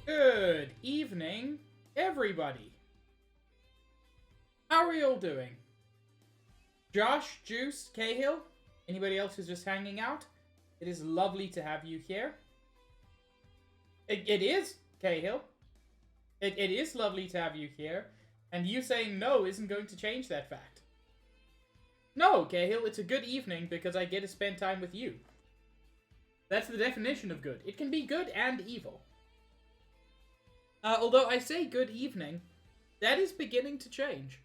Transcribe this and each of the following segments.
Good evening, everybody. How are you all doing? Josh, Juice, Cahill, anybody else who's just hanging out? It is lovely to have you here. It is, Cahill. It is lovely to have you here, and you saying no isn't going to change that fact. No, Cahill, it's a good evening because I get to spend time with you. That's the definition of good. It can be good and evil. Although I say good evening, that is beginning to change.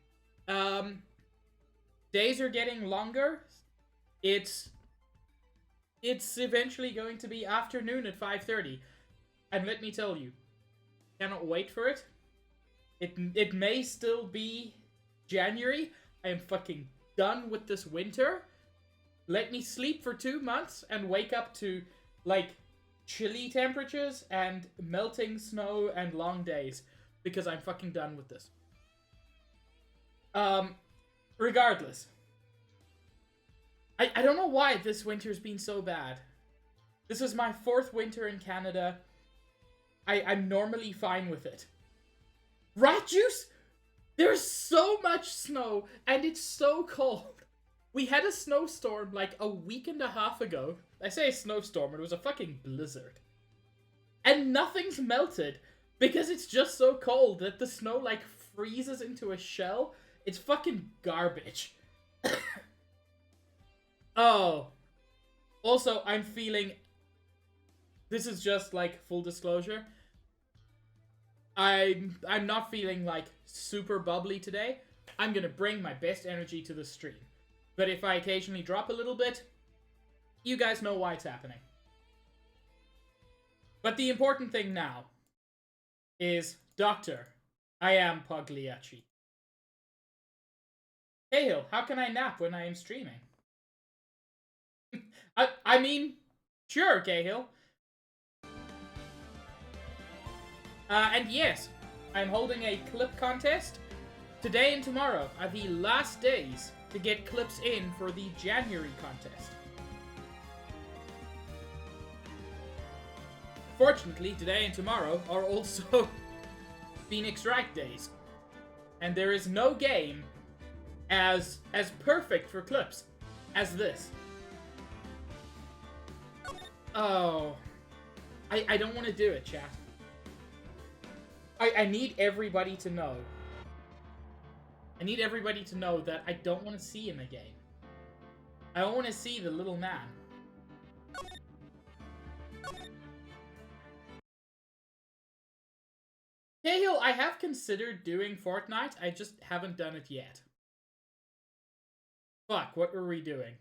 Days are getting longer. It's eventually going to be afternoon at 5:30. And let me tell you, cannot wait for it. It may still be January. I am fucking done with this winter. Let me sleep for 2 months and wake up to, like, chilly temperatures and melting snow and long days. Because I'm fucking done with this. Regardless. I don't know why this winter's been so bad. This is my 4th winter in Canada. I'm normally fine with it. Right, Juice? There's so much snow, and it's so cold. We had a snowstorm like a week and a half ago. I say a snowstorm, it was a fucking blizzard. And nothing's melted, because it's just so cold that the snow, like, freezes into a shell. It's fucking garbage. Oh. Also, I'm feeling... This is just, like, full disclosure. I'm not feeling, like, super bubbly today. I'm gonna bring my best energy to the stream. But if I occasionally drop a little bit, you guys know why it's happening. But the important thing now is, Doctor, I am Pagliacci. Cahill, how can I nap when I am streaming? I mean, sure, Cahill. And yes, I'm holding a clip contest. Today and tomorrow are the last days to get clips in for the January contest. Fortunately, today and tomorrow are also Phoenix Wright days. And there is no game as perfect for clips as this. Oh. I don't want to do it, chat. I need everybody to know. I need everybody to know that I don't want to see him again. I don't want to see the little man. Cahill, I have considered doing Fortnite, I just haven't done it yet. Fuck, what were we doing?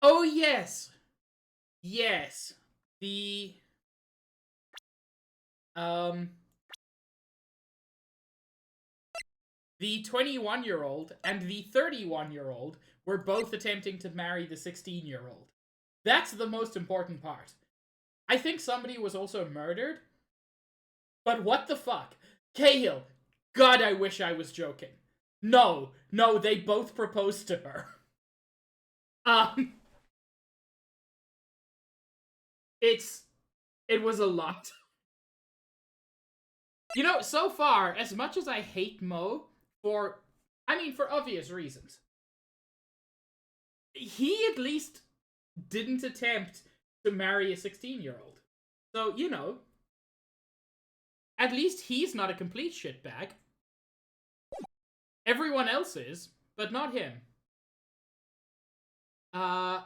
Oh yes! Yes. The 21-year-old and the 31-year-old were both attempting to marry the 16-year-old. That's the most important part. I think somebody was also murdered. But what the fuck? Cahill, God, I wish I was joking. No, they both proposed to her. It was a lot. You know, so far, as much as I hate Mo, for obvious reasons, he at least didn't attempt to marry a 16-year-old. So, you know, at least he's not a complete shitbag. Everyone else is, but not him. I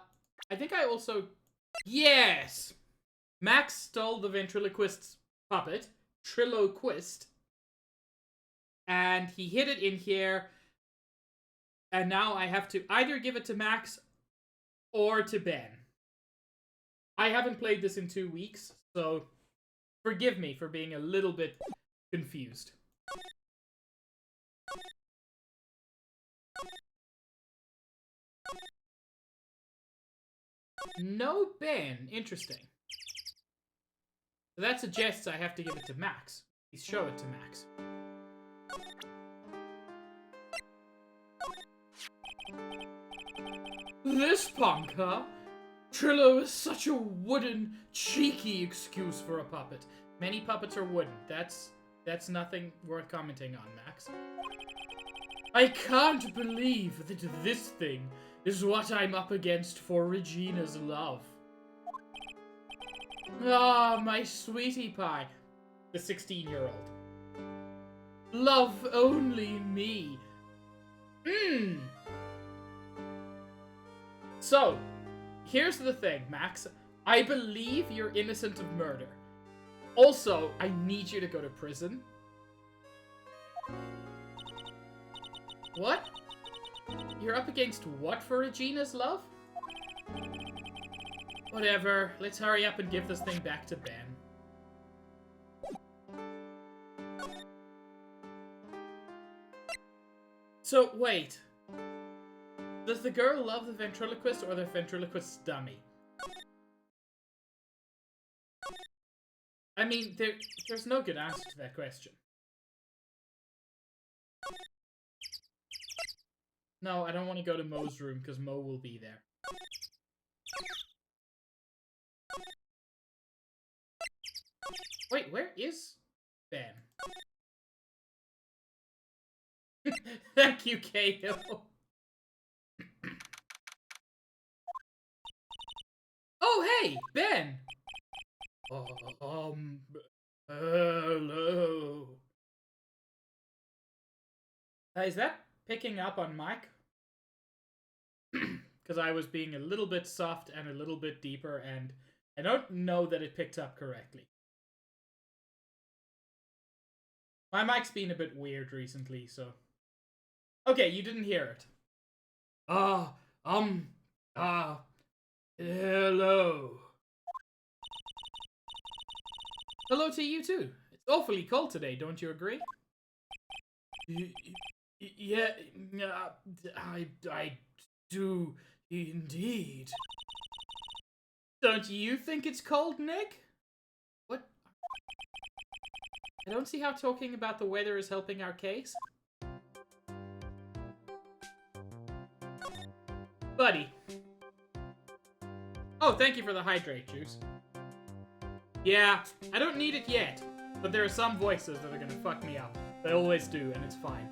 think I also... Yes! Max stole the ventriloquist's puppet, Triloquist, and he hid it in here, and now I have to either give it to Max or to Ben. I haven't played this in 2 weeks, so forgive me for being a little bit confused. No Ben. Interesting. So that suggests I have to give it to Max. Please show it to Max. This punk, huh? Trillo is such a wooden, cheeky excuse for a puppet. Many puppets are wooden. That's nothing worth commenting on, Max. I can't believe that this thing is what I'm up against for Regina's love. Ah, my sweetie pie. The 16-year-old. Love only me. So, here's the thing, Max. I believe you're innocent of murder. Also, I need you to go to prison. What? You're up against what for Regina's love? Whatever. Let's hurry up and give this thing back to Ben. So, wait. Does the girl love the ventriloquist or the ventriloquist's dummy? I mean, there's no good answer to that question. No, I don't want to go to Mo's room because Mo will be there. Wait, where is Ben? Thank you, Kato. Oh, hey, Ben! Hello. Is that picking up on mic? Because I was being a little bit soft and a little bit deeper, and I don't know that it picked up correctly. My mic's been a bit weird recently, so... Okay, you didn't hear it. Hello. Hello to you too. It's awfully cold today, don't you agree? Yeah, I do indeed. Don't you think it's cold, Nick? What? I don't see how talking about the weather is helping our case. Buddy. Oh, thank you for the hydrate juice. Yeah, I don't need it yet, but there are some voices that are gonna fuck me up. They always do, and it's fine.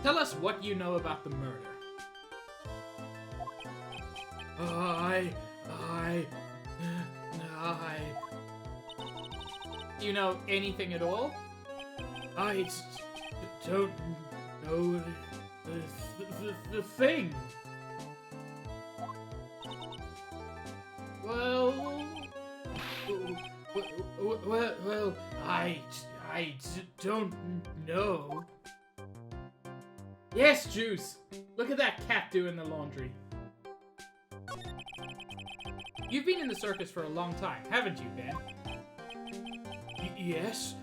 Tell us what you know about the murder. Do you know anything at all? I don't know the thing. Well, I don't know. Yes, Juice. Look at that cat doing the laundry. You've been in the circus for a long time, haven't you, Ben? Yes,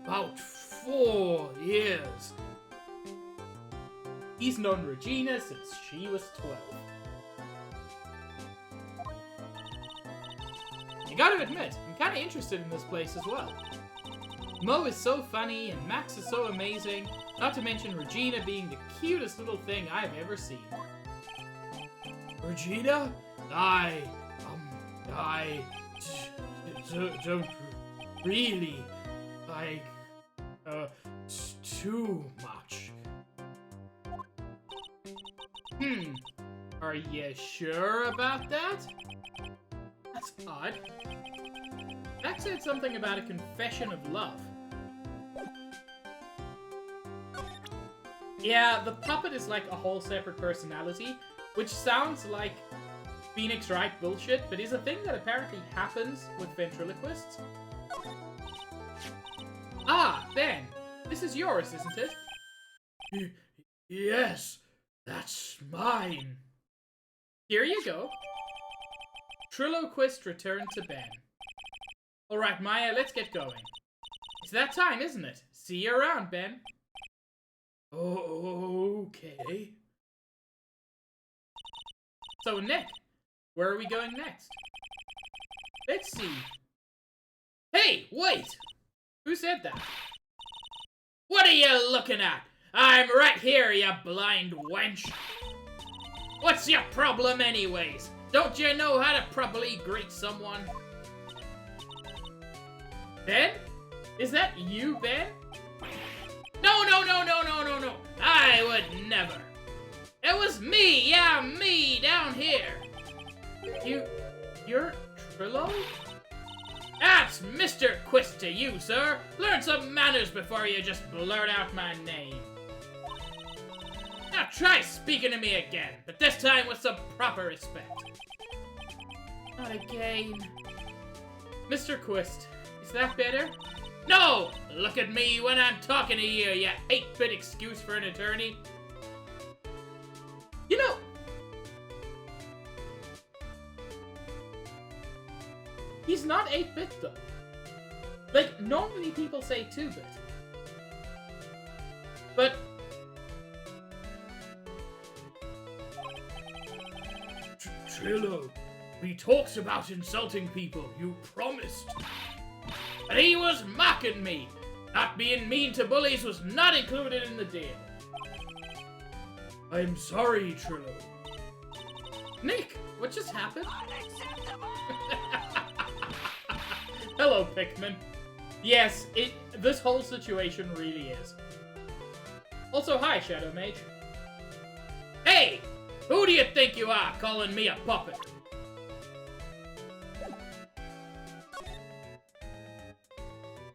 about 4 years. He's known Regina since she was 12. I gotta admit, I'm kinda interested in this place as well. Mo is so funny, and Max is so amazing, not to mention Regina being the cutest little thing I've ever seen. Regina? I don't really like, too much. Are you sure about that? That's odd. Max said something about a confession of love. Yeah, the puppet is like a whole separate personality, which sounds like Phoenix Wright bullshit, but is a thing that apparently happens with ventriloquists. Ah, Ben, this is yours, isn't it? Yes, that's mine. Here you go. Triloquist returned to Ben. Alright, Maya, let's get going. It's that time, isn't it? See you around, Ben. Okay. So, Nick, where are we going next? Let's see. Hey, wait! Who said that? What are you looking at? I'm right here, you blind wench. What's your problem anyways? Don't you know how to properly greet someone? Ben? Is that you, Ben? No, no, no, no, no, no, no. I would never. It was me, yeah, me, down here. You're Trillo? That's Mr. Quist to you, sir. Learn some manners before you just blurt out my name. Now try speaking to me again, but this time with some proper respect. Not again. Mr. Quist, is that better? No! Look at me when I'm talking to you, you 8-bit excuse for an attorney. You know... He's not 8-bit, though. Like, normally people say 2-bit. But... Trillo, we talked about insulting people, you promised. But he was mocking me. Not being mean to bullies was not included in the deal. I'm sorry, Trillo. Nick, what just happened? Hello, Pikmin. Yes, this whole situation really is. Also, hi, Shadow Mage. Hey! Who do you think you are, calling me a puppet?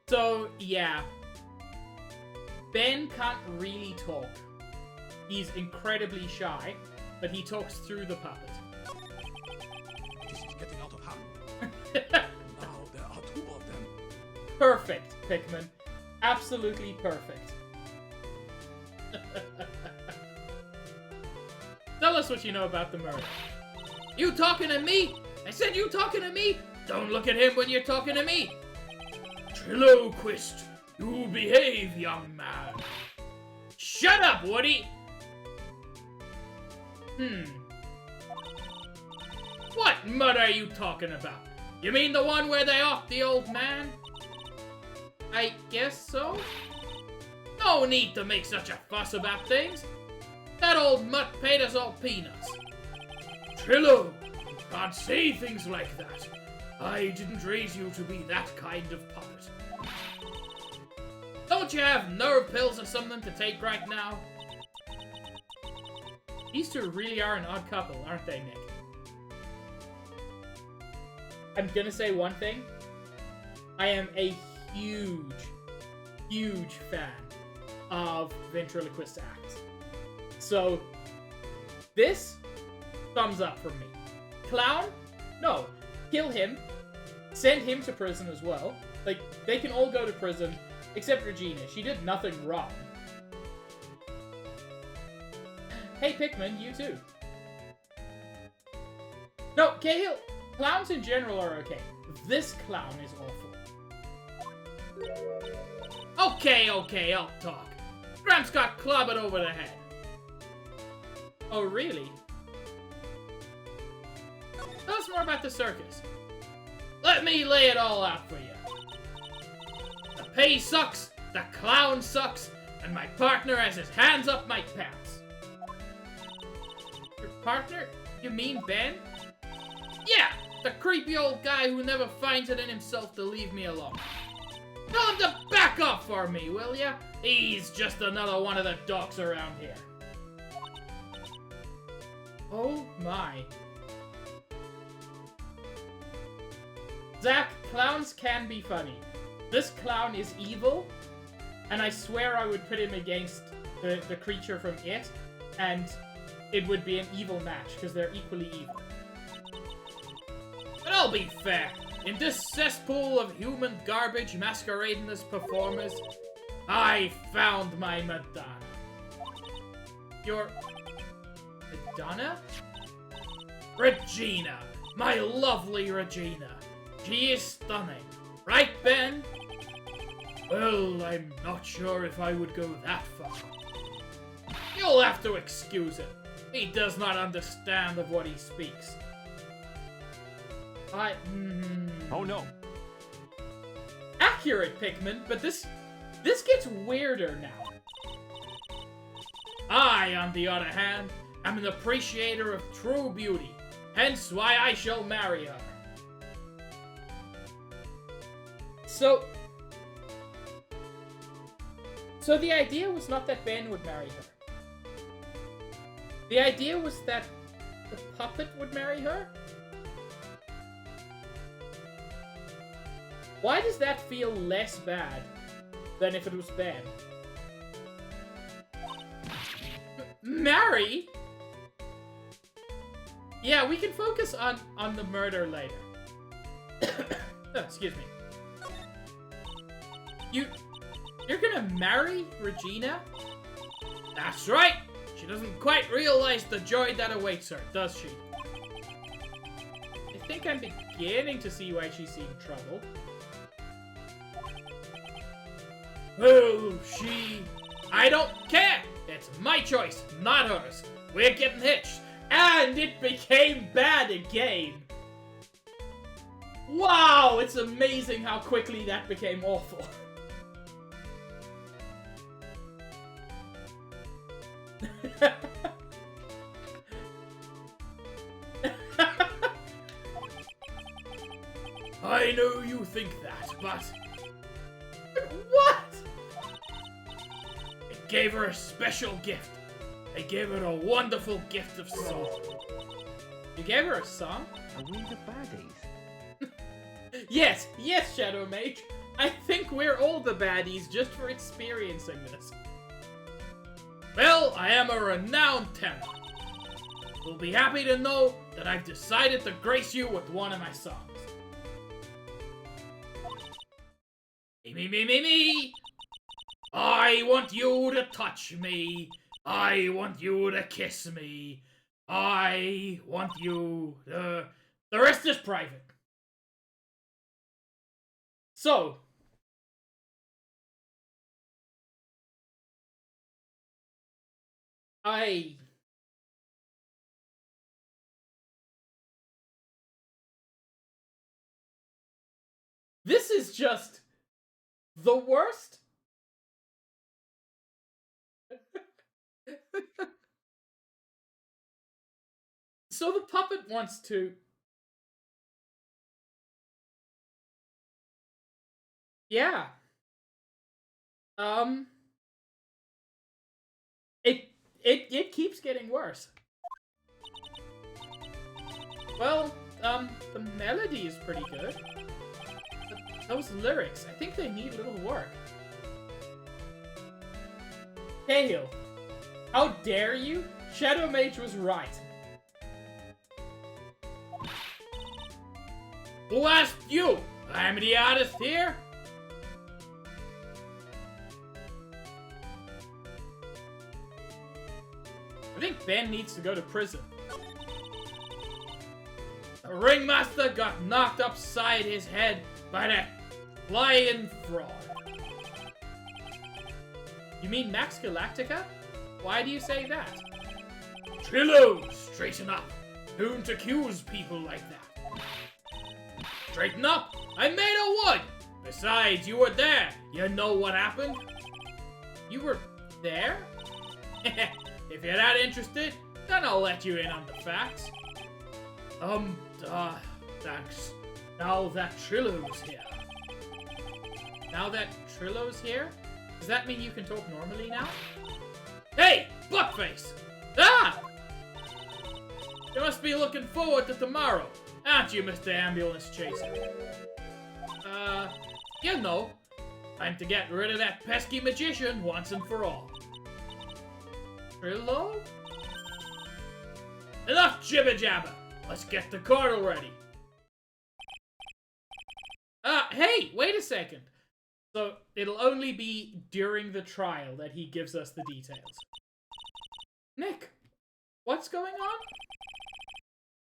So, yeah. Ben can't really talk. He's incredibly shy, but he talks through the puppet. This is getting out of hand. Now there are 2 of them. Perfect, Pikmin. Absolutely perfect. Tell us what you know about the murder. You talking to me? I said you talking to me? Don't look at him when you're talking to me. Trillo Quist, you behave, young man. Shut up, Woody! What mud are you talking about? You mean the one where they offed the old man? I guess so? No need to make such a fuss about things. That old mutt paid us all peanuts. Trillo, you can't say things like that. I didn't raise you to be that kind of puppet. Don't you have nerve pills or something to take right now? These two really are an odd couple, aren't they, Nick? I'm gonna say one thing. I am a huge, huge fan of ventriloquist acts. So, this, thumbs up from me. Clown? No. Kill him. Send him to prison as well. Like, they can all go to prison, except Regina. She did nothing wrong. Hey, Pikmin, you too. No, Cahill, clowns in general are okay. This clown is awful. Okay, I'll talk. Gramps got clobbered over the head. Oh, really? Tell us more about the circus. Let me lay it all out for you. The pay sucks, the clown sucks, and my partner has his hands up my pants. Your partner? You mean Ben? Yeah, the creepy old guy who never finds it in himself to leave me alone. Tell him to back off for me, will ya? He's just another one of the docs around here. Oh my. Zach, clowns can be funny. This clown is evil, and I swear I would put him against the creature from It, and it would be an evil match, because they're equally evil. But I'll be fair. In this cesspool of human garbage masquerading as performers, I found my Madonna. Your... Madonna? Regina! My lovely Regina! She is stunning. Right, Ben? Well, I'm not sure if I would go that far. You'll have to excuse him. He does not understand of what he speaks. Oh no. Accurate, Pikmin, but this gets weirder now. I, on the other hand, I'm an appreciator of true beauty, hence why I shall marry her. So the idea was not that Ben would marry her. The idea was that the puppet would marry her? Why does that feel less bad than if it was Ben? Marry? Yeah, we can focus on the murder later. Oh, excuse me. You're gonna marry Regina? That's right! She doesn't quite realize the joy that awaits her, does she? I think I'm beginning to see why she seemed troubled. Oh, I don't care! It's my choice, not hers. We're getting hitched. And it became bad again. Wow, it's amazing how quickly that became awful. I know you think that, but... What? I gave her a special gift. I gave her a wonderful gift of song. You gave her a song? Are we the baddies? Yes, Shadow Mage. I think we're all the baddies just for experiencing this. Well, I am a renowned tenor. You'll be happy to know that I've decided to grace you with one of my songs. Me. I want you to touch me. I want you to kiss me. I want you to... The rest is private. So... This is just... the worst? So the puppet wants to... Yeah. It keeps getting worse. Well, the melody is pretty good. But those lyrics, I think they need a little work. Cahill, how dare you? Shadow Mage was right. Who asked you? I'm the artist here. I think Ben needs to go to prison. The ringmaster got knocked upside his head by that flying fraud. You mean Max Galactica? Why do you say that? Trillo, straighten up. Don't accuse people like that. Straighten up! I made a wood! Besides, you were there. You know what happened? You were there? If you're that interested, then I'll let you in on the facts. Thanks. Now that Trillo's here. Now that Trillo's here? Does that mean you can talk normally now? Hey! Buttface! Ah! You must be looking forward to tomorrow, aren't you, Mr. Ambulance Chaser? You know. Time to get rid of that pesky magician once and for all. Trillo? Enough jibber-jabber! Let's get the cartel ready. Hey! Wait a second. So, it'll only be during the trial that he gives us the details. Nick, what's going on?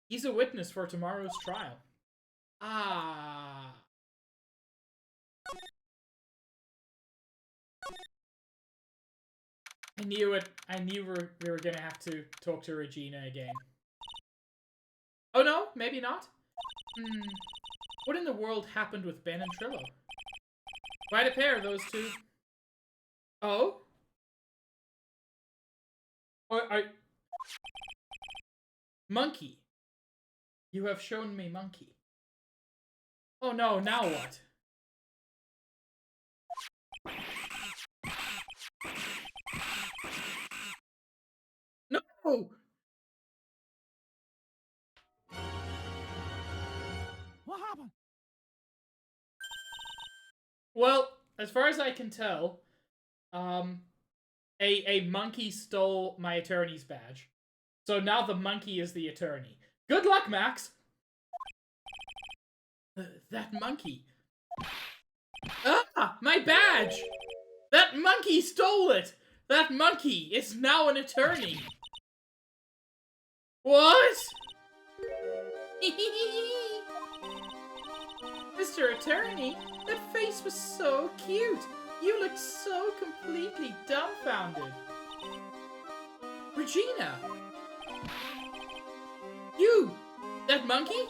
He's a witness for tomorrow's trial. Ah. I knew it. I knew we were gonna have to talk to Regina again. Oh no, maybe not? What in the world happened with Ben and Trillo? Quite a pair, those two. Oh? Monkey. You have shown me monkey. Oh no, now what? No! What happened? Well, as far as I can tell, a monkey stole my attorney's badge. So now the monkey is the attorney. Good luck, Max! That monkey. Ah! My badge! That monkey stole it! That monkey is now an attorney! What? Mr. Attorney, that face was so cute! You looked so completely dumbfounded! Regina! You! That monkey?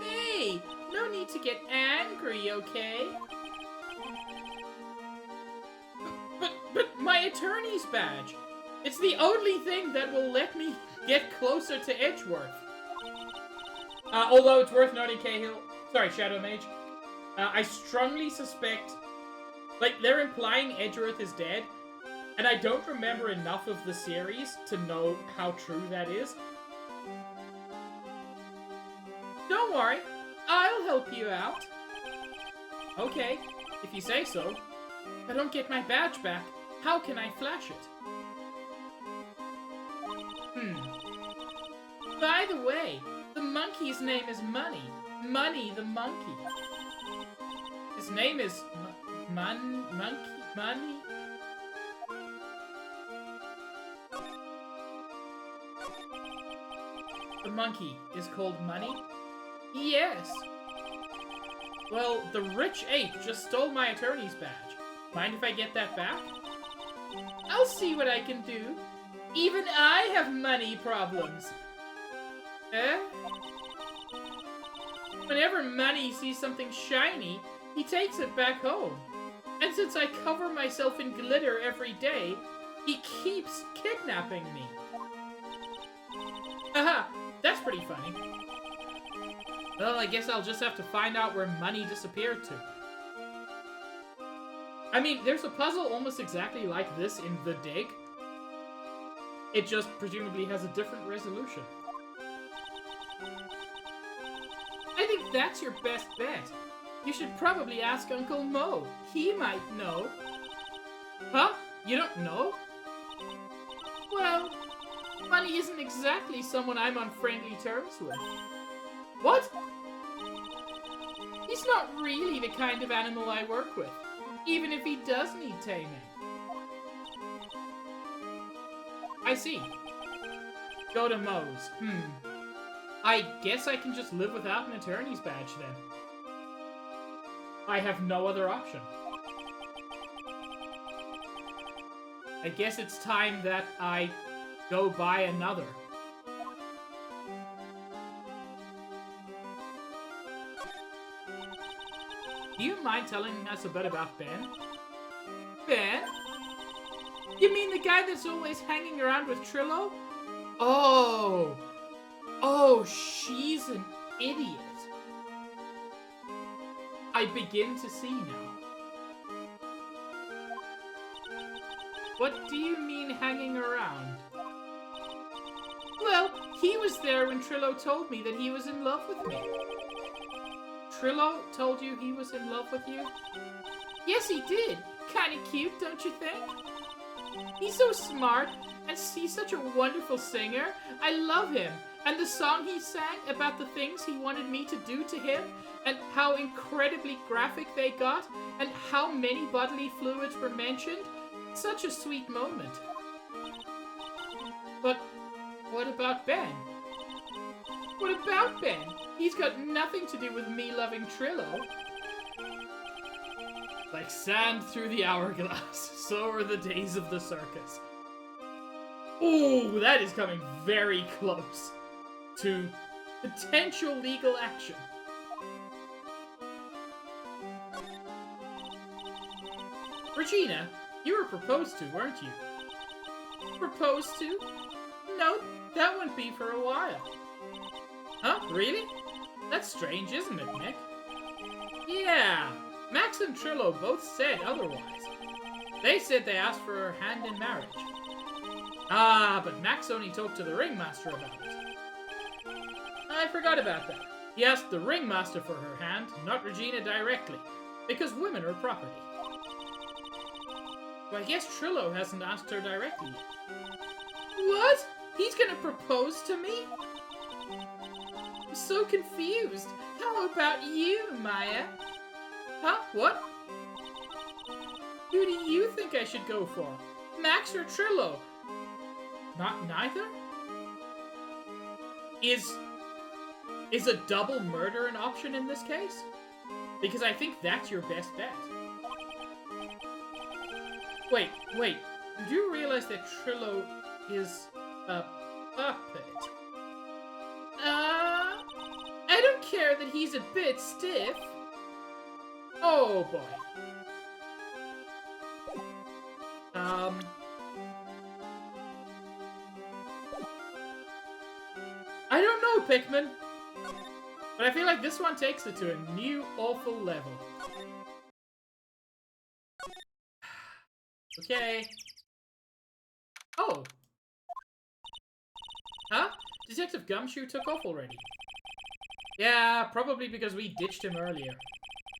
Hey! No need to get angry, okay? But my attorney's badge! It's the only thing that will let me get closer to Edgeworth. Although it's worth noting, Cahill... Sorry, Shadow Mage. I strongly suspect... Like, they're implying Edgeworth is dead, and I don't remember enough of the series to know how true that is. Don't worry, I'll help you out. Okay, if you say so. If I don't get my badge back, how can I flash it? By the way, the monkey's name is Money. Money the monkey. His name is Money? The monkey is called Money? Yes. Well, the rich ape just stole my attorney's badge. Mind if I get that back? I'll see what I can do. Even I have money problems. Eh? Whenever Money sees something shiny, he takes it back home. And since I cover myself in glitter every day, he keeps kidnapping me. Haha, that's pretty funny. Well, I guess I'll just have to find out where Money disappeared to. I mean, there's a puzzle almost exactly like this in The Dig. It just presumably has a different resolution. I think that's your best bet. You should probably ask Uncle Mo. He might know. Huh? You don't know? Well, Money isn't exactly someone I'm on friendly terms with. What? He's not really the kind of animal I work with, even if he does need taming. I see. Go to Moe's. I guess I can just live without an attorney's badge then. I have no other option. I guess it's time that I go buy another. Do you mind telling us a bit about Ben? Ben? You mean the guy that's always hanging around with Trillo? Oh! Oh, she's an idiot. I begin to see now. What do you mean hanging around? Well, he was there when Trillo told me that he was in love with me. Trillo told you he was in love with you? Yes, he did. Kinda cute, don't you think? He's so smart, and he's such a wonderful singer. I love him. And the song he sang about the things he wanted me to do to him, and how incredibly graphic they got, and how many bodily fluids were mentioned. Such a sweet moment. But what about Ben? What about Ben? He's got nothing to do with me loving Trillo. Like sand through the hourglass, so are the days of the circus. Ooh, that is coming very close to potential legal action. Regina, you were proposed to, weren't you? Proposed to? No, that won't be for a while. Huh? Really? That's strange, isn't it, Nick? Yeah, Max and Trillo both said otherwise. They said they asked for her hand in marriage. Ah, but Max only talked to the ringmaster about it. I forgot about that. He asked the ringmaster for her hand, not Regina directly, because women are property. So I guess Trillo hasn't asked her directly yet. What? He's gonna propose to me? I'm so confused. How about you, Maya? Huh? What? Who do you think I should go for? Max or Trillo? Not neither? Is a double murder an option in this case? Because I think that's your best bet. Wait. Do you realize that Trillo is a puppet? I don't care that he's a bit stiff. Oh boy. I don't know, Pikmin. But I feel like this one takes it to a new awful level. Okay. Oh. Huh? Detective Gumshoe took off already. Yeah, probably because we ditched him earlier.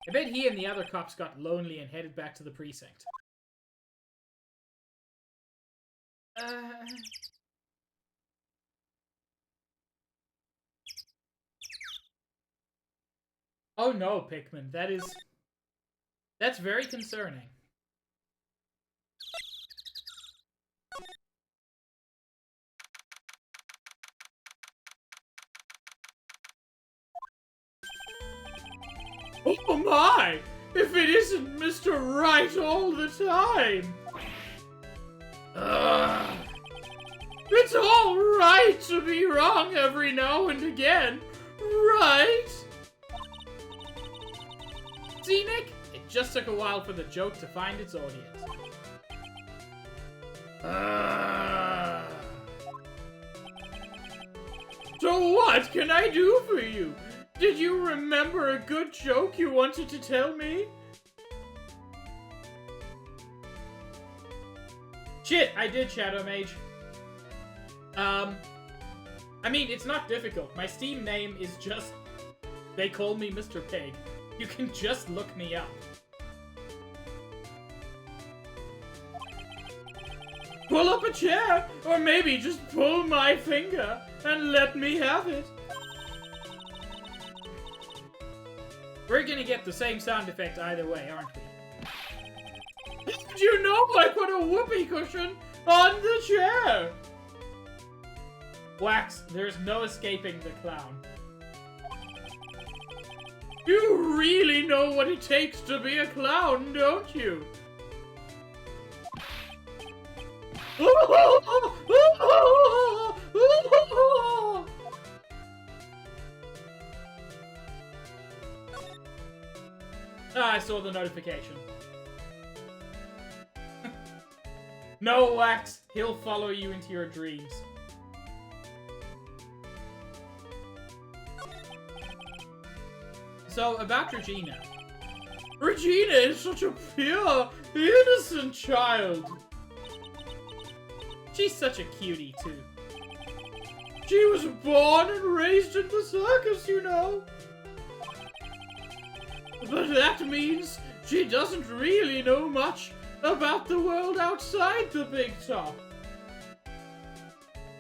I bet he and the other cops got lonely and headed back to the precinct. Oh no, Pikmin, that's very concerning. Oh my! If it isn't Mr. Wright all the time! Ugh. It's all right to be wrong every now and again, right? See, Nick? It just took a while for the joke to find its audience. So what can I do for you? Did you remember a good joke you wanted to tell me? Shit, I did, Shadow Mage. I mean, it's not difficult. My Steam name is just... They call me Mr. Pig. You can just look me up. Pull up a chair, or maybe just pull my finger and let me have it. We're gonna get the same sound effect either way, aren't we? Did you know I put a whoopee cushion on the chair? Wax, there's no escaping the clown. You really know what it takes to be a clown, don't you? I saw the notification. No, Wax, he'll follow you into your dreams. So, about Regina. Regina is such a pure, innocent child. She's such a cutie, too. She was born and raised in the circus, you know. But that means she doesn't really know much about the world outside the big top.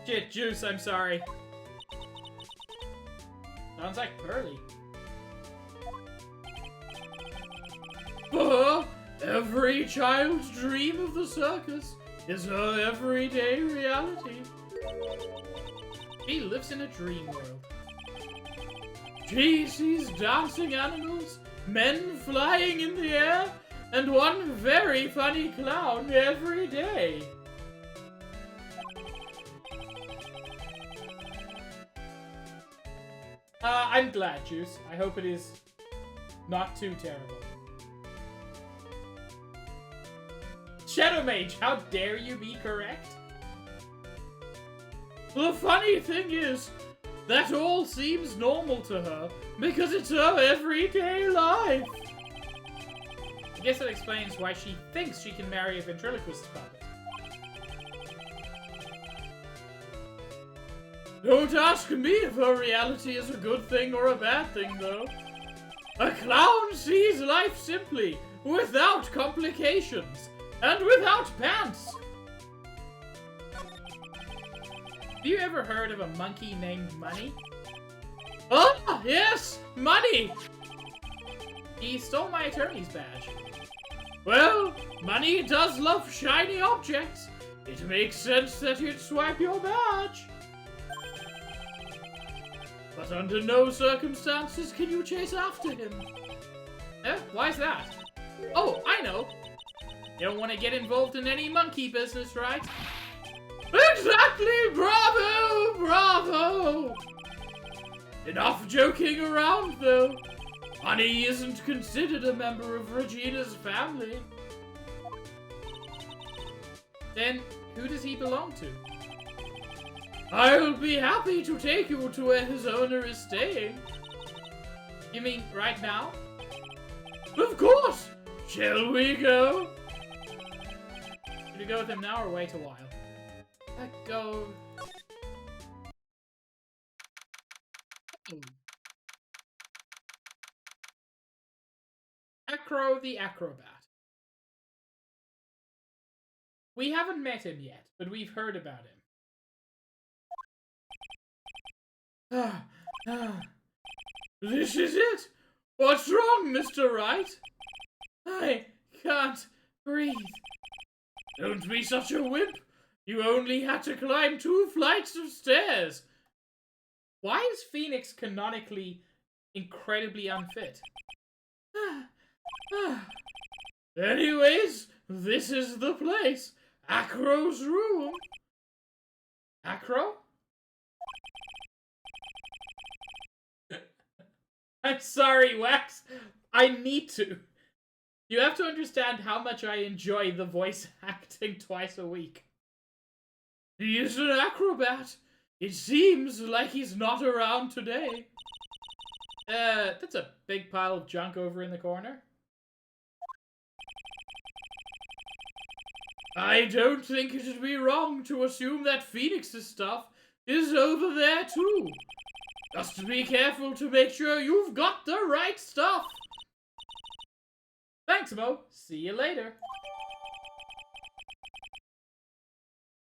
Shit, Juice, I'm sorry. Sounds like Pearly. Every child's dream of the circus is her everyday reality. She lives in a dream world. She sees dancing animals, men flying in the air, and one very funny clown every day. I'm glad, Juice. I hope it is not too terrible. Shadow Mage, how dare you be correct? The funny thing is, that all seems normal to her because it's her everyday life. I guess that explains why she thinks she can marry a ventriloquist puppet. Don't ask me if her reality is a good thing or a bad thing, though. A clown sees life simply, without complications, and without pants. Have you ever heard of a monkey named Money? Oh, yes! Money! He stole my attorney's badge. Well, Money does love shiny objects. It makes sense that you'd swipe your badge. But under no circumstances can you chase after him. Eh? Why's that? Oh, I know. You don't want to get involved in any monkey business, right? Exactly! Bravo! Bravo! Enough joking around, though. Money isn't considered a member of Regina's family. Then, who does he belong to? I'll be happy to take you to where his owner is staying. You mean right now? Of course! Shall we go? Should we go with him now or wait a while? Let's go. Acro the Acrobat. We haven't met him yet, but we've heard about him. This is it? What's wrong, Mr. Wright? I can't breathe. Don't be such a wimp. You only had to climb 2 flights of stairs. Why is Phoenix canonically incredibly unfit? Anyways, this is the place. Acro's room. Acro? I'm sorry, Wax. I need to. You have to understand how much I enjoy the voice acting twice a week. He is an acrobat. It seems like he's not around today. That's a big pile of junk over in the corner. I don't think it would be wrong to assume that Phoenix's stuff is over there too. Just be careful to make sure you've got the right stuff. Thanks, Mo. See you later.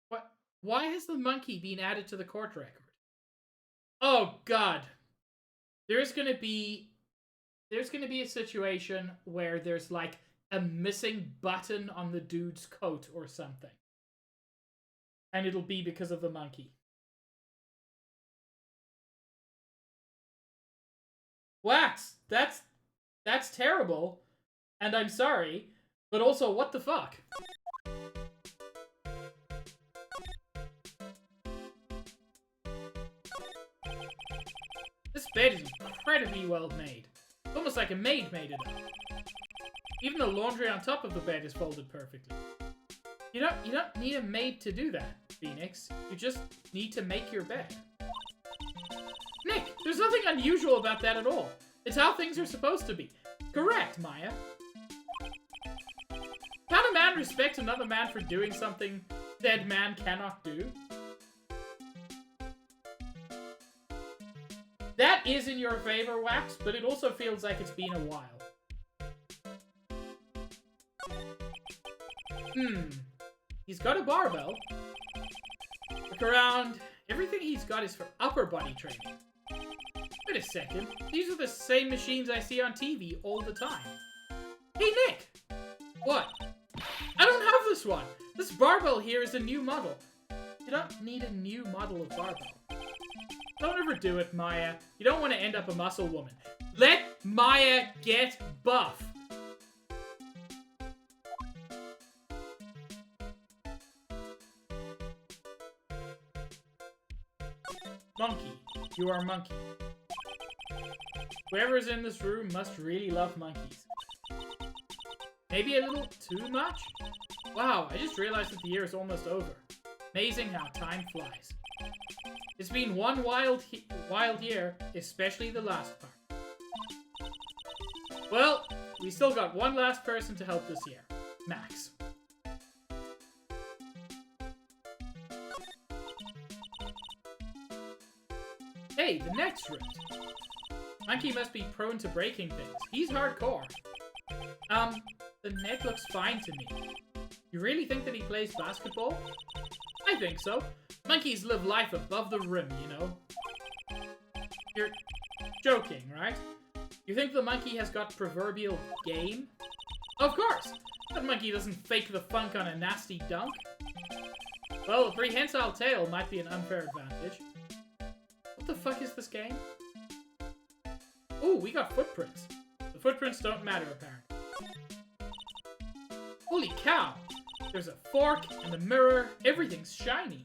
What? Why has the monkey been added to the court record? Oh, God. There's gonna be a situation where there's like a missing button on the dude's coat or something. And it'll be because of the monkey. Wax, that's terrible. And I'm sorry, but also what the fuck? This bed is incredibly well made. It's almost like a maid made it up. Even the laundry on top of the bed is folded perfectly. You don't need a maid to do that, Phoenix. You just need to make your bed. Nick, there's nothing unusual about that at all. It's how things are supposed to be. Correct, Maya. Can a man respect another man for doing something said man cannot do? That is in your favor, Wax, but it also feels like it's been a while. He's got a barbell. Look around. Everything he's got is for upper body training. Wait a second. These are the same machines I see on TV all the time. Hey, Nick! What? I don't have this one. This barbell here is a new model. You don't need a new model of barbell. Don't overdo it, Maya. You don't want to end up a muscle woman. Let Maya get buff. Monkey. You are a monkey. Whoever's in this room must really love monkeys. Maybe a little too much? Wow, I just realized that the year is almost over. Amazing how time flies. It's been one wild year, especially the last part. Well, we still got one last person to help this year. Max. Hey, the next route. Monkey must be prone to breaking things. He's hardcore. The net looks fine to me. You really think that he plays basketball? I think so. Monkeys live life above the rim, you know. You're joking, right? You think the monkey has got proverbial game? Of course! That monkey doesn't fake the funk on a nasty dunk. Well, a prehensile tail might be an unfair advantage. What the fuck is this game? Ooh, we got footprints. The footprints don't matter, apparently. Holy cow! There's a fork and a mirror. Everything's shiny.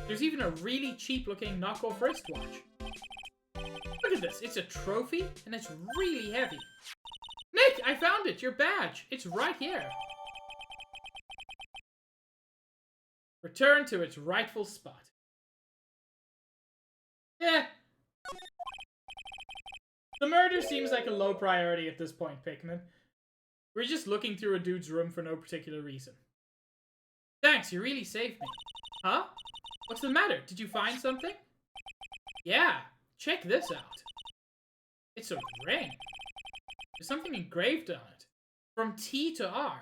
There's even a really cheap-looking knockoff wristwatch. Look at this. It's a trophy, and it's really heavy. Nick, I found it! Your badge! It's right here. Return to its rightful spot. Yeah. The murder seems like a low priority at this point, Pikmin. We're just looking through a dude's room for no particular reason. Thanks, you really saved me. Huh? What's the matter? Did you find something? Yeah, check this out. It's a ring. There's something engraved on it. From T to R.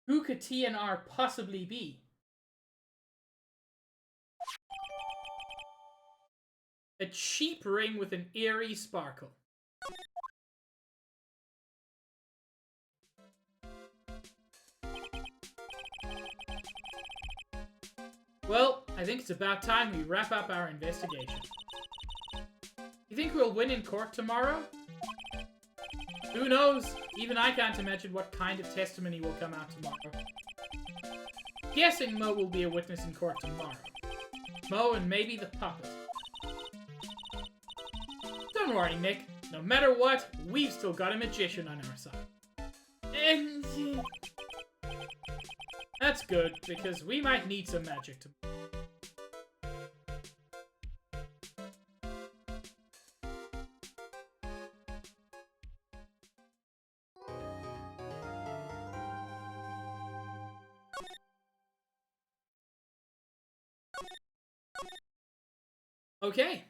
Who could T and R possibly be? A cheap ring with an eerie sparkle. Well, I think it's about time we wrap up our investigation. You think we'll win in court tomorrow? Who knows? Even I can't imagine what kind of testimony will come out tomorrow. Guessing Mo will be a witness in court tomorrow. Mo and maybe the puppet. Don't worry, Nick. No matter what, we've still got a magician on our side. And that's good, because we might need some magic tomorrow. Okay.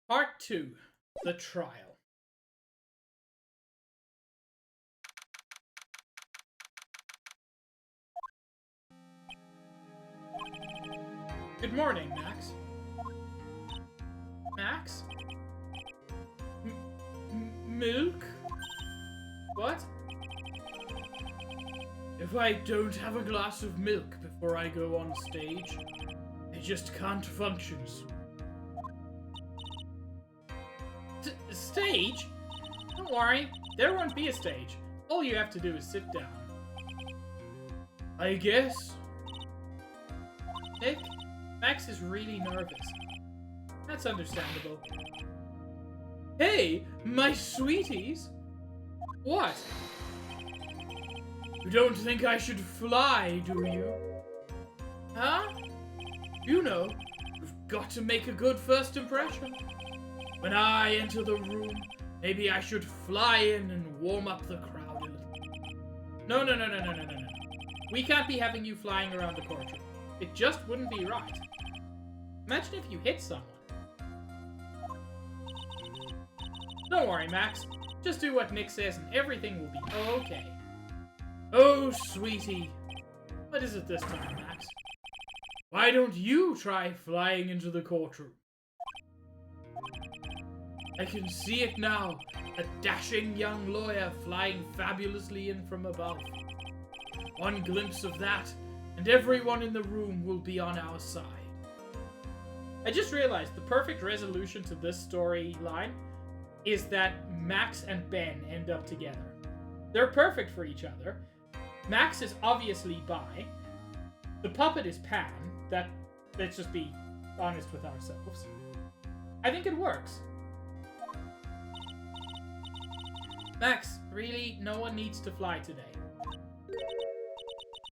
Part 2. The Trial. Good morning, Max. Max? Milk? What? If I don't have a glass of milk before I go on stage, I just can't function. Stage? Don't worry, there won't be a stage. All you have to do is sit down. I guess. Nick, Max is really nervous. That's understandable. Hey, my sweeties! What? You don't think I should fly, do you? Huh? You know, you've got to make a good first impression. When I enter the room, maybe I should fly in and warm up the crowd a little. No. We can't be having you flying around the courtroom. It just wouldn't be right. Imagine if you hit someone. Don't worry, Max. Just do what Nick says and everything will be okay. Oh, sweetie. What is it this time, Max? Why don't you try flying into the courtroom? I can see it now. A dashing young lawyer flying fabulously in from above. One glimpse of that, and everyone in the room will be on our side. I just realized the perfect resolution to this storyline is that Max and Ben end up together. They're perfect for each other. Max is obviously bi. The puppet is Pan. Let's just be honest with ourselves. I think it works. Max, really, no one needs to fly today.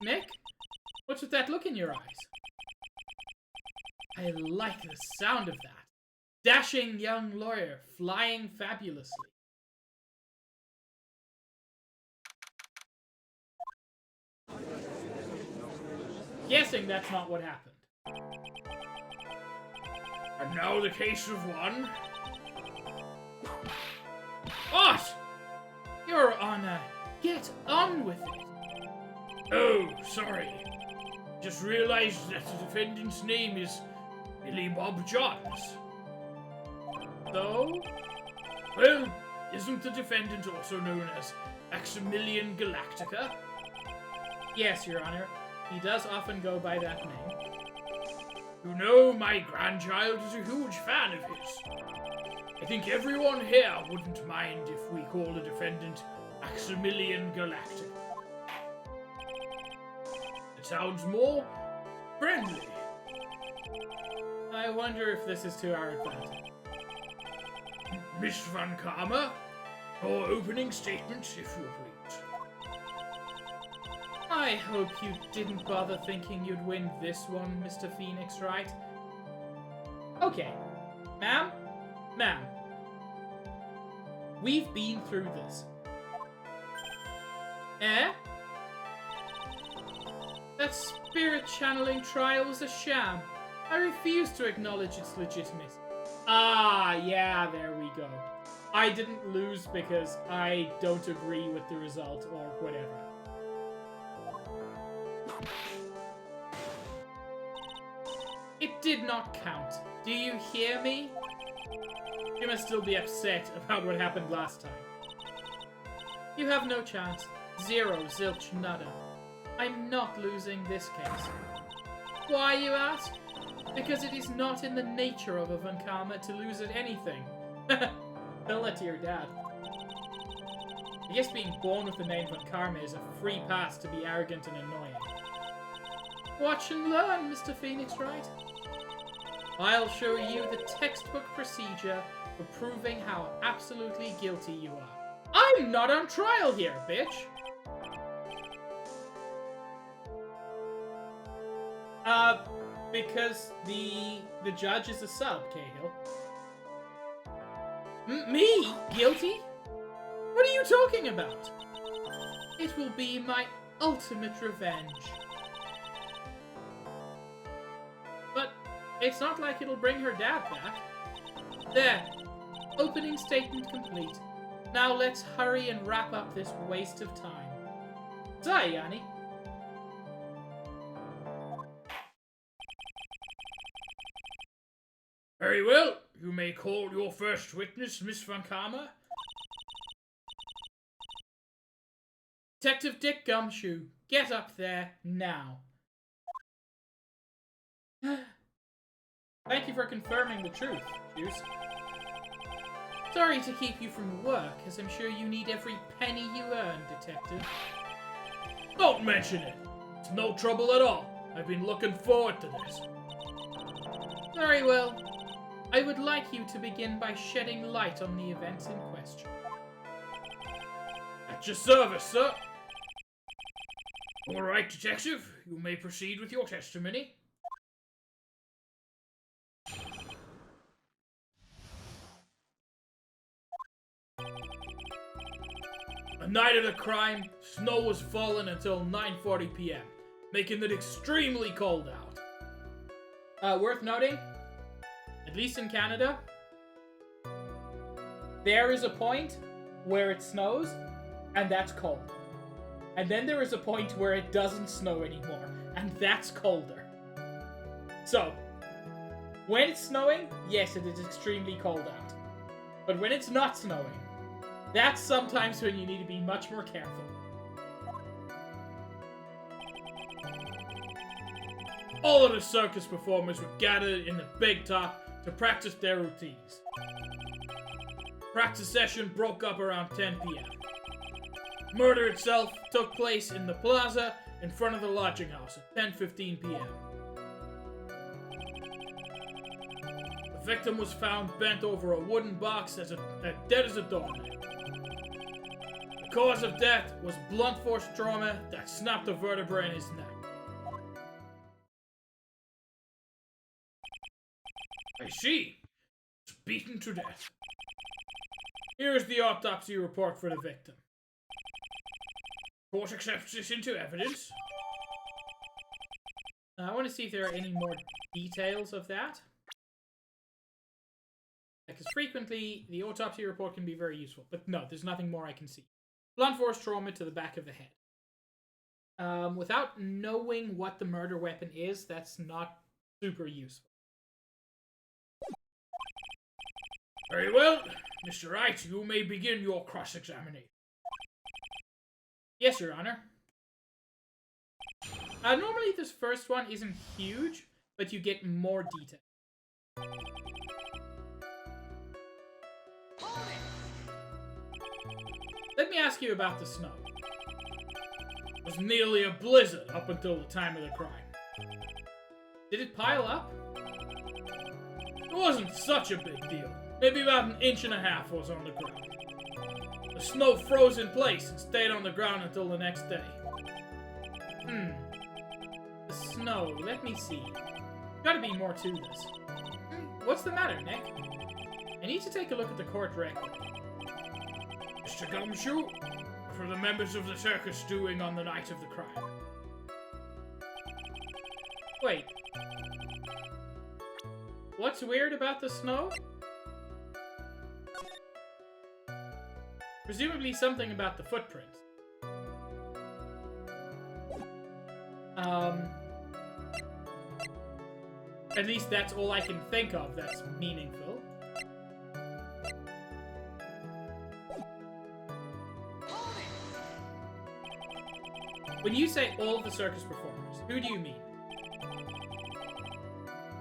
Nick? in your eyes. I like the sound of that. Dashing young lawyer, flying fabulously. Guessing that's not what happened. And now the case of one. What? Your Honor, get on with it. Oh, sorry. Just realized that the defendant's name is Billy Bob Johns. So? Well, isn't the defendant also known as Maximilian Galactica? Yes, Your Honor. He does often go by that name. You know, my grandchild is a huge fan of his. I think everyone here wouldn't mind if we call the defendant Maximilian Galactica. It sounds more friendly. I wonder if this is to our advantage. Miss Van Karma, your opening statement, if you please. I hope you didn't bother thinking you'd win this one, Mr. Phoenix, Wright? Okay. Ma'am? Ma'am. We've been through this. Eh? That spirit channeling trial was a sham. I refuse to acknowledge its legitimacy. Ah, yeah, there we go. I didn't lose because I don't agree with the result or whatever. It did not count. Do you hear me? You must still be upset about what happened last time. You have no chance. Zero, zilch, nada. I'm not losing this case. Why, you ask? Because it is not in the nature of a Van Karma to lose at anything. Tell that to your dad. I guess being born with the name Van Karma is a free pass to be arrogant and annoying. Watch and learn, Mr. Phoenix Wright. I'll show you the textbook procedure for proving how absolutely guilty you are. I'm not on trial here, bitch! Because the judge is a sub, Cahill. Me? Guilty? What are you talking about? It will be my ultimate revenge. But it's not like it'll bring her dad back. There. Opening statement complete. Now let's hurry and wrap up this waste of time. Zai, Yanni. Very well. You may call your first witness, Miss Van Karma. Detective Dick Gumshoe, get up there now. Thank you for confirming the truth, Juice. Sorry to keep you from work, as I'm sure you need every penny you earn, Detective. Don't mention it. It's no trouble at all. I've been looking forward to this. Very well. I would like you to begin by shedding light on the events in question. At your service, sir. All right, Detective. You may proceed with your testimony. The night of the crime, snow was falling until 9:40 p.m., making it extremely cold out. Worth noting, at least in Canada, there is a point where it snows, and that's cold. And then there is a point where it doesn't snow anymore, and that's colder. So, when it's snowing, yes, it is extremely cold out. But when it's not snowing, that's sometimes when you need to be much more careful. All of the circus performers were gathered in the big top to practice their routines. Practice session broke up around 10 p.m. Murder itself took place in the plaza in front of the lodging house at 10:15 p.m. The victim was found bent over a wooden box as dead as a doornail. The cause of death was blunt force trauma that snapped a vertebra in his neck. I see. It's beaten to death. Here's the autopsy report for the victim. Court accepts this into evidence. I want to see if there are any more details of that. Because frequently, the autopsy report can be very useful. But no, there's nothing more I can see. Blunt force trauma to the back of the head. Without knowing what the murder weapon is, that's not super useful. Very well. Mr. Wright, you may begin your cross-examination. Yes, Your Honor. Normally this first one isn't huge, but you get more detail. Let me ask you about the snow. It was nearly a blizzard up until the time of the crime. Did it pile up? It wasn't such a big deal. Maybe about 1.5 inches was on the ground. The snow froze in place and stayed on the ground until the next day. The snow, let me see. Gotta be more to this. What's the matter, Nick? I need to take a look at the court record. Mr. Gumshoe, what were the members of the circus doing on the night of the crime? Wait. What's weird about the snow? Presumably something about the footprints. At least that's all I can think of that's meaningful. When you say all the circus performers, who do you mean?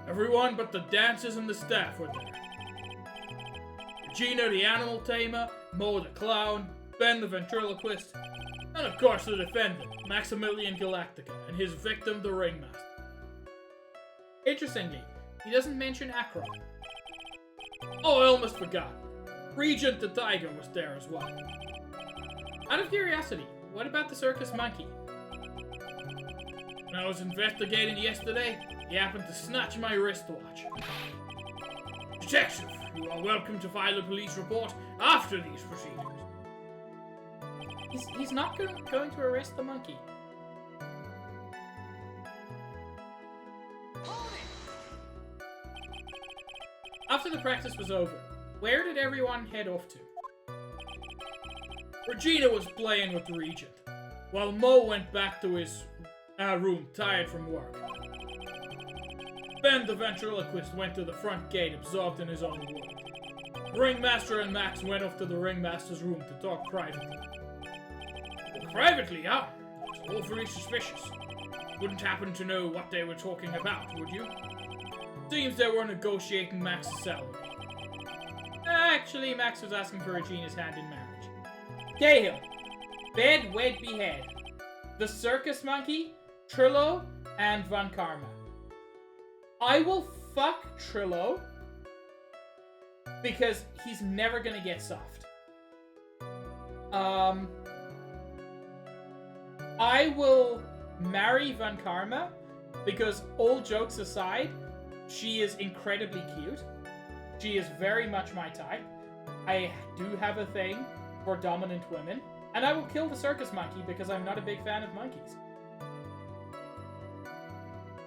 Everyone but the dancers and the staff were there. Regina the animal tamer, Mo the clown, Ben the ventriloquist, and of course the defendant, Maximilian Galactica, and his victim, the ringmaster. Interestingly, he doesn't mention Akron. Oh, I almost forgot. Regent the tiger was there as well. Out of curiosity, what about the circus monkey? When I was investigating yesterday, he happened to snatch my wristwatch. Detective, you are welcome to file a police report after these procedures. He's not going to arrest the monkey. After the practice was over, where did everyone head off to? Regina was playing with the Regent, while Mo went back to his room, tired from work. Ben the ventriloquist went to the front gate, absorbed in his own world. The ringmaster and Max went off to the ringmaster's room to talk privately. Privately, huh? That's awfully suspicious. Wouldn't happen to know what they were talking about, would you? Seems they were negotiating Max's salary. Actually, Max was asking for Regina's hand in marriage. Cahill, bed, wed, behead. The circus monkey, Trillo, and Von Karma. I will fuck Trillo because he's never gonna get soft. I will marry Von Karma because, all jokes aside, she is incredibly cute. She is very much my type. I do have a thing for dominant women. And I will kill the circus monkey because I'm not a big fan of monkeys.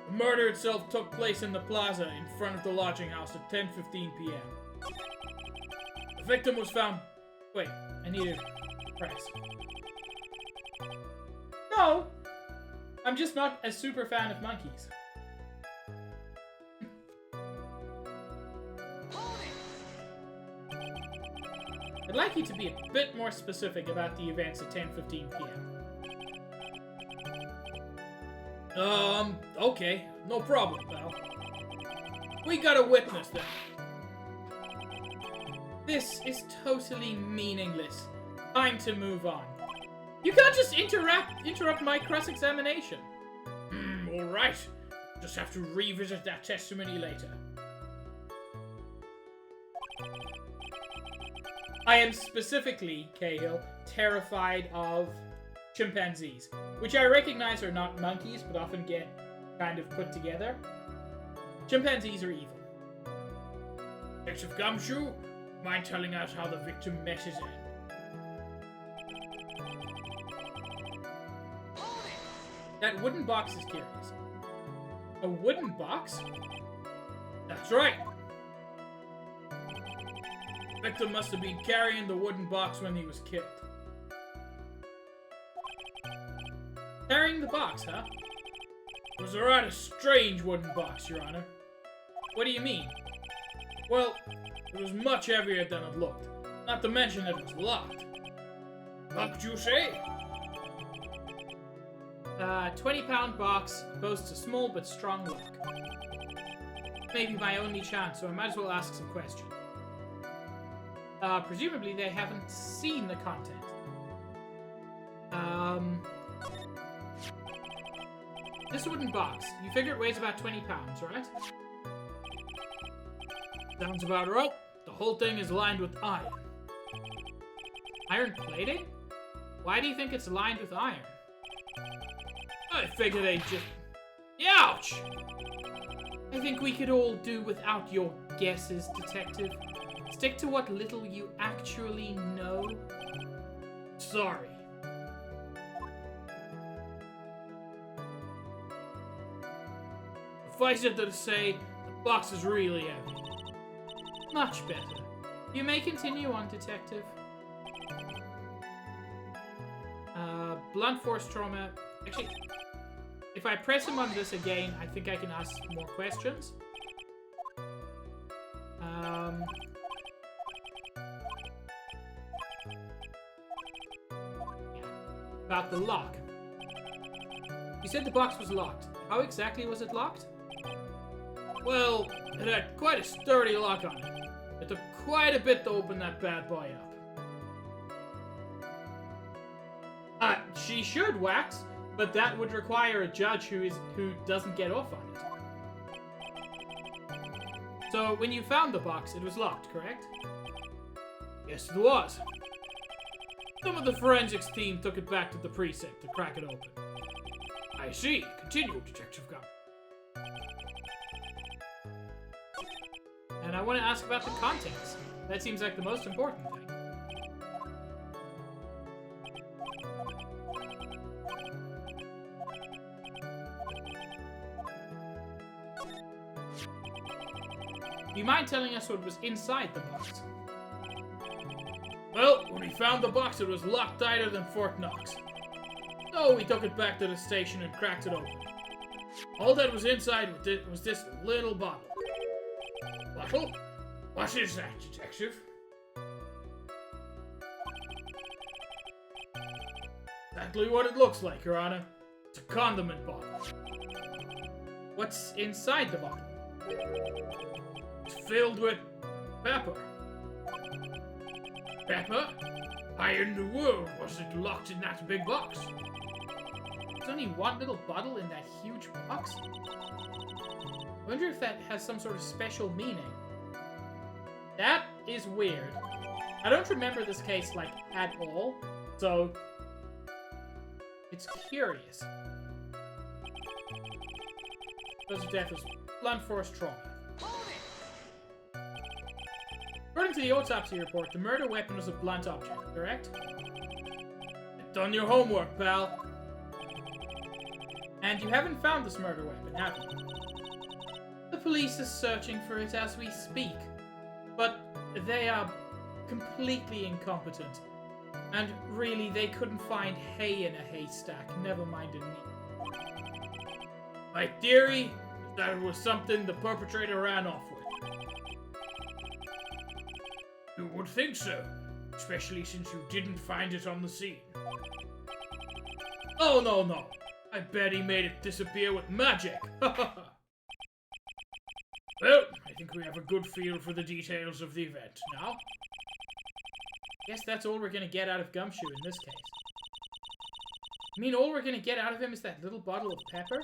The murder itself took place in the plaza in front of the lodging house at 10:15 p.m. The victim was found... Wait, I need to press. No! I'm just not a super fan of monkeys. I'd like you to be a bit more specific about the events at 10:15 p.m. Okay. No problem, pal. We got a witness then. This is totally meaningless. Time to move on. You can't just interrupt my cross-examination. Alright. Just have to revisit that testimony later. I am specifically, Cahill, terrified of chimpanzees, which I recognize are not monkeys, but often get kind of put together. Chimpanzees are evil. Detective Gumshoe, mind telling us how the victim met his end? That wooden box is curious. A wooden box? That's right. The victim must have been carrying the wooden box when he was killed. Carrying the box, huh? It was a rather strange wooden box, Your Honor. What do you mean? Well, it was much heavier than it looked. Not to mention it was locked. What would you say? 20-pound box boasts a small but strong lock. Maybe my only chance, so I might as well ask some questions. Presumably they haven't seen the content. This wooden box, you figure it weighs about 20 pounds, right? Sounds about right. The whole thing is lined with iron. Iron plating? Why do you think it's lined with iron? I figured they'd just... Ouch! I think we could all do without your guesses, Detective. Stick to what little you actually know. Sorry. Suffice it to say, the box is really heavy. Much better. You may continue on, Detective. Blunt force trauma. Actually, if I press him on this again, I think I can ask more questions. About the lock. You said the box was locked. How exactly was it locked? Well, it had quite a sturdy lock on it. It took quite a bit to open that bad boy up. She should, Wax, but that would require a judge who doesn't get off on it. So, when you found the box, it was locked, correct? Yes, it was. Some of the forensics team took it back to the precinct to crack it open. I see. Continue, Detective Gum. And I want to ask about the contents. That seems like the most important thing. Do you mind telling us what was inside the box? Well, when we found the box, it was locked tighter than Fort Knox. So we took it back to the station and cracked it open. All that was inside was this little bottle. Bottle? What is that, Detective? Exactly what it looks like, Your Honor. It's a condiment bottle. What's inside the bottle? It's filled with pepper. Pepper? Why in the world was it locked in that big box? There's only one little bottle in that huge box? I wonder if that has some sort of special meaning. That is weird. I don't remember this case, like, at all, so... it's curious. Cause of death was blunt force trauma. According to the autopsy report, the murder weapon was a blunt object, correct? You've done your homework, pal. And you haven't found this murder weapon, have you? The police is searching for it as we speak. But they are completely incompetent. And really, they couldn't find hay in a haystack, never mind a needle. My theory is that it was something the perpetrator ran off with. You would think so, especially since you didn't find it on the scene. Oh, no. I bet he made it disappear with magic. Well, I think we have a good feel for the details of the event now. Guess that's all we're gonna get out of Gumshoe in this case. You mean all we're gonna get out of him is that little bottle of pepper?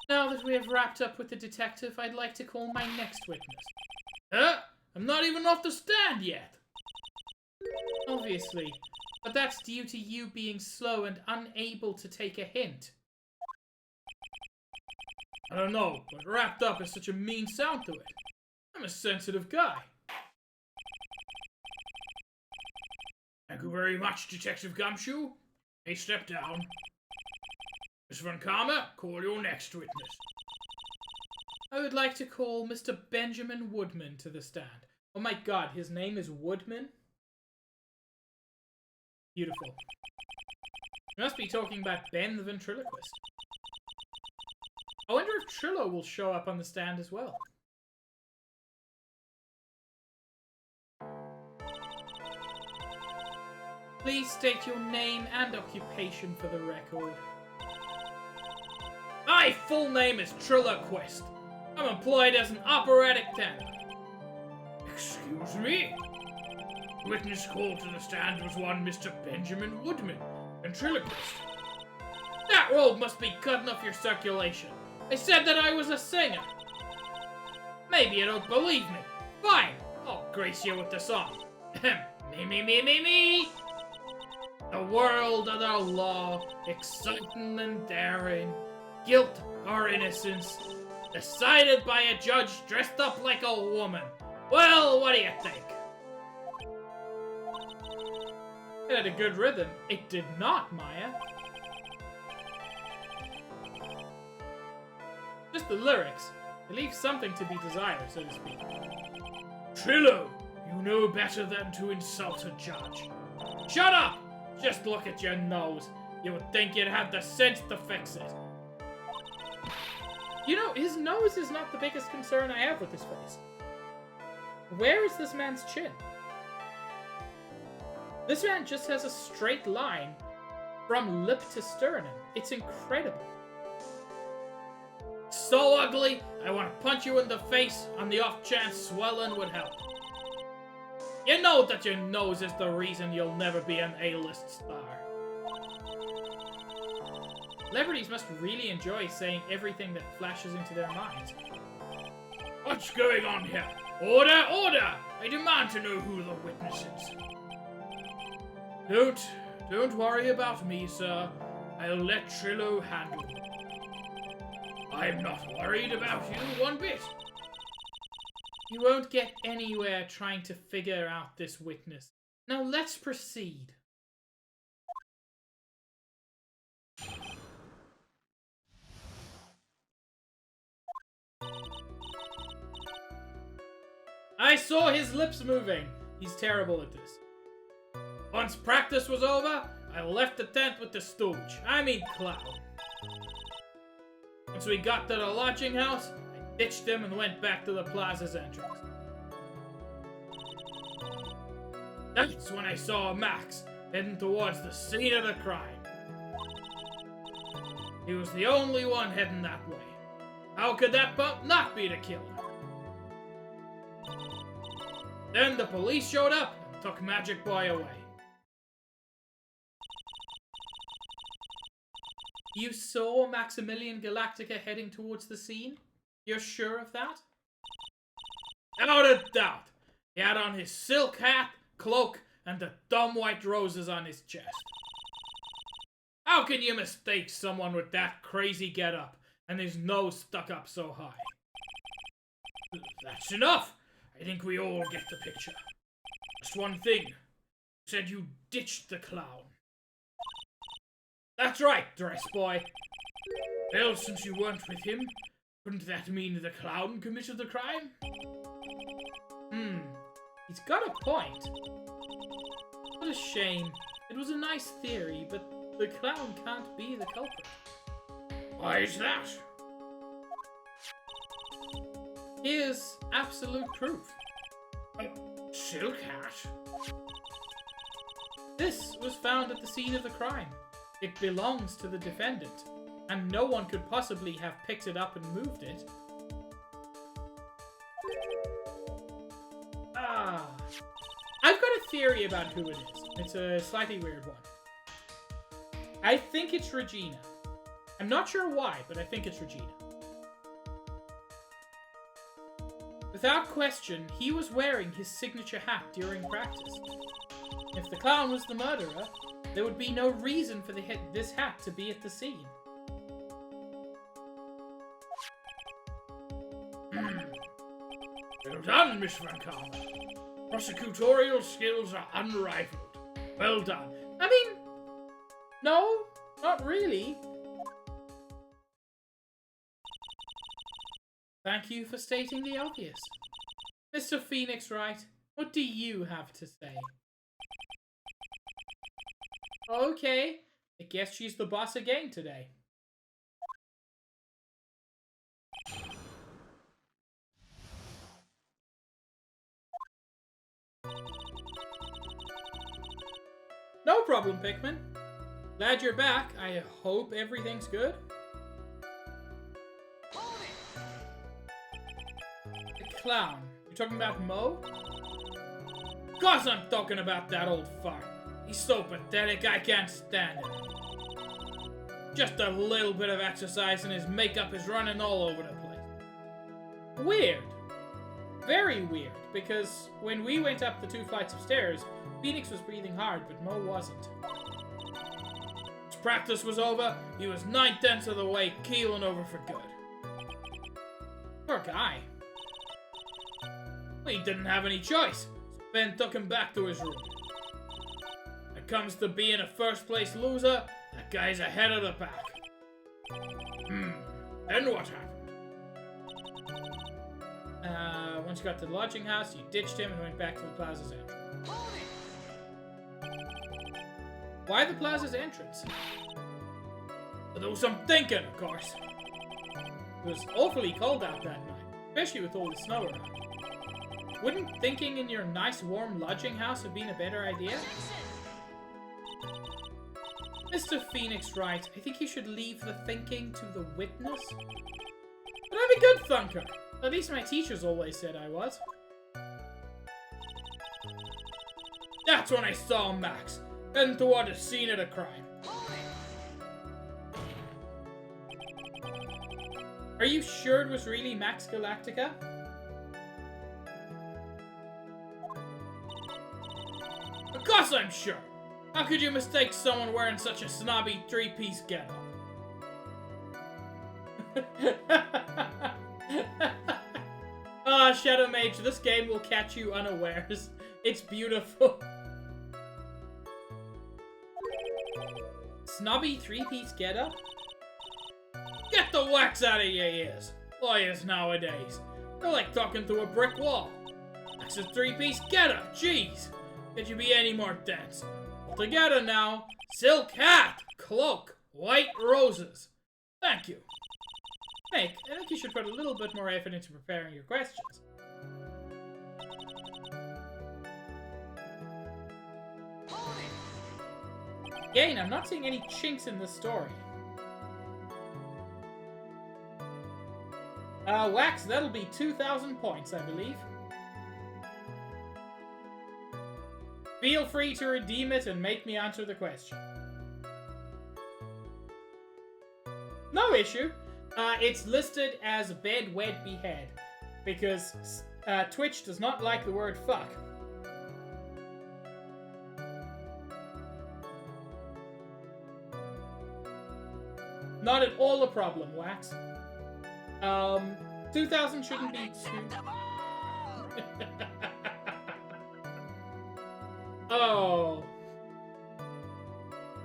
Now that we have wrapped up with the detective, I'd like to call my next witness. Huh? I'm not even off the stand yet! Obviously, but that's due to you being slow and unable to take a hint. I don't know, but wrapped up has such a mean sound to it. I'm a sensitive guy. Thank you very much, Detective Gumshoe. Hey, step down. Miss Von Karma, call your next witness. I would like to call Mr. Benjamin Woodman to the stand. Oh my god, his name is Woodman? Beautiful. You must be talking about Ben the ventriloquist. I wonder if Trillo will show up on the stand as well. Please state your name and occupation for the record. My full name is Trilloquist. I'm employed as an operatic tenor. Excuse me? Witness called to the stand was one Mr. Benjamin Woodman, ventriloquist. That robe must be cutting off your circulation. I said that I was a singer. Maybe you don't believe me. Fine, I'll grace you with the song. Me. The world of the law, exciting and daring, guilt or innocence, decided by a judge dressed up like a woman. Well, what do you think? It had a good rhythm. It did not, Maya. Just the lyrics. It leaves something to be desired, so to speak. Trillo, you know better than to insult a judge. Shut up! Just look at your nose. You would think you'd have the sense to fix it. You know, his nose is not the biggest concern I have with his face. Where is this man's chin? This man just has a straight line from lip to sternum. It's incredible. So ugly, I want to punch you in the face on the off chance swelling would help. You know that your nose is the reason you'll never be an A-list star. Celebrities must really enjoy saying everything that flashes into their minds. What's going on here? Order, order! I demand to know who the witness is. Don't worry about me, sir. I'll let Trillo handle it. I'm not worried about you one bit. You won't get anywhere trying to figure out this witness. Now let's proceed. I saw his lips moving. He's terrible at this. Once practice was over, I left the tent with the stooge. I mean clown. Once we got to the lodging house, I ditched him and went back to the plaza's entrance. That's when I saw Max heading towards the scene of the crime. He was the only one heading that way. How could that bump not be the killer? Then the police showed up and took Magic Boy away. You saw Maximilian Galactica heading towards the scene? You're sure of that? Without a doubt. He had on his silk hat, cloak, and the dumb white roses on his chest. How can you mistake someone with that crazy getup and his nose stuck up so high? That's enough. I think we all get the picture. Just one thing. You said you ditched the clown. That's right, dress boy. Well, since you weren't with him, couldn't that mean the clown committed the crime? He's got a point. What a shame. It was a nice theory, but the clown can't be the culprit. Why is that? Here's absolute proof. A silk hat? This was found at the scene of the crime. It belongs to the defendant, and no one could possibly have picked it up and moved it. I've got a theory about who it is. It's a slightly weird one. I think it's Regina. I'm not sure why, but I think it's Regina. Without question, he was wearing his signature hat during practice. If the clown was the murderer, there would be no reason for this hat to be at the scene. Well done, Miss Van Calma. Prosecutorial skills are unrivaled. Well done. I mean, no, not really. Thank you for stating the obvious. Mr. Phoenix Wright, what do you have to say? Okay, I guess she's the boss again today. No problem, Pikmin. Glad you're back. I hope everything's good. The clown. You're talking about Mo? Of course I'm talking about that old fart. He's so pathetic I can't stand it. Just a little bit of exercise and his makeup is running all over the place. Weird. Very weird, because when we went up the 2 flights of stairs, Phoenix was breathing hard, but Mo wasn't. His practice was over, he was 9/10 of the way keeling over for good. Poor guy. Well, he didn't have any choice, so Ben took him back to his room. When it comes to being a first-place loser, that guy's ahead of the pack. Then what happened? Once you got to the lodging house, you ditched him and went back to the plaza's entrance. Why the plaza's entrance? To do some thinking, of course. It was awfully cold out that night, especially with all the snow around. Wouldn't thinking in your nice warm lodging house have been a better idea? Mr. Phoenix Wright, I think you should leave the thinking to the witness. But I'm a good thunker. At least my teachers always said I was. That's when I saw Max, heading toward the scene of the crime. Are you sure it was really Max Galactica? Of course I'm sure! How could you mistake someone wearing such a snobby 3-piece getup? Ah, Shadow Mage, this game will catch you unawares. It's beautiful. Snobby 3-piece getup? Get the wax out of your ears! Lawyers nowadays, they're like talking to a brick wall. That's a 3-piece getup, jeez! Could you be any more dense? All together now, silk hat, cloak, white roses. Thank you. Meg, I think you should put a little bit more effort into preparing your questions. Again, I'm not seeing any chinks in this story. Wax, that'll be 2,000 points, I believe. Feel free to redeem it and make me answer the question. No issue. It's listed as bed, wed, behead, because Twitch does not like the word fuck. Not at all a problem, Wax. 2,000 shouldn't be too... Oh.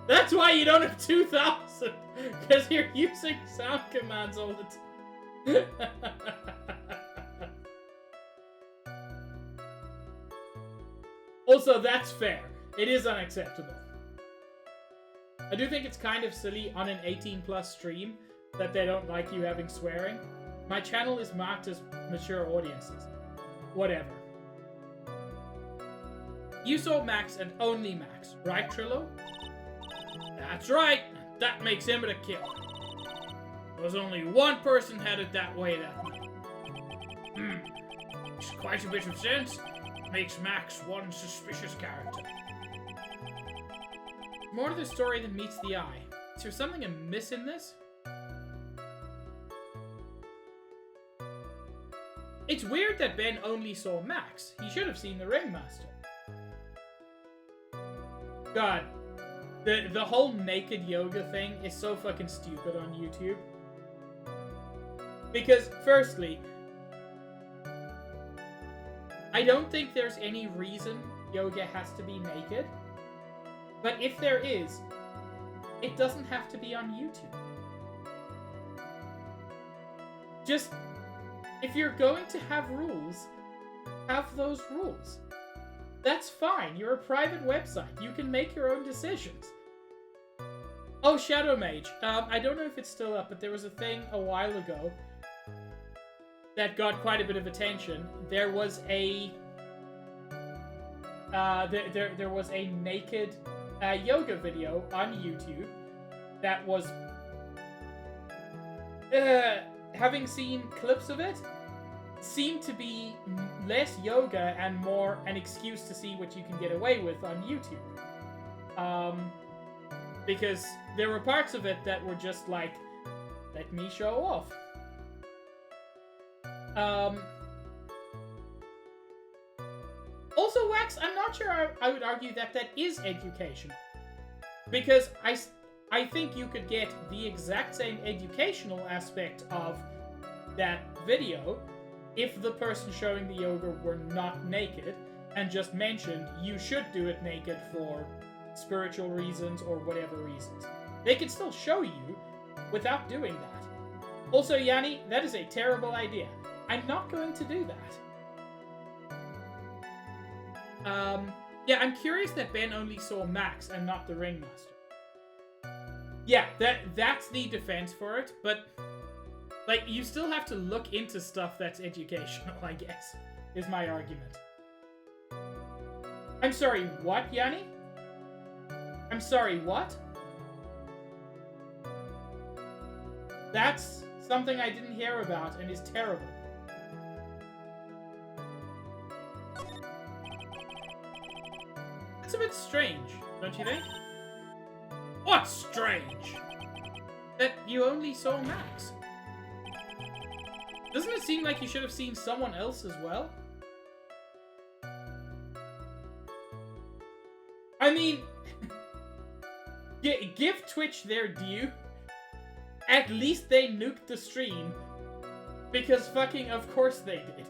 That's why you don't have 2,000! Because you're using sound commands all the time. Also, that's fair. It is unacceptable. I do think it's kind of silly on an 18+ stream that they don't like you having swearing. My channel is marked as mature audiences. Whatever. You saw Max and only Max, right, Trillo? That's right. That makes him a killer. There was only one person headed that way that night. Makes quite a bit of sense. Makes Max one suspicious character. More to the story than meets the eye. Is there something amiss in this? It's weird that Ben only saw Max. He should have seen the Ringmaster. God, the whole naked yoga thing is so fucking stupid on YouTube. Because, firstly, I don't think there's any reason yoga has to be naked. But if there is, it doesn't have to be on YouTube. Just, if you're going to have rules, have those rules. That's fine. You're a private website. You can make your own decisions. Oh, Shadow Mage. I don't know if it's still up, but there was a thing a while ago that got quite a bit of attention. There was a there was a naked yoga video on YouTube that was having seen clips of it, seemed to be less yoga and more an excuse to see what you can get away with on YouTube. Because there were parts of it that were just like, let me show off. Also, Wax, I'm not sure I would argue that that is educational. Because I think you could get the exact same educational aspect of that video if the person showing the yoga were not naked and just mentioned you should do it naked for spiritual reasons or whatever reasons. They could still show you without doing that. Also, Yanni, that is a terrible idea. I'm not going to do that. Yeah, I'm curious that Ben only saw Max and not the Ringmaster. Yeah, that's the defense for it, but like, you still have to look into stuff that's educational, I guess, is my argument. I'm sorry, what, Yanni? I'm sorry, what? That's something I didn't hear about and is terrible. That's a bit strange, don't you think? What's strange? That you only saw Max. Doesn't it seem like you should have seen someone else as well? I mean, give Twitch their due. At least they nuked the stream. Because fucking of course they did.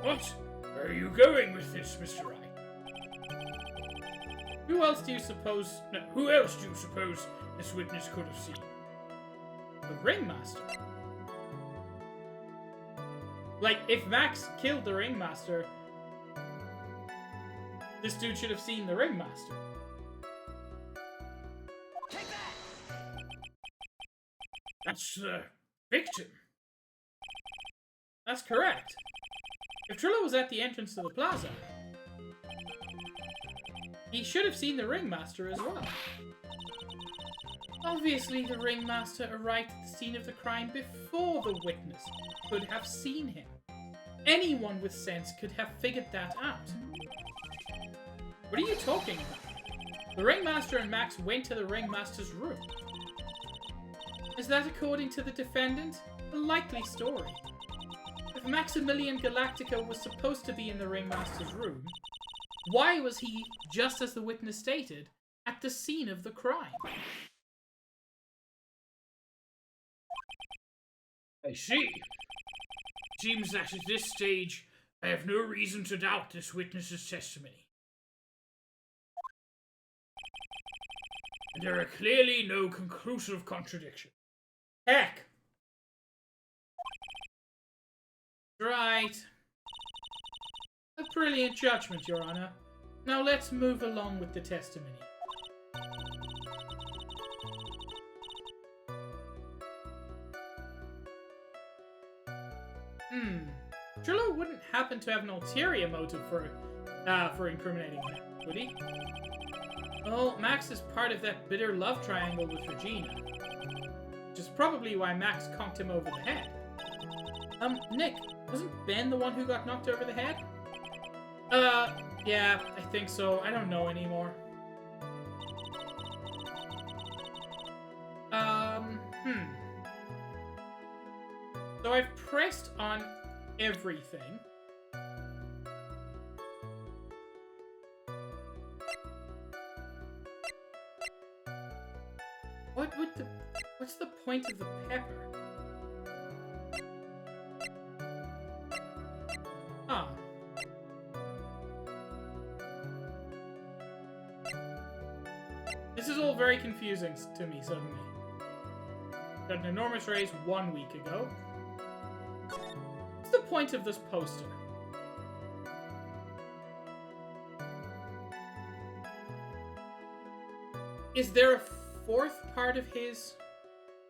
What? Where are you going with this, Mr. Wright? Who else do you suppose... No, who else do you suppose this witness could have seen? The Ringmaster. Like, if Max killed the Ringmaster, this dude should have seen the Ringmaster. Take that! That's the victim. That's correct. If Trillo was at the entrance to the plaza, he should have seen the Ringmaster as well. Obviously, the Ringmaster arrived at the scene of the crime before the witness could have seen him. Anyone with sense could have figured that out. What are you talking about? The Ringmaster and Max went to the Ringmaster's room. Is that according to the defendant? A likely story. If Maximilian Galactica was supposed to be in the Ringmaster's room, why was he, just as the witness stated, at the scene of the crime? I see. Seems that at this stage, I have no reason to doubt this witness's testimony. And there are clearly no conclusive contradictions. Heck! Right. A brilliant judgment, Your Honor. Now let's move along with the testimony. Trillo wouldn't happen to have an ulterior motive for incriminating him, would he? Well, Max is part of that bitter love triangle with Regina. Which is probably why Max conked him over the head. Nick, wasn't Ben the one who got knocked over the head? Yeah, I think so. I don't know anymore. So I've pressed on everything. What's the point of the pepper? confusing to me suddenly. Got an enormous raise 1 week ago. What's the point of this poster? Is there a fourth part of his...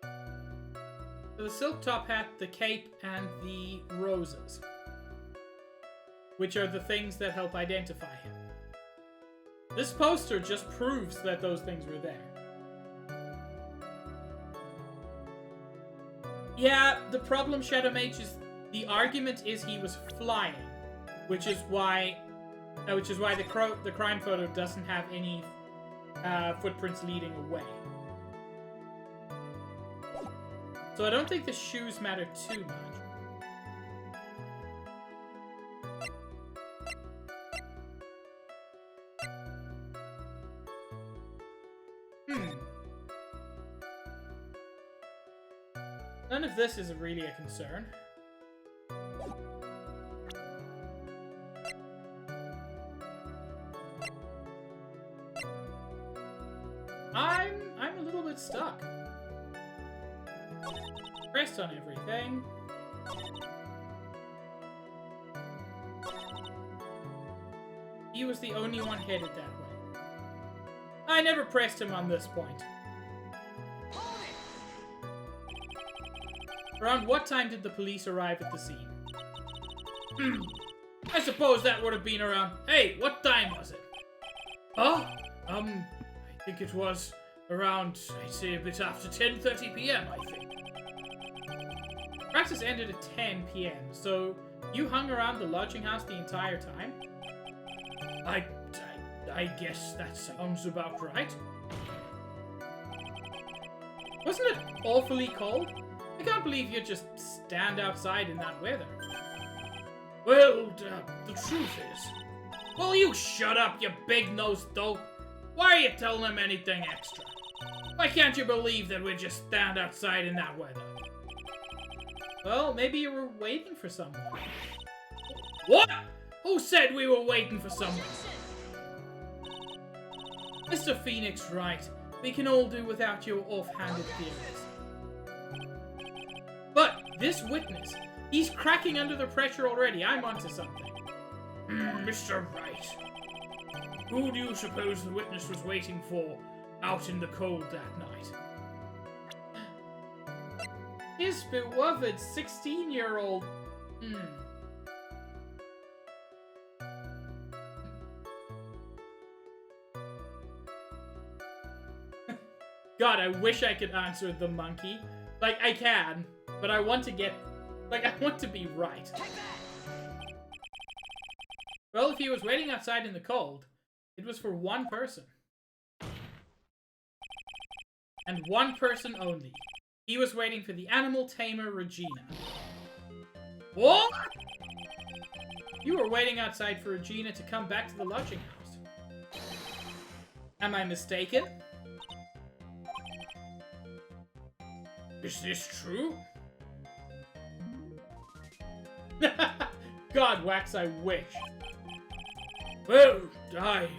So the silk top hat, the cape, and the roses. Which are the things that help identify him. This poster just proves that those things were there. Yeah, the problem, Shadow Mage, is the argument is he was flying, which is why the crime photo doesn't have any footprints leading away. So I don't think the shoes matter too much. None of this is really a concern. I'm a little bit stuck. Pressed on everything. He was the only one headed that way. I never pressed him on this point. Around what time did the police arrive at the scene? I suppose that would have been around... Hey, what time was it? Oh, I think it was around, I'd say a bit after 10:30 p.m., I think. Practice ended at 10 p.m., so you hung around the lodging house the entire time? I guess that sounds about right. Wasn't it awfully cold? I can't believe you'd just stand outside in that weather. Well, the truth is... Well, you shut up, you big-nosed dope. Why are you telling them anything extra? Why can't you believe that we'd just stand outside in that weather? Well, maybe you were waiting for someone. What? Who said we were waiting for someone? Mr. Phoenix, Wright. We can all do without your offhanded theories. But this witness, he's cracking under the pressure already. I'm onto something. Mr. Wright. Who do you suppose the witness was waiting for out in the cold that night? His beloved 16-year-old... God, I wish I could answer the monkey. Like, I can, but I want to get... Like, I want to be right. Well, if he was waiting outside in the cold, it was for one person. And one person only. He was waiting for the animal tamer, Regina. What? You were waiting outside for Regina to come back to the lodging house. Am I mistaken? Is this true? God, Wax, I wish. Well, can't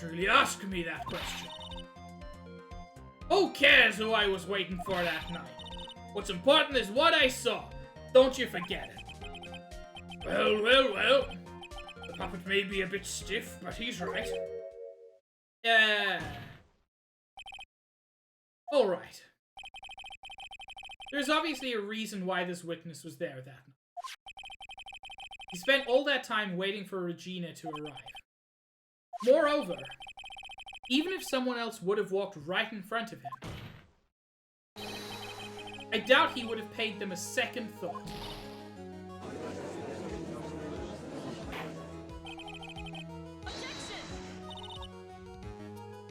really ask me that question. Who cares who I was waiting for that night? What's important is what I saw. Don't you forget it. Well. The puppet may be a bit stiff, but he's right. Yeah. Alright. There's obviously a reason why this witness was there that night. He spent all that time waiting for Regina to arrive. Moreover, even if someone else would have walked right in front of him, I doubt he would have paid them a second thought.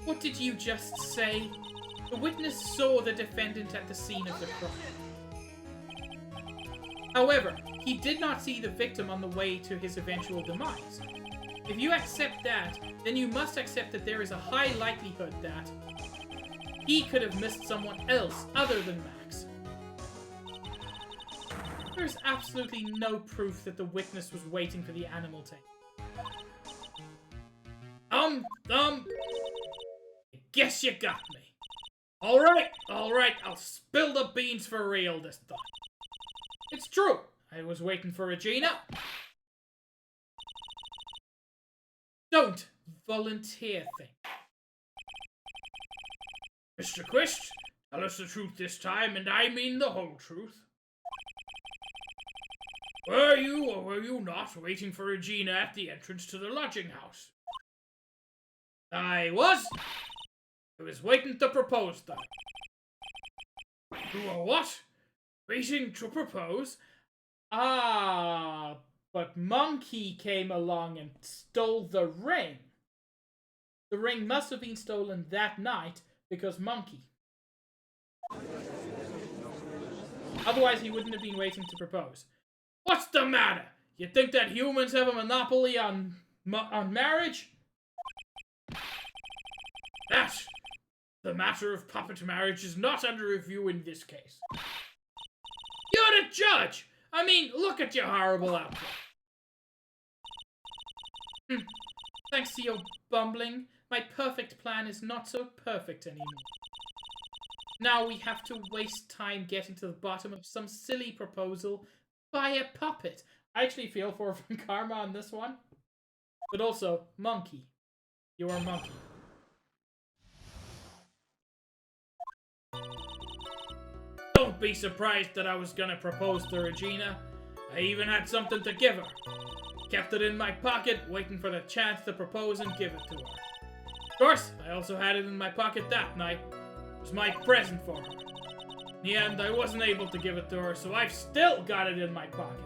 What did you just say? The witness saw the defendant at the scene of the crime. However, he did not see the victim on the way to his eventual demise. If you accept that, then you must accept that there is a high likelihood that he could have missed someone else other than Max. There's absolutely no proof that the witness was waiting for the animal tape. guess you got me. Alright, I'll spill the beans for real this time. It's true, I was waiting for Regina. Don't volunteer thing. Mr. Quist, tell us the truth this time, and I mean the whole truth. Were you or were you not waiting for Regina at the entrance to the lodging house? I was. I was waiting to propose, though. You were what? Waiting to propose? Ah, but Monkey came along and stole the ring. The ring must have been stolen that night because Monkey. Otherwise, he wouldn't have been waiting to propose. What's the matter? You think that humans have a monopoly on marriage? That, the matter of puppet marriage is not under review in this case. You're the judge! I mean, look at your horrible outfit. Thanks to your bumbling, my perfect plan is not so perfect anymore. Now we have to waste time getting to the bottom of some silly proposal by a puppet. I actually feel for Karma on this one. But also, Monkey. You are Monkey. Don't be surprised that I was gonna propose to Regina. I even had something to give her. Kept it in my pocket, waiting for the chance to propose and give it to her. Of course, I also had it in my pocket that night. It was my present for her. In the end, I wasn't able to give it to her, so I've still got it in my pocket.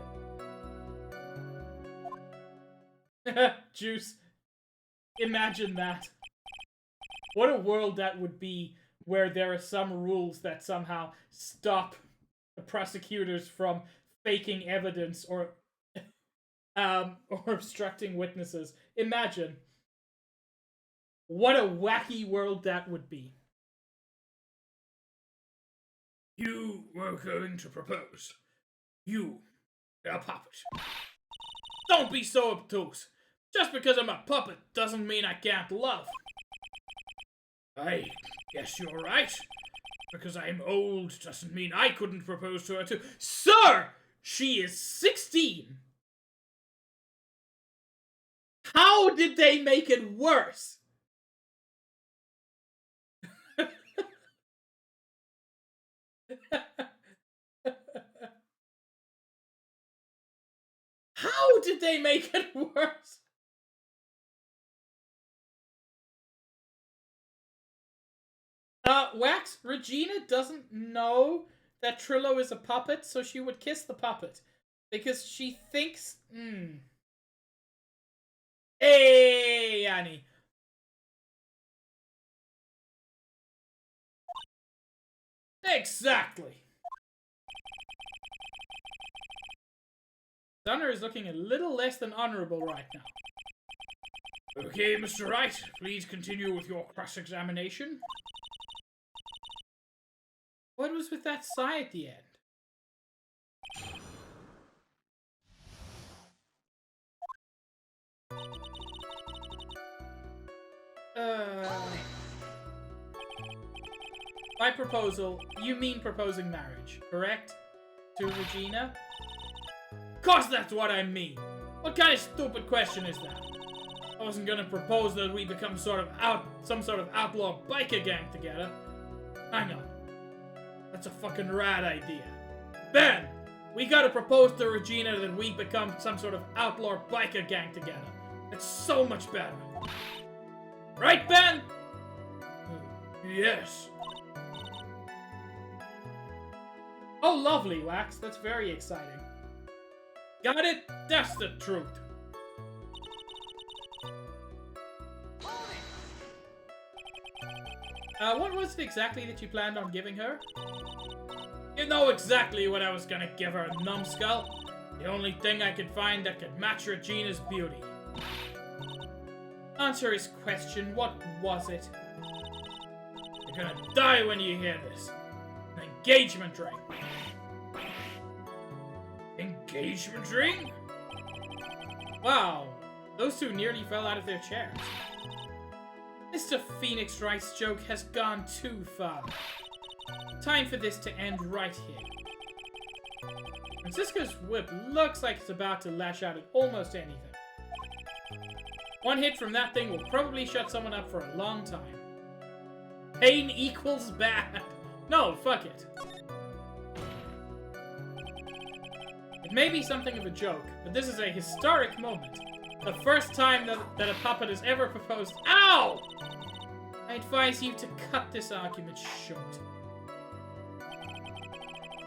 Juice. Imagine that. What a world that would be, where there are some rules that somehow stop the prosecutors from faking evidence or obstructing witnesses. Imagine. What a wacky world that would be. You were going to propose. You, a puppet. Don't be so obtuse. Just because I'm a puppet doesn't mean I can't love. I guess you're right. Because I'm old doesn't mean I couldn't propose to her too. Sir! She is 16! How did they make it worse? How did they make it worse? Wax, Regina doesn't know that Trillo is a puppet, so she would kiss the puppet. Because she thinks, Hey, Annie. Exactly. Dunner is looking a little less than honorable right now. Okay, Mr. Wright, please continue with your cross-examination. What was with that sigh at the end? By proposal, you mean proposing marriage, correct? To Regina? Of course that's what I mean. What kind of stupid question is that? I wasn't gonna propose that we become some sort of outlaw biker gang together. Hang on. That's a fucking rad idea. Ben! We gotta propose to Regina that we become some sort of outlaw biker gang together. It's so much better. Right, Ben? Yes. Oh, lovely, Wax. That's very exciting. Got it? That's the truth. What was it exactly that you planned on giving her? You know exactly what I was gonna give her, numbskull. The only thing I could find that could match Regina's beauty. Answer his question. What was it? You're gonna die when you hear this. An engagement ring. Engagement ring? Wow. Those two nearly fell out of their chairs. Mr. Phoenix Wright's joke has gone too far. Time for this to end right here. Francisco's whip looks like it's about to lash out at almost anything. One hit from that thing will probably shut someone up for a long time. Pain equals bad. No, fuck it. It may be something of a joke, but this is a historic moment. The first time that a puppet has ever proposed— Ow! I advise you to cut this argument short.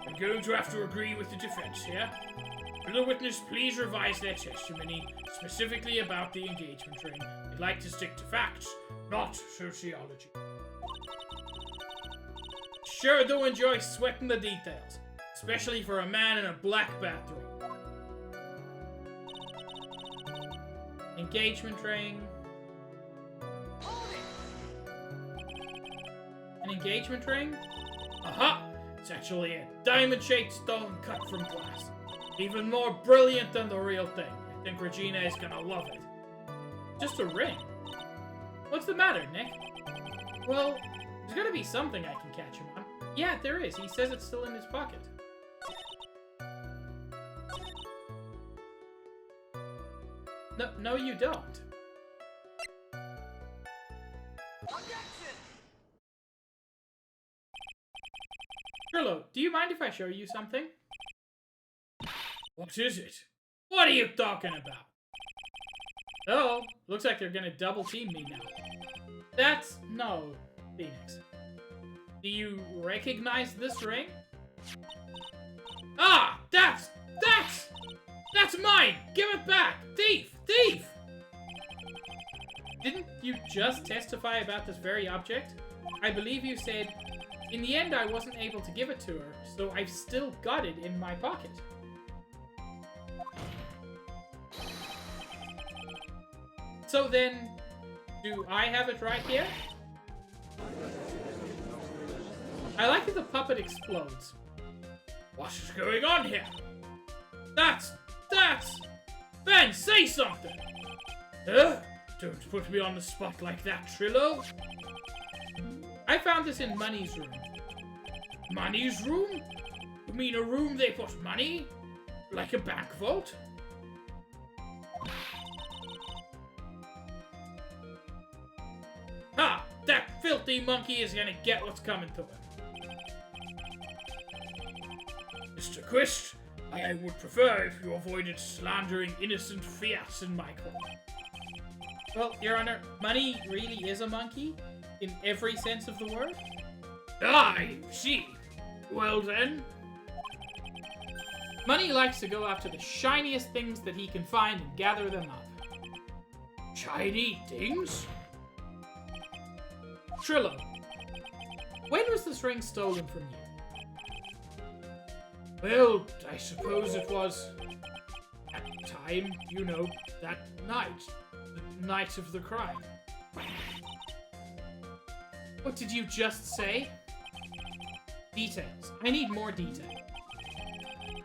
I'm going to have to agree with the defense here. Will the witness please revise their testimony, specifically about the engagement ring? I'd like to stick to facts, not sociology. Sure do enjoy sweating the details, especially for a man in a black bathroom. Engagement ring. An engagement ring? Aha! It's actually a diamond-shaped stone cut from glass. Even more brilliant than the real thing. I think Regina is gonna love it. Just a ring? What's the matter, Nick? Well, there's gotta be something I can catch him on. Yeah, there is. He says it's still in his pocket. No, you don't. Trillo, do you mind if I show you something? What is it? What are you talking about? Oh, looks like they're gonna double team me now. No, Phoenix. Do you recognize this ring? Ah! That's mine! Give it back! Thief! Thief! Didn't you just testify about this very object? I believe you said, in the end I wasn't able to give it to her, so I've still got it in my pocket. So then, do I have it right here? I like that the puppet explodes. What is going on here? That's... Ben, say something! Don't put me on the spot like that, Trillo. I found this in Money's room. Money's room? You mean a room they put money? Like a bank vault? Ha! That filthy monkey is gonna get what's coming to him. Mr. Quist, I would prefer if you avoided slandering innocent fiats in my court. Well, Your Honor, Money really is a monkey, in every sense of the word. I see. Well then. Money likes to go after the shiniest things that he can find and gather them up. Shiny things? Trillo, when was this ring stolen from you? Well, I suppose it was at time, you know, that night. The night of the crime. What did you just say? Details. I need more detail.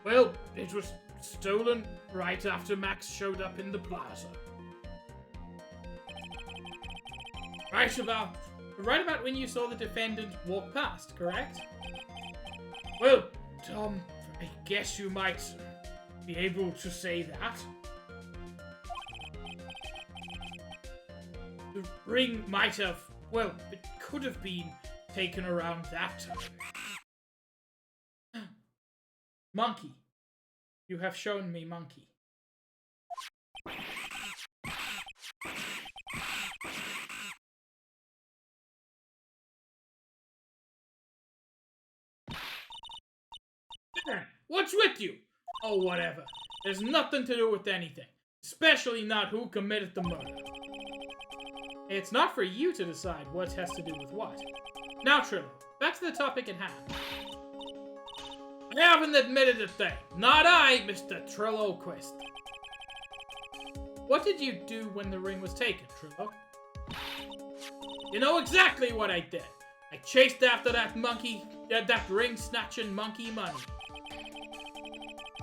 Well, it was stolen right after Max showed up in the plaza. Right about when you saw the defendant walk past, correct? Well, Tom, I guess you might be able to say that. The ring might have, well, it could have been taken around that time. Monkey. You have shown me monkey. What's with you? Oh, whatever. There's nothing to do with anything. Especially not who committed the murder. It's not for you to decide what has to do with what. Now, Trillo, back to the topic at hand. I haven't admitted a thing. Not I, Mr. Trillo Quist. What did you do when the ring was taken, Trillo? You know exactly what I did. I chased after that monkey, that ring-snatching monkey Money.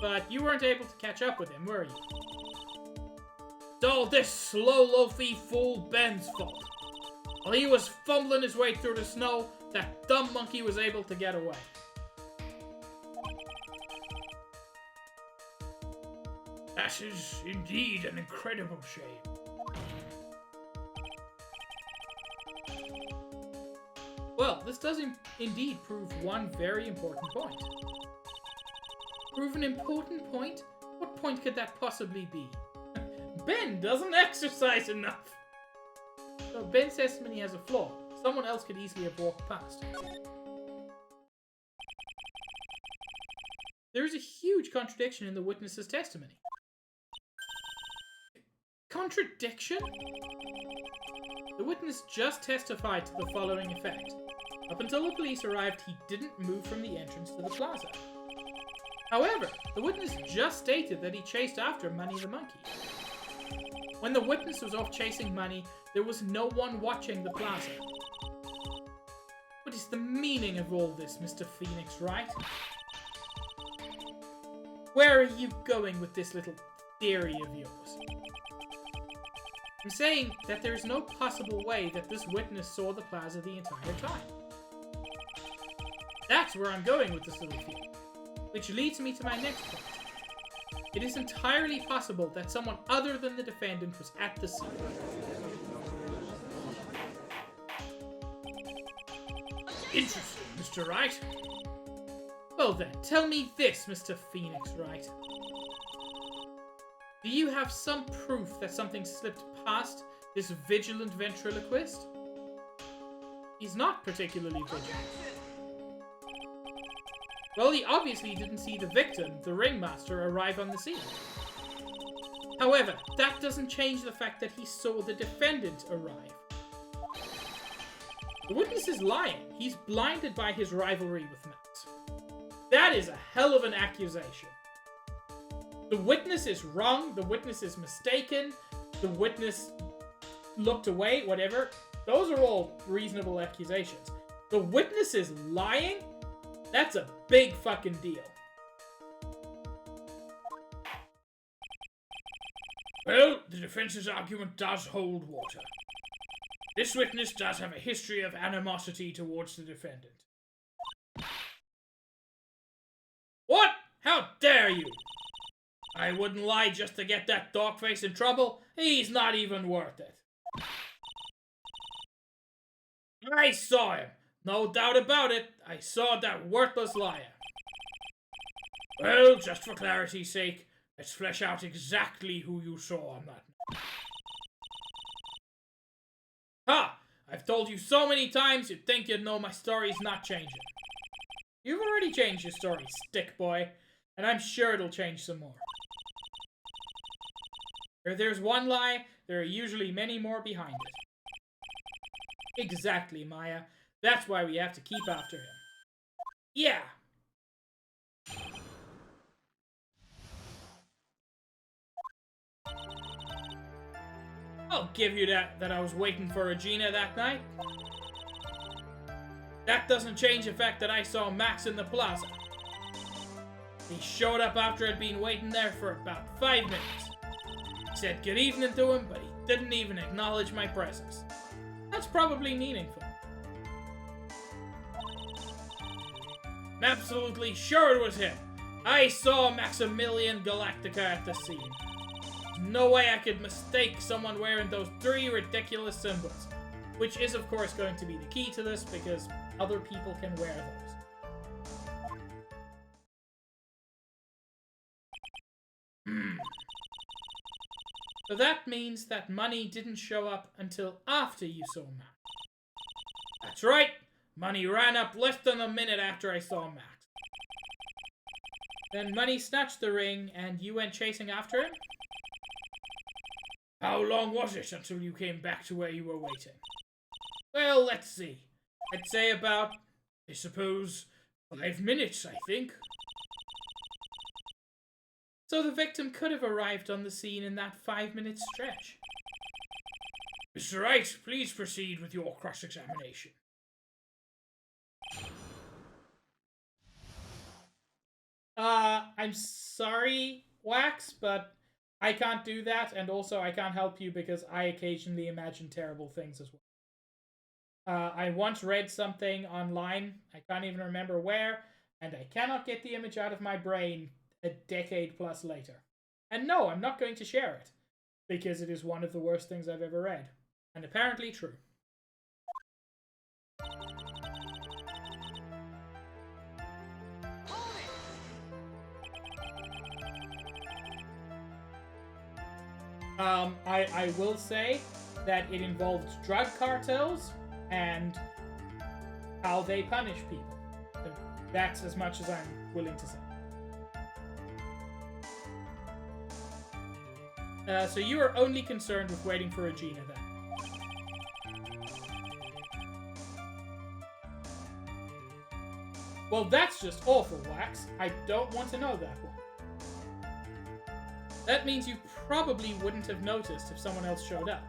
But you weren't able to catch up with him, were you? It's all this slow, loafy fool Ben's fault. While he was fumbling his way through the snow, that dumb monkey was able to get away. That is indeed an incredible shame. Well, this does indeed prove one very important point. Prove an important point? What point could that possibly be? Ben doesn't exercise enough! So Ben's testimony has a flaw. Someone else could easily have walked past. There is a huge contradiction in the witness's testimony. Contradiction? The witness just testified to the following effect. Up until the police arrived, he didn't move from the entrance to the plaza. However, the witness just stated that he chased after Money the Monkey. When the witness was off chasing Money, there was no one watching the plaza. What is the meaning of all this, Mr. Phoenix Wright? Where are you going with this little theory of yours? I'm saying that there is no possible way that this witness saw the plaza the entire time. That's where I'm going with this little theory. Which leads me to my next point. It is entirely possible that someone other than the defendant was at the scene. Interesting, Mr. Wright. Well then, tell me this, Mr. Phoenix Wright. Do you have some proof that something slipped past this vigilant ventriloquist? He's not particularly vigilant. Well, he obviously didn't see the victim, the ringmaster, arrive on the scene. However, that doesn't change the fact that he saw the defendant arrive. The witness is lying. He's blinded by his rivalry with Max. That is a hell of an accusation. The witness is wrong, the witness is mistaken, the witness looked away, whatever. Those are all reasonable accusations. The witness is lying? That's a big fucking deal. Well, the defense's argument does hold water. This witness does have a history of animosity towards the defendant. What? How dare you? I wouldn't lie just to get that dogface in trouble. He's not even worth it. I saw him. No doubt about it. I saw that worthless liar. Well, just for clarity's sake, let's flesh out exactly who you saw on that night. Ha! I've told you so many times you'd think you'd know my story's not changing. You've already changed your story, stick boy, and I'm sure it'll change some more. Where there's one lie, there are usually many more behind it. Exactly, Maya. That's why we have to keep after him. Yeah. I'll give you that I was waiting for Regina that night. That doesn't change the fact that I saw Max in the plaza. He showed up after I'd been waiting there for about 5 minutes. I said good evening to him, but he didn't even acknowledge my presence. That's probably meaningful. I'm absolutely sure it was him. I saw Maximilian Galactica at the scene. There's no way I could mistake someone wearing those 3 ridiculous symbols. Which is, of course, going to be the key to this, because other people can wear those. So that means that Money didn't show up until after you saw Max. That's right! Money ran up less than a minute after I saw Max. Then Money snatched the ring, and you went chasing after him? How long was it until you came back to where you were waiting? Well, let's see. I'd say about, I suppose, 5 minutes, I think. So the victim could have arrived on the scene in that 5-minute stretch. Mr. Wright, please proceed with your cross-examination. I'm sorry, Wax, but I can't do that, and also I can't help you because I occasionally imagine terrible things as well. I once read something online, I can't even remember where, and I cannot get the image out of my brain a decade plus later. And no, I'm not going to share it, because it is one of the worst things I've ever read. And apparently true. I will say that it involved drug cartels and how they punish people. That's as much as I'm willing to say. So you are only concerned with waiting for Regina then? Well, that's just awful, Wax. I don't want to know that one. That means you probably wouldn't have noticed if someone else showed up.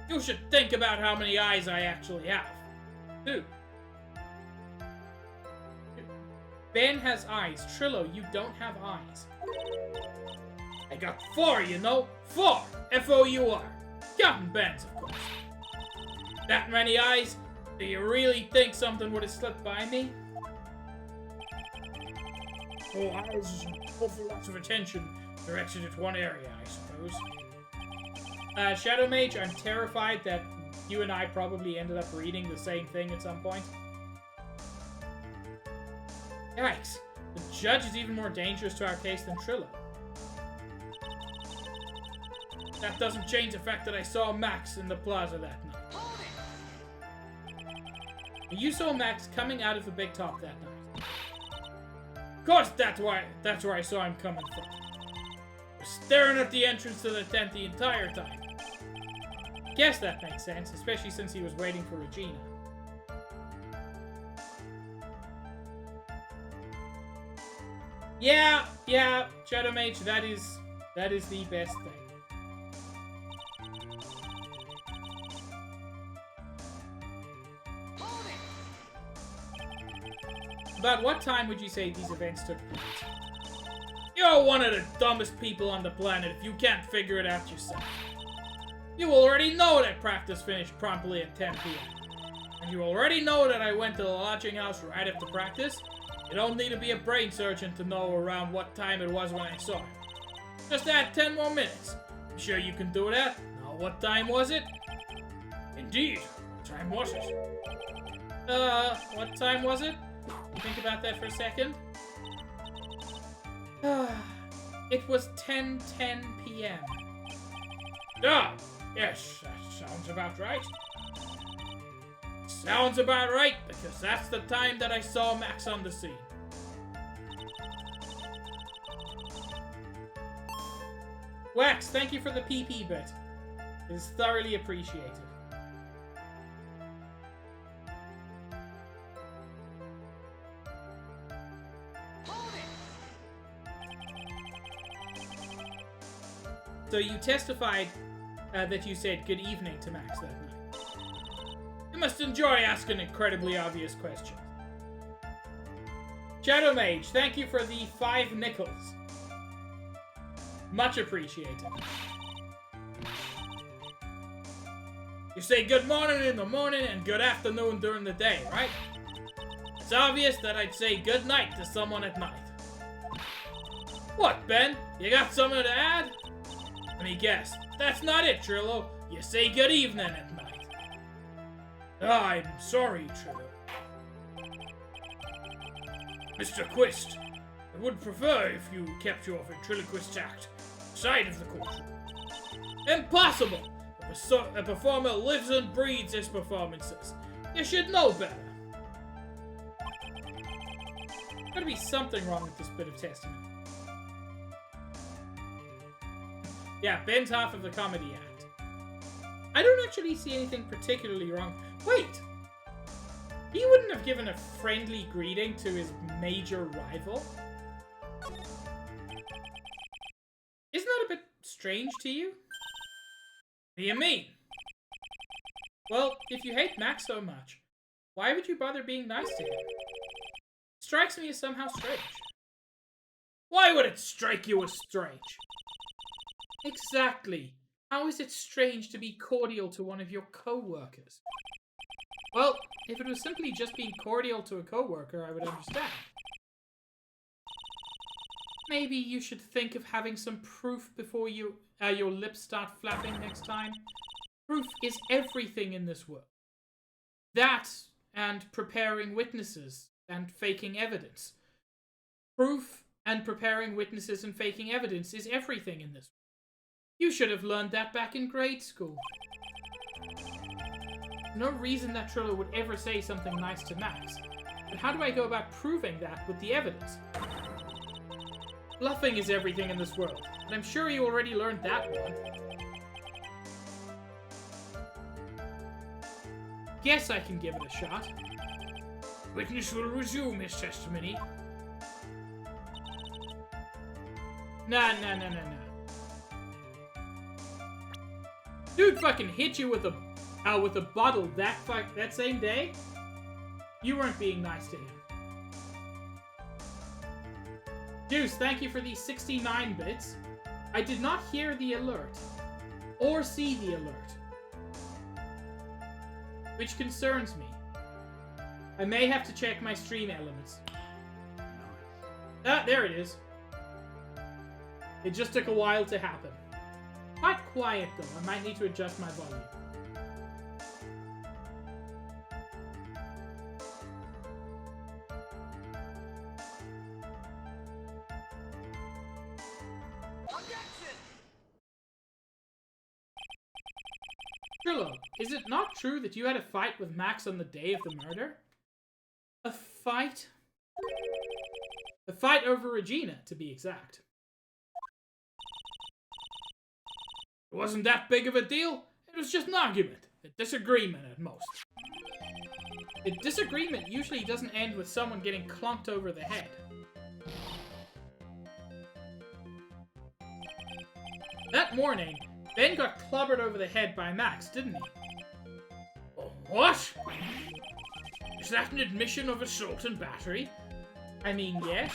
You should think about how many eyes I actually have. 2. Ben has eyes. Trillo, you don't have eyes. I got 4, you know? 4! F-O-U-R. Counting Ben's, of course. That many eyes? Do you really think something would have slipped by me? Oh, eyes is an awful lot of attention directed at one area, I suppose. Shadow Mage, I'm terrified that you and I probably ended up reading the same thing at some point. Yikes. The judge is even more dangerous to our case than Trillo. That doesn't change the fact that I saw Max in the plaza that night. You saw Max coming out of the big top that night. Of course, that's where I saw him coming from. I was staring at the entrance to the tent the entire time. Guess that makes sense, especially since he was waiting for Regina. Yeah, Shadow Mage, that is the best thing. About what time would you say these events took place? You're one of the dumbest people on the planet if you can't figure it out yourself. You already know that practice finished promptly at 10 p.m. And you already know that I went to the lodging house right after practice. You don't need to be a brain surgeon to know around what time it was when I saw him. Just add 10 more minutes. You sure you can do that? Now, what time was it? Indeed. What time was it? What time was it? Think about that for a second. It was 10:10 p.m. Ah, yes, that sounds about right. Sounds about right, because that's the time that I saw Max on the scene. Wax, thank you for the PP bit. It is thoroughly appreciated. So you testified that you said good evening to Max that night. You must enjoy asking incredibly obvious questions. Shadow Mage, thank you for the 5 nickels. Much appreciated. You say good morning in the morning and good afternoon during the day, right? It's obvious that I'd say good night to someone at night. What, Ben? You got something to add? Let me guess. That's not it, Trillo. You say good evening at night. I'm sorry, Trillo. Mr. Quist, I would prefer if you kept your ventriloquist act outside of the courtroom. Impossible! A performer lives and breathes his performances. You should know better. There's gotta be something wrong with this bit of testimony. Yeah, Ben's half of the comedy act. I don't actually see anything particularly wrong. Wait! He wouldn't have given a friendly greeting to his major rival? Isn't that a bit strange to you? What do you mean? Well, if you hate Max so much, why would you bother being nice to him? Strikes me as somehow strange. Why would it strike you as strange? Exactly. How is it strange to be cordial to one of your co-workers? Well, if it was simply just being cordial to a co-worker, I would understand. Maybe you should think of having some proof before your lips start flapping next time. Proof is everything in this world. That and preparing witnesses and faking evidence. Proof and preparing witnesses and faking evidence is everything in this world. You should have learned that back in grade school. No reason that Trillo would ever say something nice to Max. But how do I go about proving that with the evidence? Bluffing is everything in this world, and I'm sure you already learned that one. Guess I can give it a shot. Witness will resume his testimony. Nah. Dude fucking hit you with a bottle that same day? You weren't being nice to him. Juice, thank you for these 69 bits. I did not hear the alert. Or see the alert. Which concerns me. I may have to check my stream elements. Ah, there it is. It just took a while to happen. Quite quiet though, I might need to adjust my volume. Trillo, is it not true that you had a fight with Max on the day of the murder? A fight? A fight over Regina, to be exact. It wasn't that big of a deal. It was just an argument. A disagreement at most. A disagreement usually doesn't end with someone getting clunked over the head. That morning, Ben got clobbered over the head by Max, didn't he? What? Is that an admission of assault and battery? I mean, yes.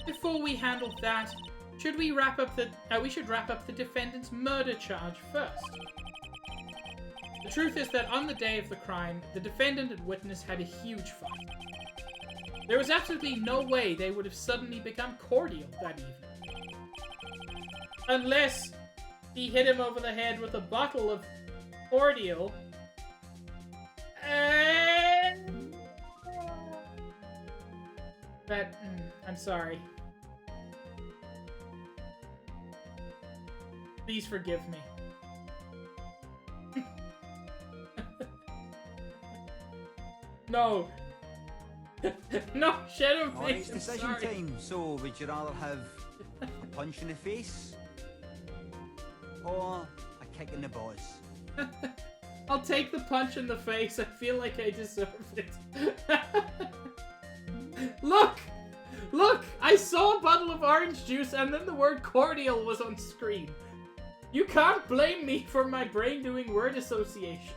Before we handle that, should we wrap up we should wrap up the defendant's murder charge first. The truth is that on the day of the crime, the defendant and witness had a huge fight. There was absolutely no way they would have suddenly become cordial that evening. Unless he hit him over the head with a bottle of cordial. But, I'm sorry. Please forgive me. No. No, Shadow Alright, Face, it's I'm decision sorry. time. So, would you rather have a punch in the face or a kick in the balls? I'll take the punch in the face. I feel like I deserve it. Look! Look! I saw a bottle of orange juice and then the word cordial was on screen. You can't blame me for my brain doing word association.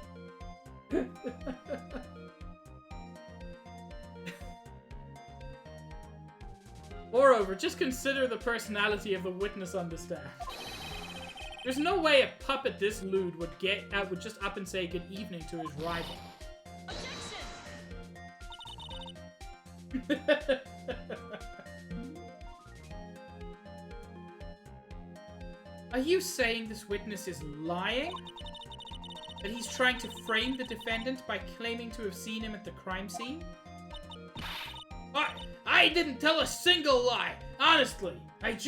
Moreover, just consider the personality of the witness on the staff. There's no way a puppet this lewd would just up and say good evening to his rival. Objection! Are you saying this witness is lying? That he's trying to frame the defendant by claiming to have seen him at the crime scene? I didn't tell a single lie! Honestly, That's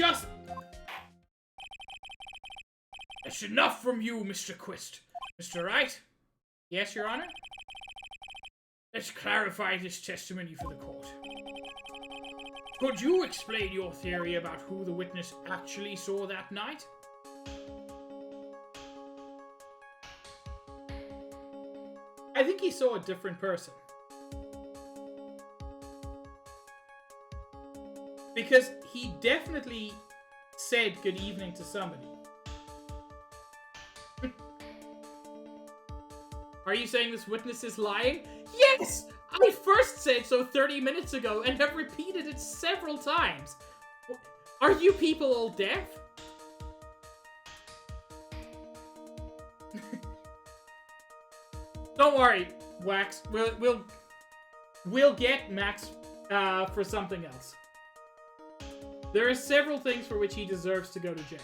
enough from you, Mr. Quist. Mr. Wright? Yes, Your Honor? Let's clarify this testimony for the court. Could you explain your theory about who the witness actually saw that night? I think he saw a different person. Because he definitely said good evening to somebody. Are you saying this witness is lying? Yes! I first said so 30 minutes ago and have repeated it several times. Are you people all deaf? Don't worry, Wax. We'll get Max for something else. There are several things for which he deserves to go to jail.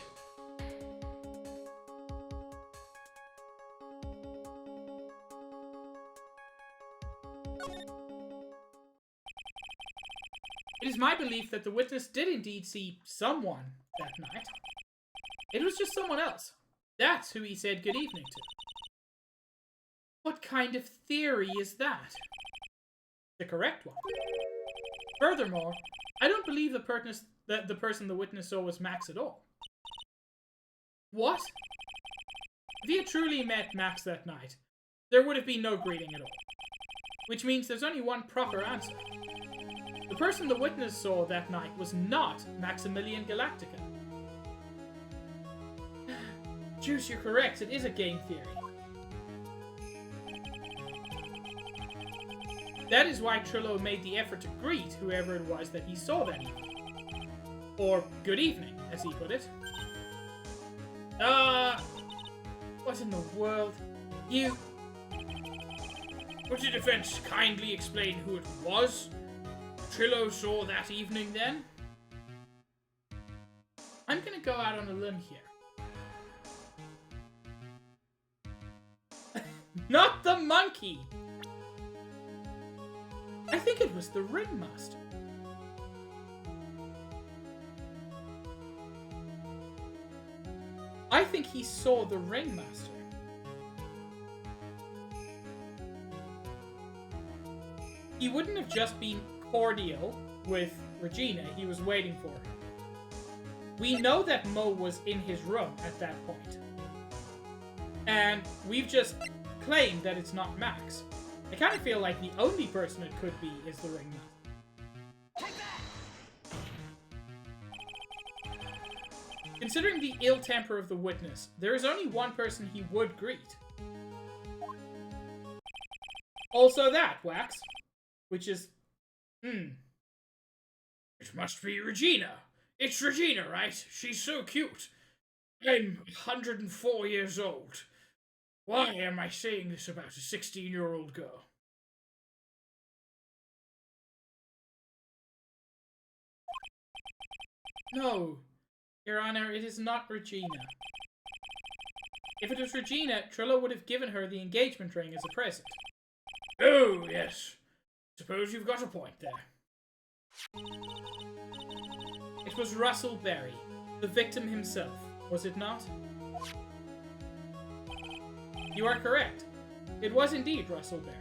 It is my belief that the witness did indeed see someone that night. It was just someone else. That's who he said good evening to. What kind of theory is that? The correct one. Furthermore, I don't believe the person the witness saw was Max at all. What? If he had truly met Max that night, there would have been no greeting at all. Which means there's only one proper answer. The person the witness saw that night was not Maximilian Galactica. Juice, you're correct. It is a game theory. That is why Trillo made the effort to greet whoever it was that he saw that evening. Or good evening, as he put it. What in the world? You... Would the defense kindly explain who it was Trillo saw that evening then? I'm gonna go out on a limb here. Not the monkey! I think it was the ringmaster. I think he saw the ringmaster. He wouldn't have just been cordial with Regina, he was waiting for her. We know that Mo was in his room at that point. And we've just claimed that it's not Max. I kind of feel like the only person it could be is the ringmaster. Considering the ill temper of the witness, there is only one person he would greet. Also that, Wax. Which is... It must be Regina. It's Regina, right? She's so cute. I'm 104 years old. Why am I saying this about a 16-year-old girl? No, Your Honor, it is not Regina. If it was Regina, Trillo would have given her the engagement ring as a present. Oh, yes. Suppose you've got a point there. It was Russell Berry, the victim himself, was it not? You are correct. It was indeed Russell Berry.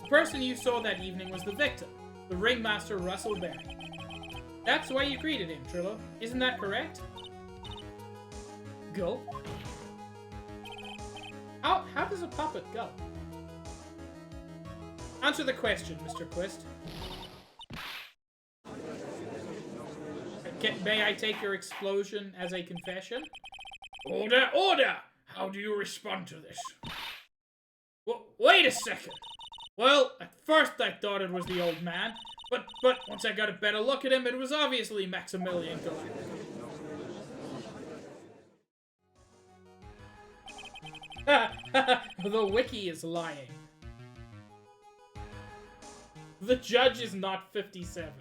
The person you saw that evening was the victim, the ringmaster Russell Berry. That's why you greeted him, Trillo. Isn't that correct? Gulp. How does a puppet gulp? Answer the question, Mr. Quist. May I take your explosion as a confession? Order, order! How do you respond to this? Wait a second! Well, at first I thought it was the old man, but once I got a better look at him, it was obviously Maximilian Galactica. The wiki is lying. The judge is not 57.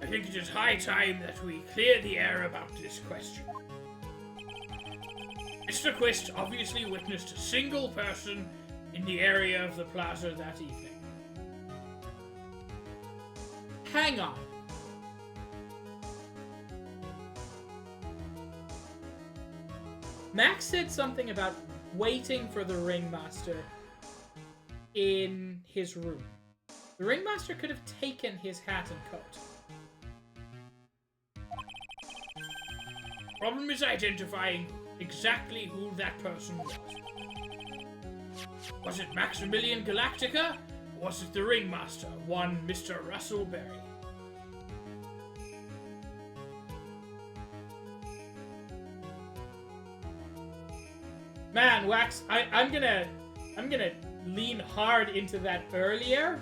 I think it is high time that we clear the air about this question. Mr. Quist obviously witnessed a single person in the area of the plaza that evening. Hang on. Max said something about waiting for the ringmaster in his room. The ringmaster could have taken his hat and coat. Problem is identifying exactly who that person was. Was it Maximilian Galactica? Or was it the ringmaster, one Mr. Russell Berry? Man, Wax, I'm gonna lean hard into that earlier,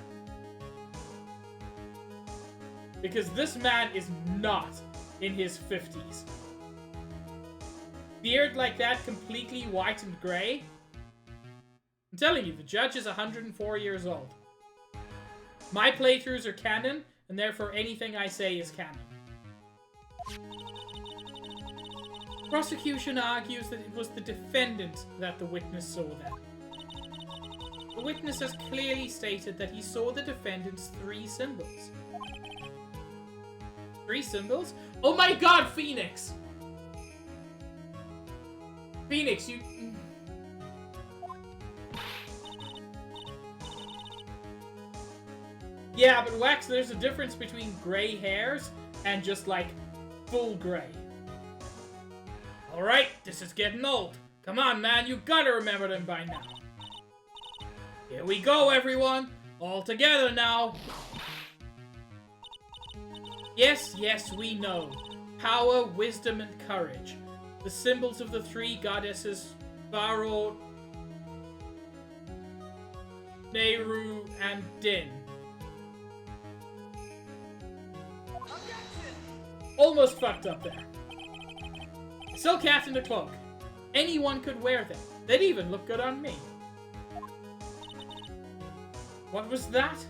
Because this man is not in his 50s. Beard like that, completely white and grey. I'm telling you, the judge is 104 years old. My playthroughs are canon, and therefore anything I say is canon. Prosecution argues that it was the defendant that the witness saw them. The witness has clearly stated that he saw the defendant's 3 symbols. 3 symbols? Oh my god, Phoenix! Phoenix, you... Yeah, but Wax, there's a difference between grey hairs and just, like, full grey. Alright, this is getting old. Come on, man, you gotta remember them by now. Here we go, everyone! All together now! Yes, yes, we know. Power, wisdom, and courage. The symbols of the 3 goddesses, Pharaoh, Nehru, and Din. Almost fucked up there. Silk hat and a cloak. Anyone could wear them. They'd even look good on me. What was that?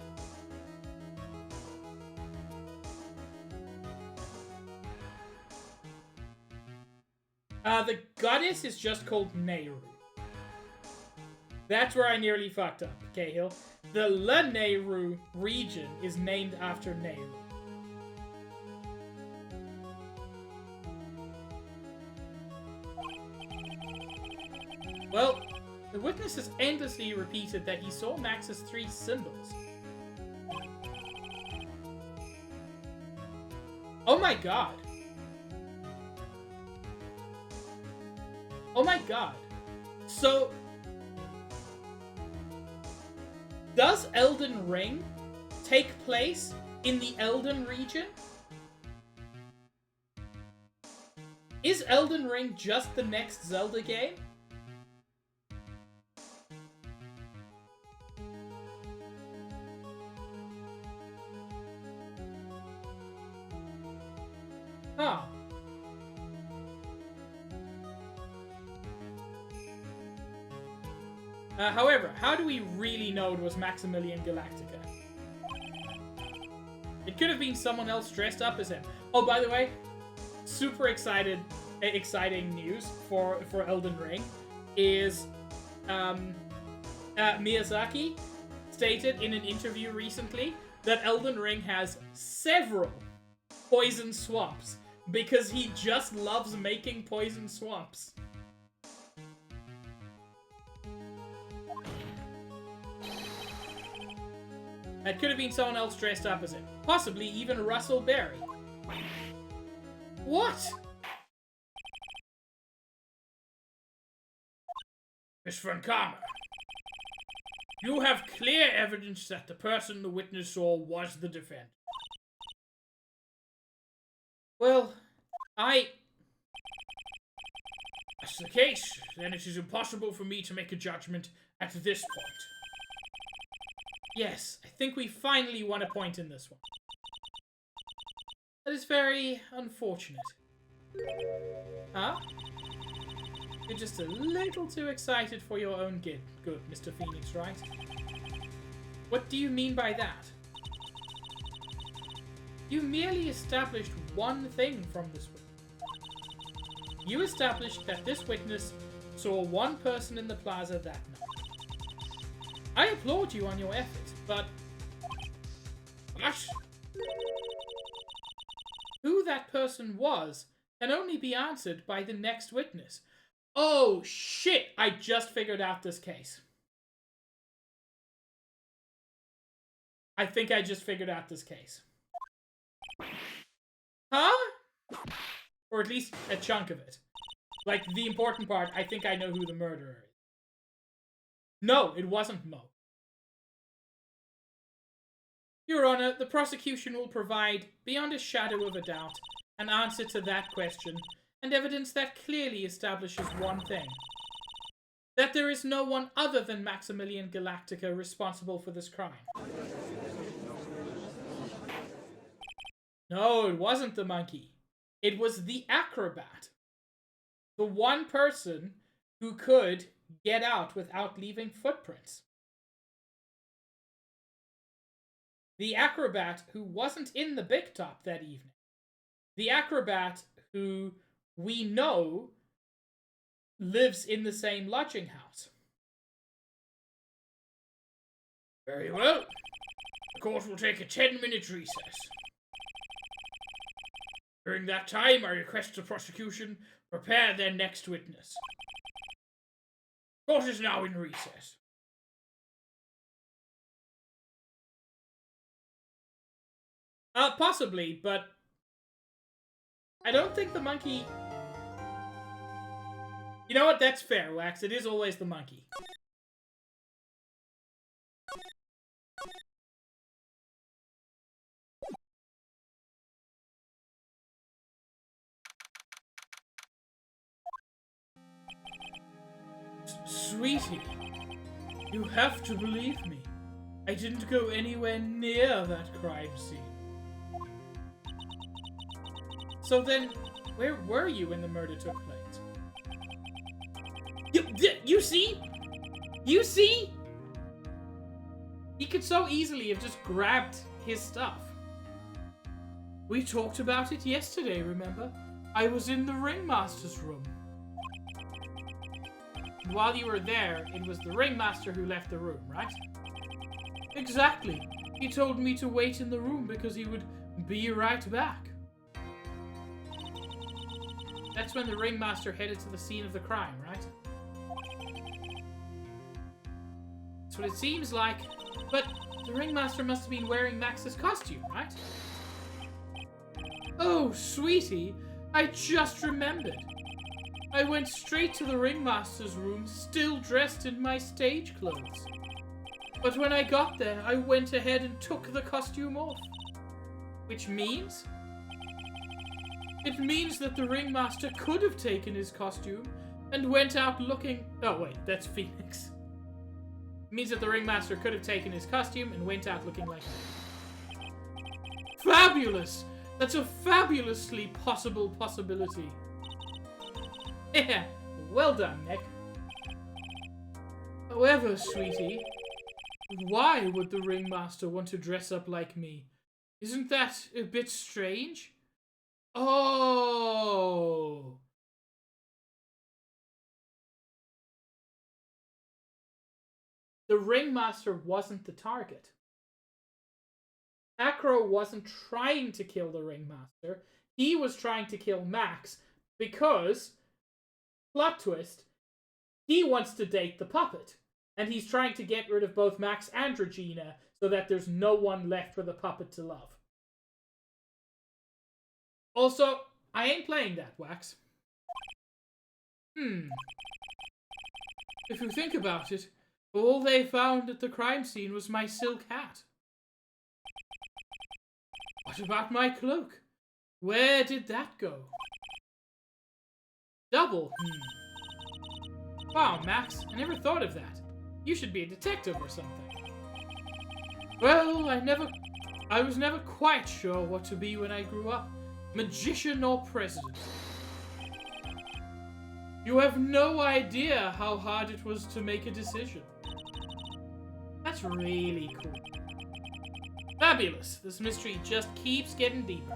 The goddess is just called Nehru. That's where I nearly fucked up, Cahill. The La Nehru region is named after Nehru. Well, the witness has endlessly repeated that he saw Max's 3 symbols. Oh my god. Oh my god. So, does Elden Ring take place in the Elden region? Is Elden Ring just the next Zelda game? Huh. However, how do we really know it was Maximilian Galactica? It could have been someone else dressed up as him. Oh, by the way, super exciting news for Elden Ring is Miyazaki stated in an interview recently that Elden Ring has several poison swamps because he just loves making poison swamps. That could have been someone else dressed up as him. Possibly even Russell Berry. What? Miss Von Karma, you have clear evidence that the person the witness saw was the defendant. Well, That's the case, then it is impossible for me to make a judgment at this point. Yes, I think we finally won a point in this one. That is very unfortunate. Huh? You're just a little too excited for your own good, Mr. Phoenix, right? What do you mean by that? You merely established one thing from this witness. You established that this witness saw one person in the plaza that night. I applaud you on your effort, but... What? Who that person was can only be answered by the next witness. Oh shit! I just figured out this case. I think I just figured out this case. Huh? Or at least a chunk of it. Like, the important part, I think I know who the murderer is. No, it wasn't Mo. Your Honor, the prosecution will provide, beyond a shadow of a doubt, an answer to that question, and evidence that clearly establishes one thing. That there is no one other than Maximilian Galactica responsible for this crime. No, it wasn't the monkey. It was the acrobat. The one person who could get out without leaving footprints. The acrobat who wasn't in the Big Top that evening. The acrobat who we know lives in the same lodging house. Very well. The court will take a 10-minute recess. During that time, I request the prosecution prepare their next witness. Court is now in recess. Possibly, but I don't think the monkey... You know what? That's fair, Wax. It is always the monkey. Sweetie, you have to believe me. I didn't go anywhere near that crime scene. So then, where were you when the murder took place? You see? You see? He could so easily have just grabbed his stuff. We talked about it yesterday, remember? I was in the ringmaster's room. While you were there, it was the ringmaster who left the room, right? Exactly. He told me to wait in the room because he would be right back. That's when the ringmaster headed to the scene of the crime, right? That's what it seems like. But the ringmaster must have been wearing Max's costume, right? Oh, sweetie, I just remembered. I went straight to the ringmaster's room, still dressed in my stage clothes. But when I got there, I went ahead and took the costume off. Which means? It means that the ringmaster could have taken his costume and went out looking... Oh, wait, that's Phoenix. It means that the ringmaster could have taken his costume and went out looking like him. Fabulous! That's a fabulously possible possibility. Yeah, well done, Nick. However, sweetie, why would the ringmaster want to dress up like me? Isn't that a bit strange? Oh! The ringmaster wasn't the target. Acro wasn't trying to kill the ringmaster. He was trying to kill Max because, plot twist, he wants to date the puppet. And he's trying to get rid of both Max and Regina so that there's no one left for the puppet to love. Also, I ain't playing that, Wax. If you think about it, all they found at the crime scene was my silk hat. What about my cloak? Where did that go? Double. Wow, Max, I never thought of that. You should be a detective or something. Well, I was never quite sure what to be when I grew up. Magician or president. You have no idea how hard it was to make a decision. That's really cool. Fabulous. This mystery just keeps getting deeper.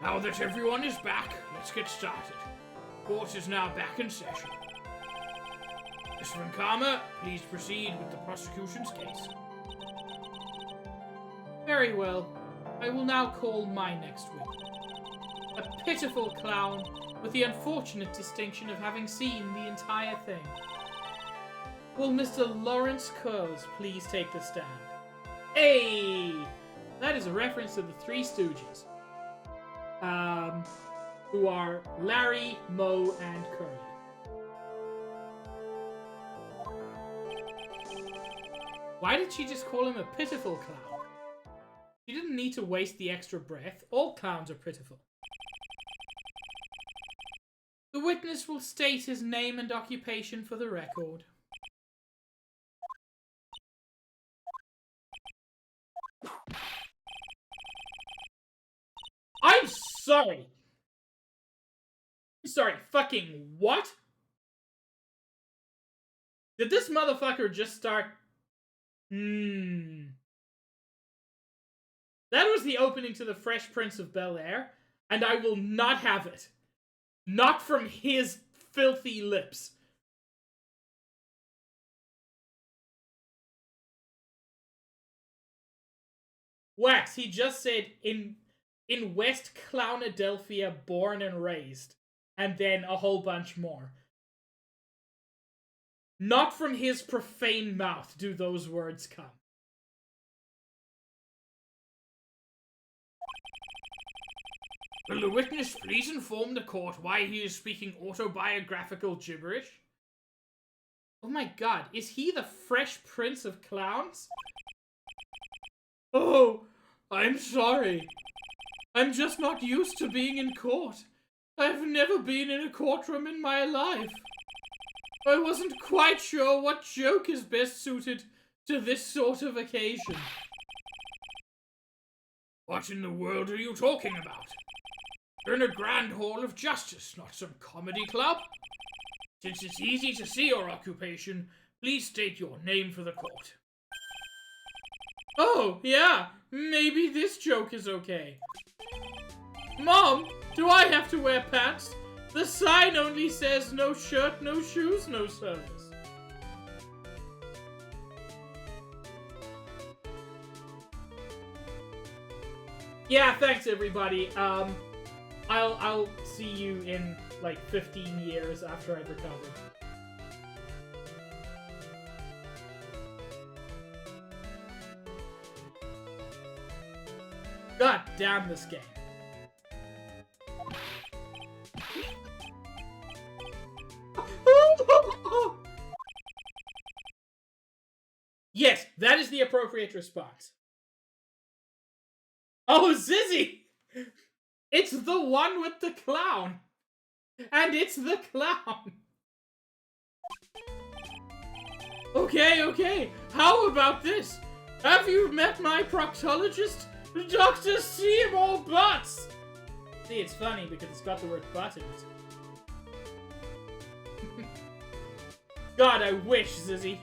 Now that everyone is back, let's get started. Court is now back in session. Miss Van Karma, please proceed with the prosecution's case. Very well. I will now call my next witness. A pitiful clown with the unfortunate distinction of having seen the entire thing. Will Mr. Lawrence Curls please take the stand? Hey! That is a reference to the Three Stooges. Who are Larry, Moe, and Curly. Why did she just call him a pitiful clown? She didn't need to waste the extra breath. All clowns are pitiful. The witness will state his name and occupation for the record. I'm sorry. Sorry, fucking what? Did this motherfucker just start? That was the opening to the Fresh Prince of Bel-Air, and I will not have it. Not from his filthy lips. Wax, he just said in West Clownadelphia, born and raised. And then a whole bunch more. Not from his profane mouth do those words come. Will the witness please inform the court why he is speaking autobiographical gibberish? Oh my god, is he the Fresh Prince of Clowns? Oh, I'm sorry. I'm just not used to being in court. I've never been in a courtroom in my life. I wasn't quite sure what joke is best suited to this sort of occasion. What in the world are you talking about? You're in a grand hall of justice, not some comedy club. Since it's easy to see your occupation, please state your name for the court. Oh, yeah, maybe this joke is okay. Mom, do I have to wear pants? The sign only says no shirt, no shoes, no service. Yeah, thanks everybody. I'll see you in like 15 years after I've recovered. God damn this game. Yes, that is the appropriate response. Oh, Zizzy! It's the one with the clown! And it's the clown! Okay, how about this? Have you met my proctologist, Dr. Seymour Butts? See, it's funny because it's got the word butt in it. God, I wish, Zizzy.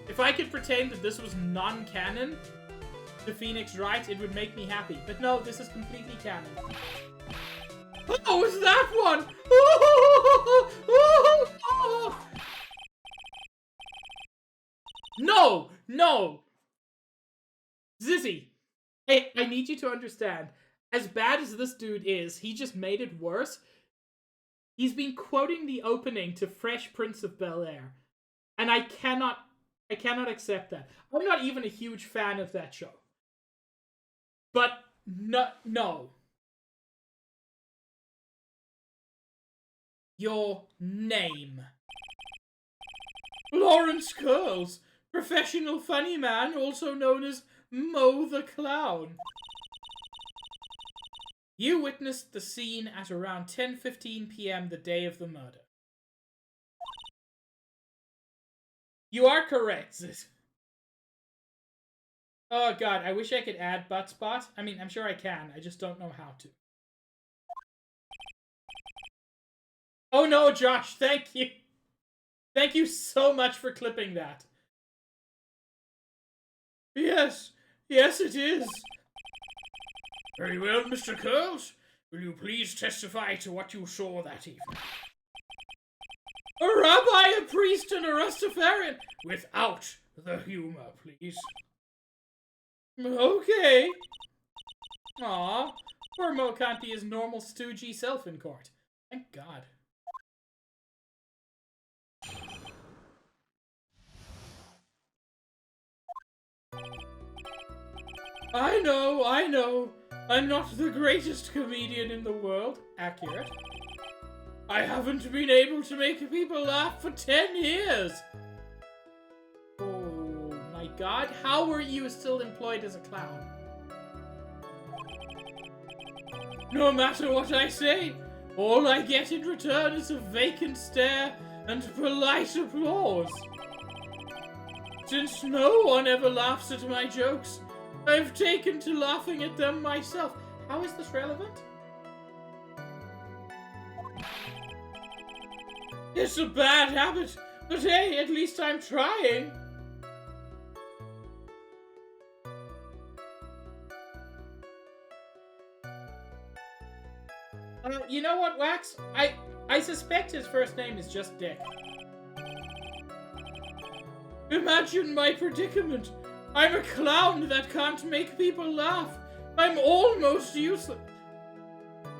If I could pretend that this was non-canon to Phoenix Wright, it would make me happy. But no, this is completely canon. Oh, it's that one! No! No! Zizzy, hey, I need you to understand. As bad as this dude is, he just made it worse. He's been quoting the opening to Fresh Prince of Bel-Air. And I cannot accept that. I'm not even a huge fan of that show. But, no. Your name. Lawrence Curls, professional funny man, also known as Mo the Clown. You witnessed the scene at around 10:15 p.m. the day of the murder. You are correct, Ziz. Oh god, I wish I could add butt spot. I mean, I'm sure I can, I just don't know how to. Oh no, Josh, thank you. Thank you so much for clipping that. Yes, it is. Very well, Mr. Curls. Will you please testify to what you saw that evening? A rabbi, a priest, and a Rastafarian. Without the humor, please. Okay. Aw, poor Mo can't be his normal stoogey self in court. Thank God. I know. I'm not the greatest comedian in the world. Accurate. I haven't been able to make people laugh for 10 years. Oh my god, how were you still employed as a clown? No matter what I say, All I get in return is a vacant stare and polite applause. Since no one ever laughs at my jokes, I've taken to laughing at them myself. How is this relevant? It's a bad habit, but hey, at least I'm trying. You know what, Wax? I suspect his first name is just Dick. Imagine my predicament. I'm a clown that can't make people laugh. I'm almost useless.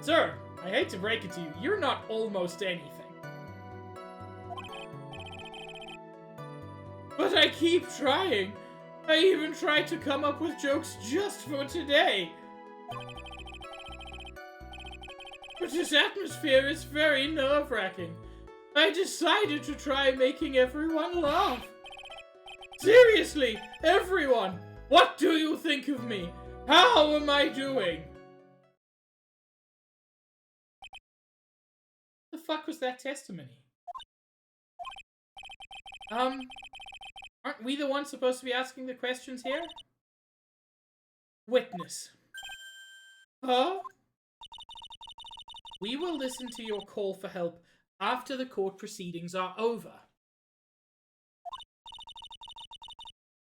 Sir, I hate to break it to you, you're not almost anything. But I keep trying. I even tried to come up with jokes just for today. But this atmosphere is very nerve-wracking. I decided to try making everyone laugh. Seriously, everyone! What do you think of me? How am I doing? The fuck was that testimony? Aren't we the ones supposed to be asking the questions here? Witness. Huh? We will listen to your call for help after the court proceedings are over.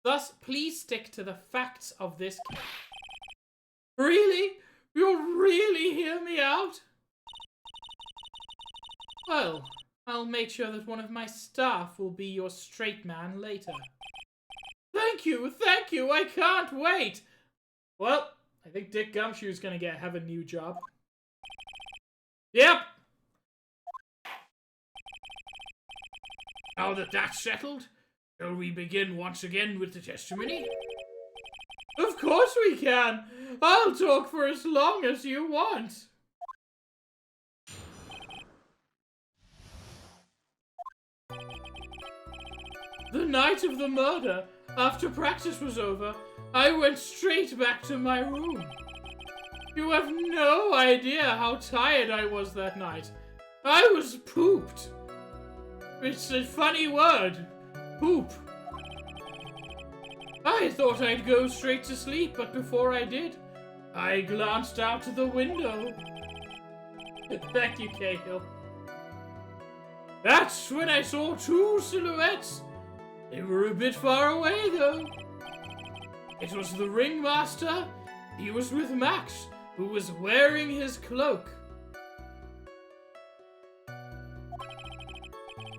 Thus, please stick to the facts of this case. Really? You'll really hear me out? Well, I'll make sure that one of my staff will be your straight man later. Thank you, I can't wait! Well, I think Dick Gumshoe's gonna have a new job. Yep! Now that that's settled, shall we begin once again with the testimony? Of course we can! I'll talk for as long as you want! The night of the murder, after practice was over, I went straight back to my room. You have no idea how tired I was that night. I was pooped. It's a funny word. Poop. I thought I'd go straight to sleep, but before I did, I glanced out the window. Thank you, Cahill. That's when I saw two silhouettes. They were a bit far away, though. It was the ringmaster. He was with Max, who was wearing his cloak.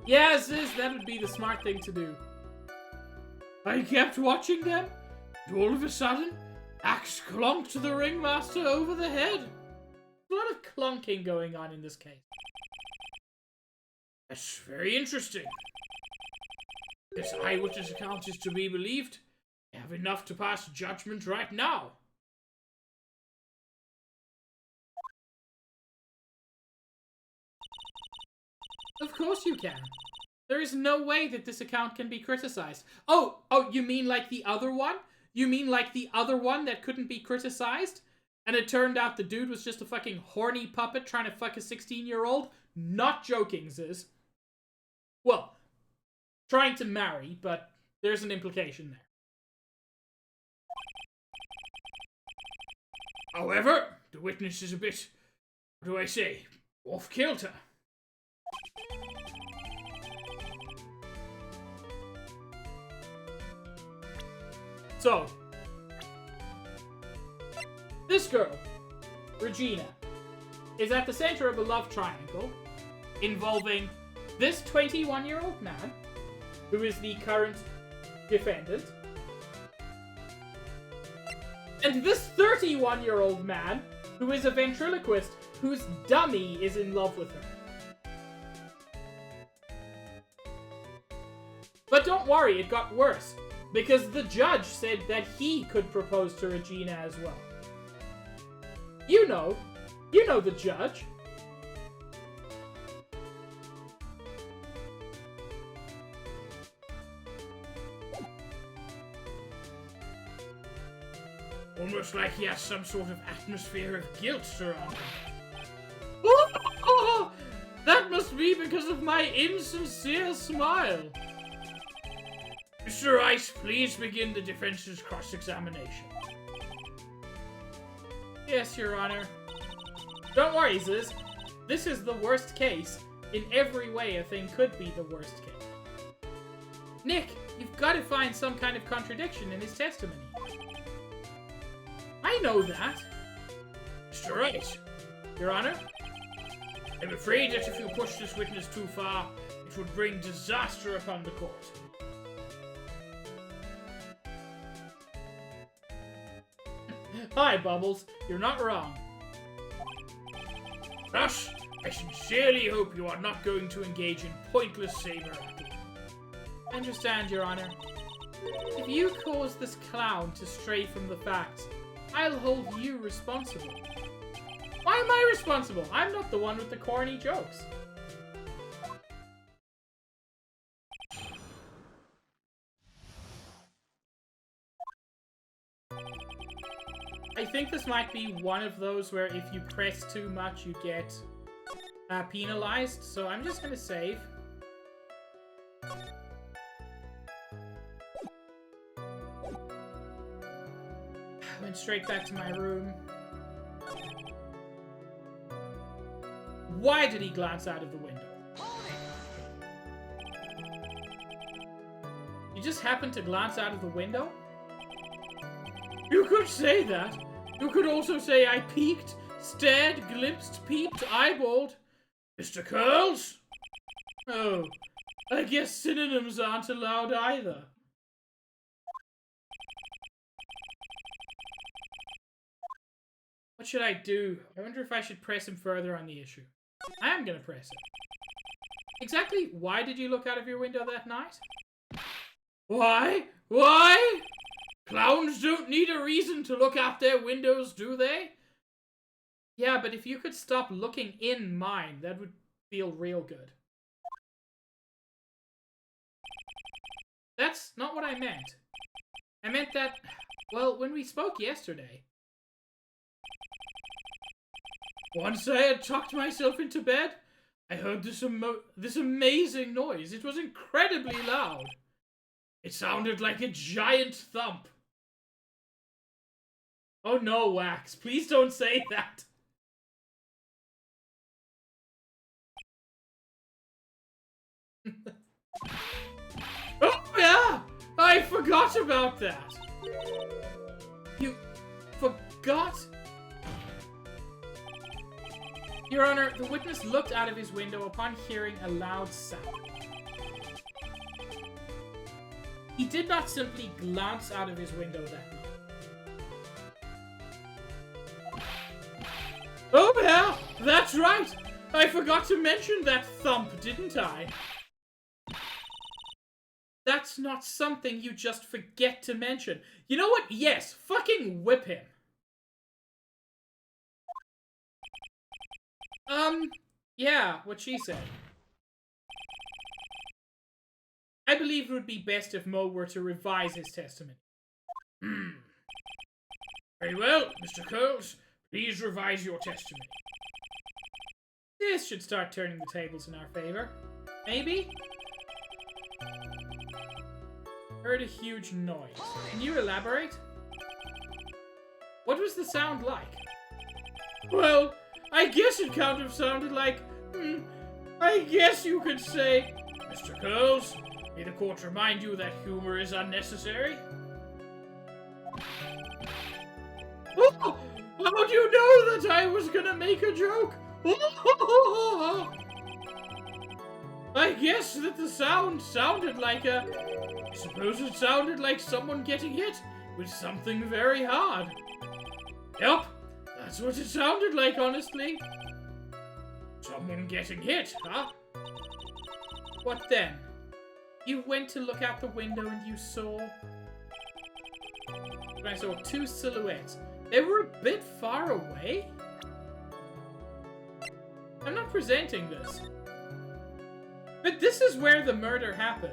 Yes, that would be the smart thing to do. I kept watching them, and all of a sudden, Axe clonked the ringmaster over the head. A lot of clunking going on in this case. That's very interesting. This eyewitness account is to be believed. I have enough to pass judgment right now. Of course you can. There is no way that this account can be criticized. Oh, you mean like the other one? You mean like the other one that couldn't be criticized? And it turned out the dude was just a fucking horny puppet trying to fuck a 16-year-old? Not joking, Ziz. Well, trying to marry, but there's an implication there. However, the witness is a bit, what do I say, off-kilter. So, this girl, Regina, is at the center of a love triangle involving this 21-year-old man, who is the current defendant, and this 31-year-old man, who is a ventriloquist, whose dummy is in love with her. But don't worry, it got worse, because the judge said that he could propose to Regina as well. You know the judge. Almost like he has some sort of atmosphere of guilt surrounding him. must be because of my insincere smile. Mr. Wright, please begin the defense's cross-examination. Yes, Your Honor. Don't worry, Ziz. This is the worst case. In every way, a thing could be the worst case. Nick, you've got to find some kind of contradiction in his testimony. I know that. Mr. Wright. Your Honor? I'm afraid that if you push this witness too far, it would bring disaster upon the court. Hi, Bubbles. You're not wrong. Thus, I sincerely hope you are not going to engage in pointless saber-rattling. I understand, Your Honor. If you cause this clown to stray from the facts, I'll hold you responsible. Why am I responsible? I'm not the one with the corny jokes. I think this might be one of those where if you press too much, you get penalized, so I'm just gonna save. Went straight back to my room. Why did he glance out of the window? You just happened to glance out of the window? You could say that. You could also say I peeked, stared, glimpsed, peeped, eyeballed. Mr. Curls? Oh, I guess synonyms aren't allowed either. What should I do? I wonder if I should press him further on the issue. I am gonna press him. Exactly why did you look out of your window that night? Why? Why? Clowns don't need a reason to look out their windows, do they? Yeah, but if you could stop looking in mine, that would feel real good. That's not what I meant. I meant that, well, when we spoke yesterday. Once I had tucked myself into bed, I heard this amazing noise. It was incredibly loud. It sounded like a giant thump. Oh no, Wax, please don't say that. Oh yeah! I forgot about that! You forgot? Your Honor, the witness looked out of his window upon hearing a loud sound. He did not simply glance out of his window that night. Oh yeah! That's right! I forgot to mention that thump, didn't I? That's not something you just forget to mention. You know what? Yes, fucking whip him. Yeah, what she said. I believe it would be best if Mo were to revise his testimony. Very well, Mr. Curls. Please revise your testimony. This should start turning the tables in our favor. Maybe? Heard a huge noise. Can you elaborate? What was the sound like? Well, I guess it kind of sounded like, I guess you could say, Mr. Curls, may the court remind you that humor is unnecessary? Oh, how do you know that I was gonna make a joke? I guess that the sound sounded like I suppose it sounded like someone getting hit with something very hard. Yep, that's what it sounded like, honestly. Someone getting hit, huh? What then? You went to look out the window and you saw... I saw two silhouettes. They were a bit far away? I'm not presenting this. But this is where the murder happened.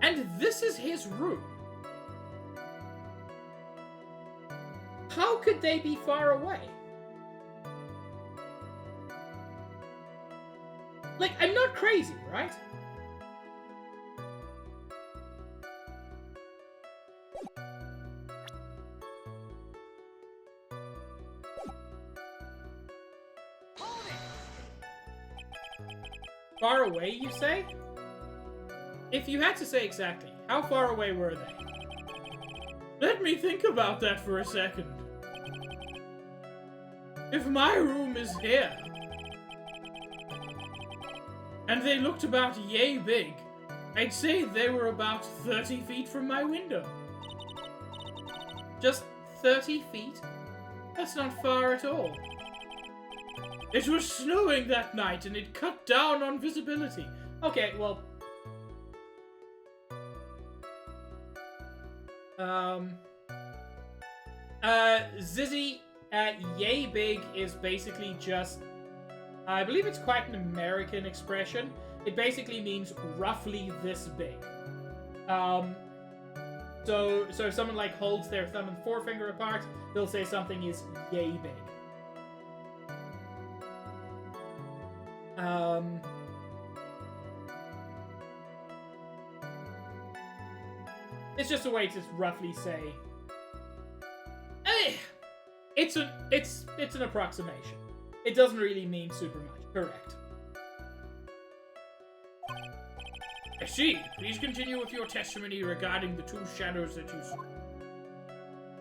And this is his room. How could they be far away? Like, I'm not crazy, right? Far away, you say? If you had to say exactly, how far away were they? Let me think about that for a second. If my room is here, and they looked about yay big, I'd say they were about 30 feet from my window. Just 30 feet? That's not far at all. It was snowing that night, and it cut down on visibility. Okay, well... Zizzy, yay big is basically just... I believe it's quite an American expression. It basically means roughly this big. So if someone like holds their thumb and forefinger apart, they'll say something is yay big. It's just a way to roughly say, it's an approximation. It doesn't really mean super much. Correct. I see. Please continue with your testimony regarding the two shadows that you saw.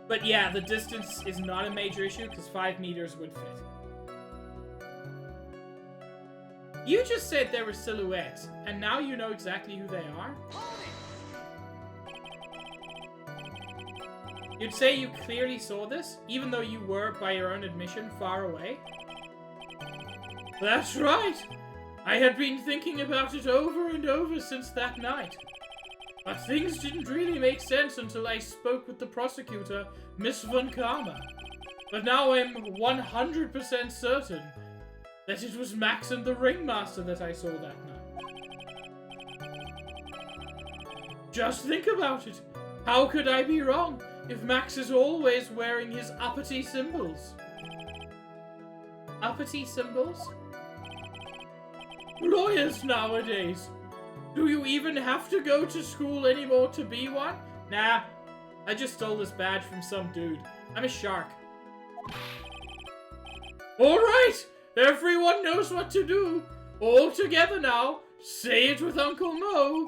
But yeah, the distance is not a major issue because 5 meters would fit. You just said there were silhouettes, and now you know exactly who they are? You'd say you clearly saw this, even though you were, by your own admission, far away? That's right! I had been thinking about it over and over since that night. But things didn't really make sense until I spoke with the prosecutor, Miss Von Karma. But now I'm 100% certain that it was Max and the Ringmaster that I saw that night. Just think about it. How could I be wrong if Max is always wearing his uppity symbols? Uppity symbols? Lawyers nowadays. Do you even have to go to school anymore to be one? Nah, I just stole this badge from some dude. I'm a shark. Alright, everyone knows what to do. All together now. Say it with Uncle Mo.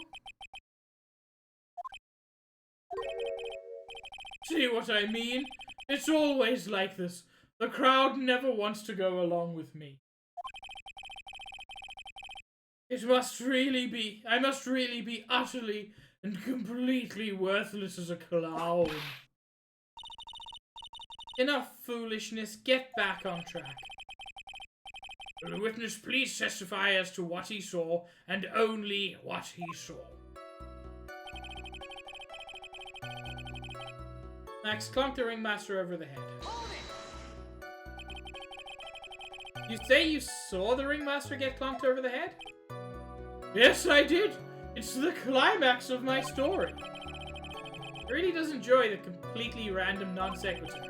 See what I mean? It's always like this. The crowd never wants to go along with me. I must really be utterly and completely worthless as a clown. Enough foolishness, get back on track. Will the witness please testify as to what he saw, and only what he saw? Max, clunk the ringmaster over the head. You say you saw the ringmaster get clunked over the head? Yes, I did. It's the climax of my story. He really does enjoy the completely random non sequitur.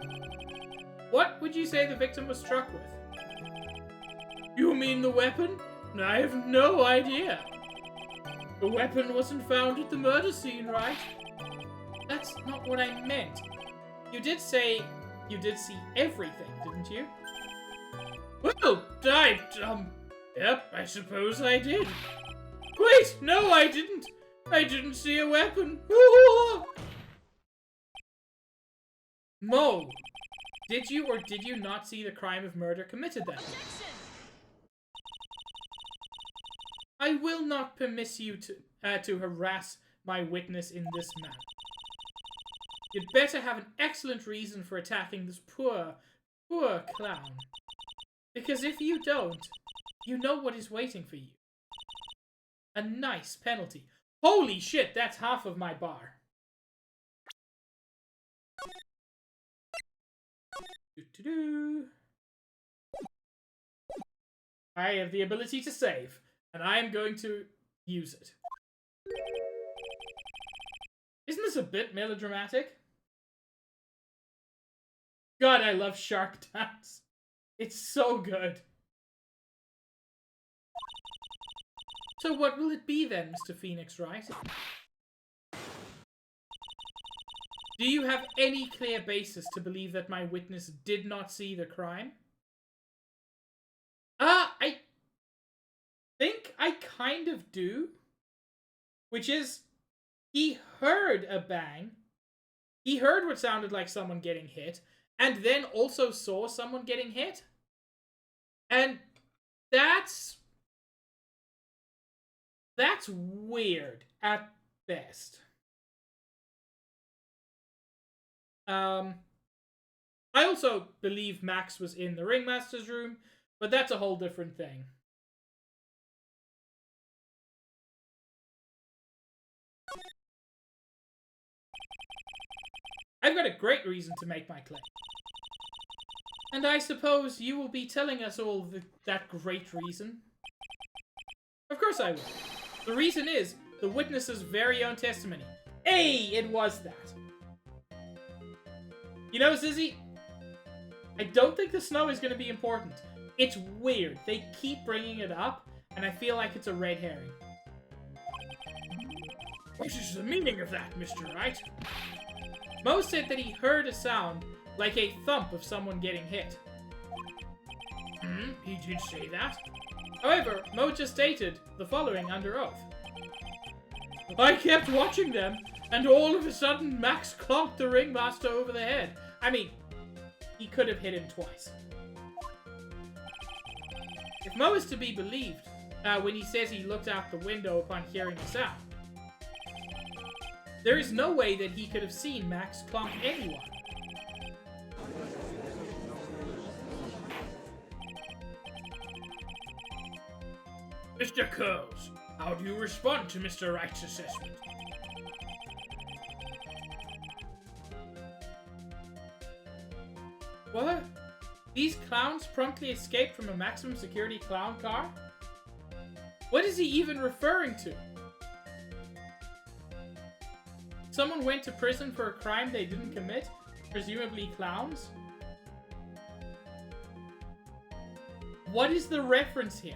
What would you say the victim was struck with? You mean the weapon? I have no idea. The weapon wasn't found at the murder scene, right? That's not what I meant. You did say you did see everything, didn't you? Well, yep, I suppose I did. Wait, no, I didn't. I didn't see a weapon. Mo, did you or did you not see the crime of murder committed that night? I will not permit you to harass my witness in this manner. You'd better have an excellent reason for attacking this poor clown. Because if you don't, you know what is waiting for you. A nice penalty. Holy shit, that's half of my bar. I have the ability to save, and I am going to use it. Isn't this a bit melodramatic? God, I love Shark Dance. It's so good. So what will it be then, Mr. Phoenix Wright? Do you have any clear basis to believe that my witness did not see the crime? I think I kind of do. Which is, he heard a bang. He heard what sounded like someone getting hit. And then also saw someone getting hit. And that's weird at best. I also believe Max was in the Ringmaster's room, but that's a whole different thing. I've got a great reason to make my claim. And I suppose you will be telling us all that great reason? Of course I will. The reason is the witness's very own testimony. Hey, it was that. You know, Zizzy, I don't think the snow is going to be important. It's weird. They keep bringing it up, and I feel like it's a red herring. What is the meaning of that, Mr. Wright? Mo said that he heard a sound like a thump of someone getting hit. He did say that. However, Mo just stated the following under oath. I kept watching them, and all of a sudden Max clonked the Ringmaster over the head. I mean, he could have hit him twice. If Mo is to be believed, when he says he looked out the window upon hearing the sound, there is no way that he could have seen Max clonk anyone. Mr. Curls, how do you respond to Mr. Wright's assessment? What? These clowns promptly escaped from a maximum security clown car? What is he even referring to? Someone went to prison for a crime they didn't commit? Presumably clowns? What is the reference here?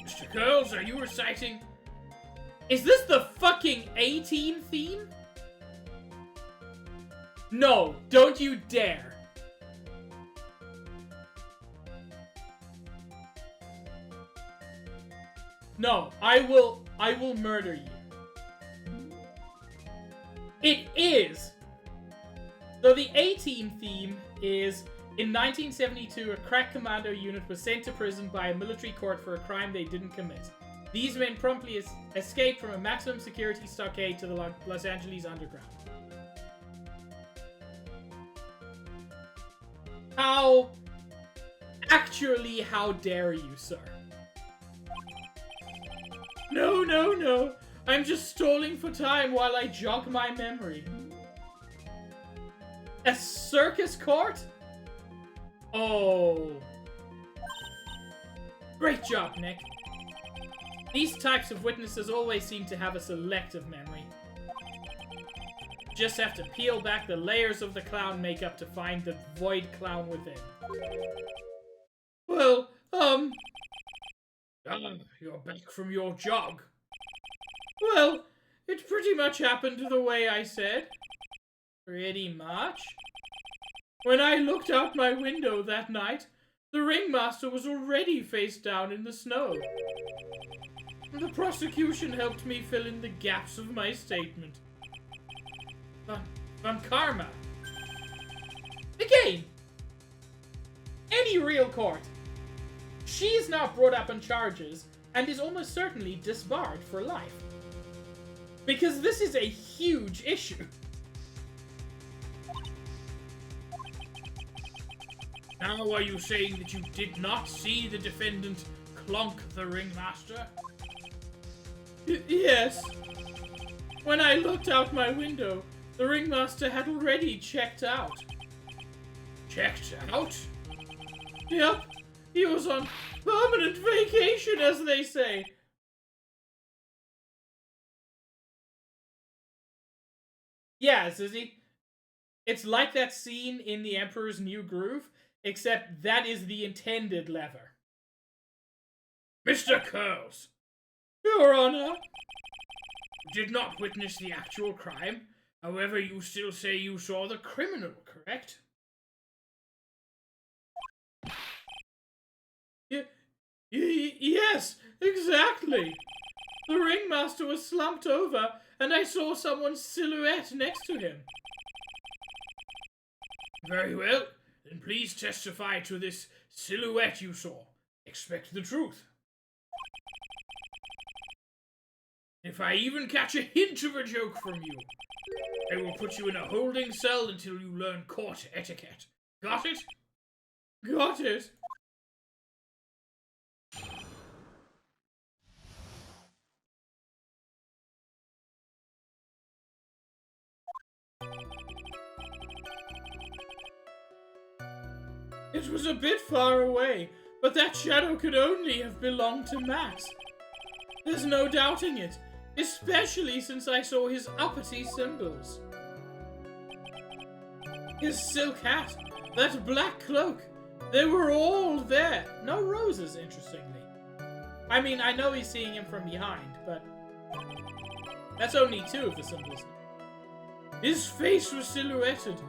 Mr. Curls, are you reciting? Is this the fucking A-Team theme? No, don't you dare. No, I will murder you. It is. So the A-Team theme is, in 1972, a crack commando unit was sent to prison by a military court for a crime they didn't commit. These men promptly escaped from a maximum security stockade to the Los Angeles underground. How dare you, sir? No, no, no. I'm just stalling for time while I jog my memory. A circus court? Oh. Great job, Nick. These types of witnesses always seem to have a selective memory. Just have to peel back the layers of the clown makeup to find the void clown within. Well, you're back from your jog. Well, it pretty much happened the way I said. Pretty much. When I looked out my window that night, the Ringmaster was already face down in the snow. The prosecution helped me fill in the gaps of my statement. From Karma. Again, any real court. She is now brought up on charges and is almost certainly disbarred for life. Because this is a huge issue. Now are you saying that you did not see the defendant clonk the Ringmaster? Yes. When I looked out my window, the Ringmaster had already checked out. Checked out? Yep. He was on permanent vacation, as they say. Yeah, Sissy. It's like that scene in The Emperor's New Groove, except that is the intended lever. Mr. Curls, Your Honor, you did not witness the actual crime. However, you still say you saw the criminal, correct? Yes, exactly. The ringmaster was slumped over, and I saw someone's silhouette next to him. Very well. Then please testify to this silhouette you saw. Expect the truth. If I even catch a hint of a joke from you, I will put you in a holding cell until you learn court etiquette. Got it? Got it. It was a bit far away, but that shadow could only have belonged to Max. There's no doubting it, especially since I saw his uppity symbols. His silk hat, that black cloak, they were all there. No roses, interestingly. I mean, I know he's seeing him from behind, but that's only 2 of the symbols. His face was silhouetted,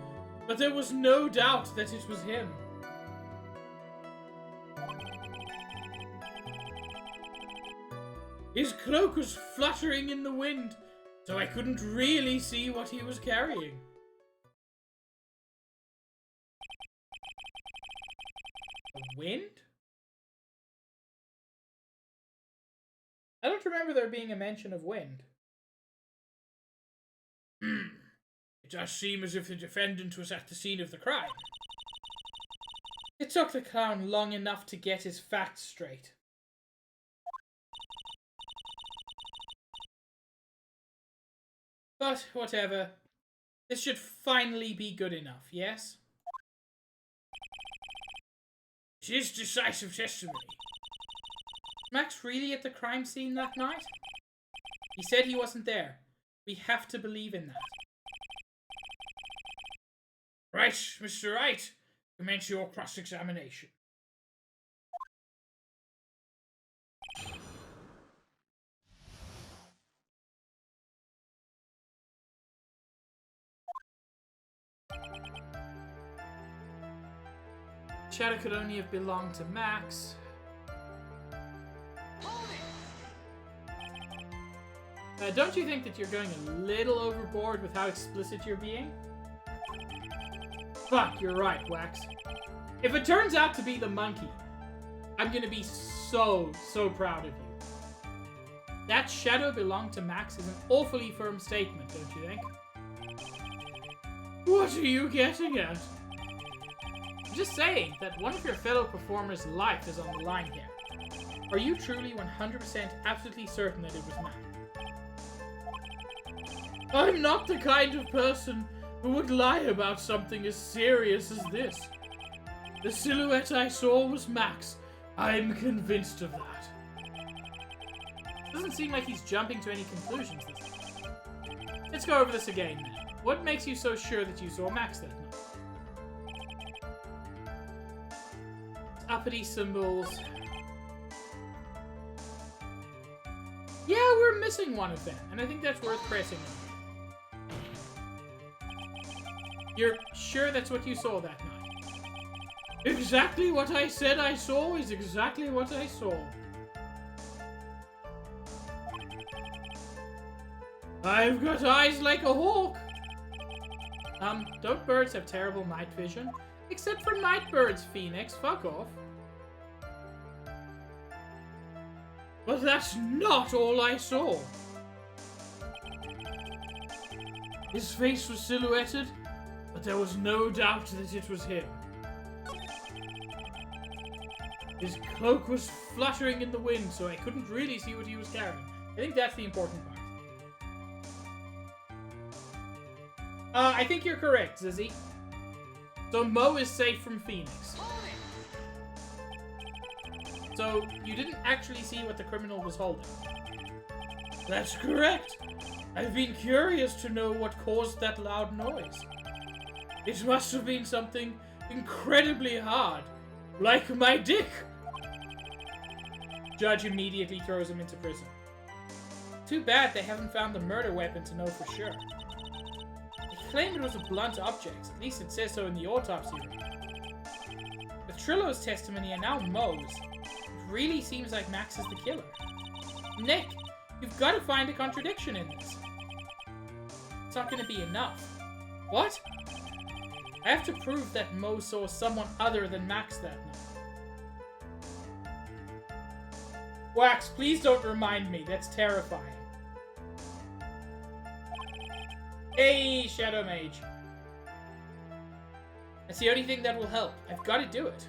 but there was no doubt that it was him. His cloak was fluttering in the wind, so I couldn't really see what he was carrying. A wind? I don't remember there being a mention of wind. It does seem as if the defendant was at the scene of the crime. It took the clown long enough to get his facts straight. But whatever. This should finally be good enough, yes? It is decisive testimony. Max really at the crime scene that night? He said he wasn't there. We have to believe in that. Right, Mr. Wright. Commence your cross-examination. Shadow could only have belonged to Max. Don't you think that you're going a little overboard with how explicit you're being? Fuck, you're right, Wax. If it turns out to be the monkey, I'm gonna be so proud of you. That shadow belonged to Max is an awfully firm statement, don't you think? What are you getting at? I'm just saying that one of your fellow performers' life is on the line here. Are you truly 100% absolutely certain that it was Max? I'm not the kind of person who would lie about something as serious as this. The silhouette I saw was Max. I'm convinced of that. Doesn't seem like he's jumping to any conclusions this time. Let's go over this again then. What makes you so sure that you saw Max that night? Uppity symbols. Yeah, we're missing one of them, and I think that's worth pressing on. You're sure that's what you saw that night? Exactly what I said I saw is exactly what I saw. I've got eyes like a hawk. Don't birds have terrible night vision? Except for night birds, Phoenix. Fuck off. But that's not all I saw. His face was silhouetted, but there was no doubt that it was him. His cloak was fluttering in the wind, so I couldn't really see what he was carrying. I think that's the important part. I think you're correct, Zizzy. So Mo is safe from Phoenix. So you didn't actually see what the criminal was holding. That's correct. I've been curious to know what caused that loud noise. It must have been something incredibly hard, like my dick. Judge immediately throws him into prison. Too bad they haven't found the murder weapon to know for sure. They claim it was a blunt object, at least it says so in the autopsy report. With Trillo's testimony and now Moe's, it really seems like Max is the killer. Nick, you've got to find a contradiction in this. It's not going to be enough. What? I have to prove that Moe saw someone other than Max that night. Wax, please don't remind me. That's terrifying. Hey, Shadow Mage. That's the only thing that will help. I've got to do it.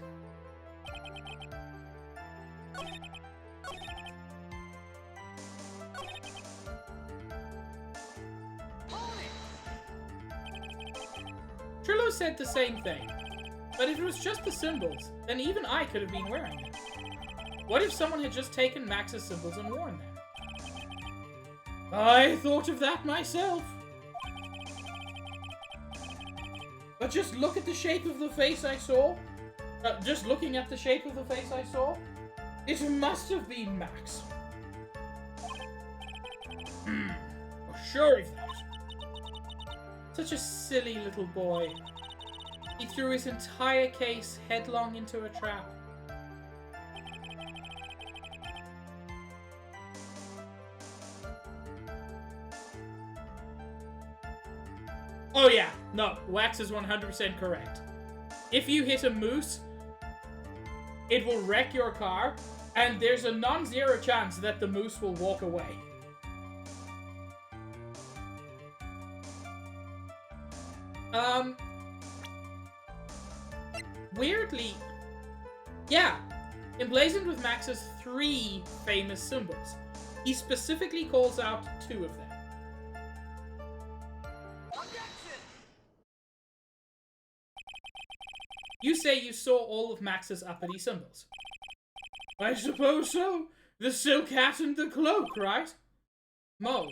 Trillo said the same thing, but if it was just the symbols, then even I could have been wearing them. What if someone had just taken Max's symbols and worn them? I thought of that myself. But just look at the shape of the face I saw. Just looking at the shape of the face I saw, it must have been Max. Sure of that. Such a silly little boy. He threw his entire case headlong into a trap. Oh yeah, no, Wax is 100% correct. If you hit a moose, it will wreck your car, and there's a non-zero chance that the moose will walk away. Weirdly, yeah, emblazoned with Max's 3 famous symbols. He specifically calls out 2 of them. You say you saw all of Max's uppity symbols. I suppose so. The silk hat and the cloak, right? Mo,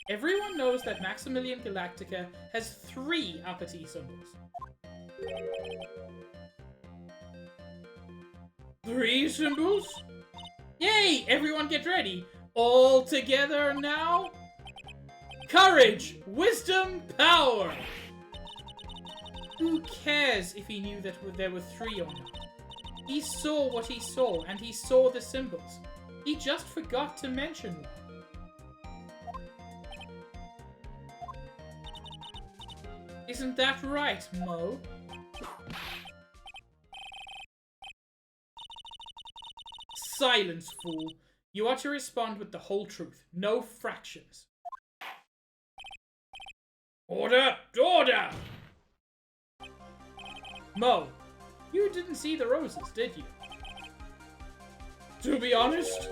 everyone knows that Maximilian Galactica has 3 uppity symbols. 3 symbols? Yay! Everyone get ready. All together now. Courage, wisdom, power. Who cares if he knew that there were 3 or not? He saw what he saw, and he saw the symbols. He just forgot to mention one. Isn't that right, Mo? Silence, fool. You are to respond with the whole truth, no fractions. Order! Order! Mo, you didn't see the roses, did you? To be honest,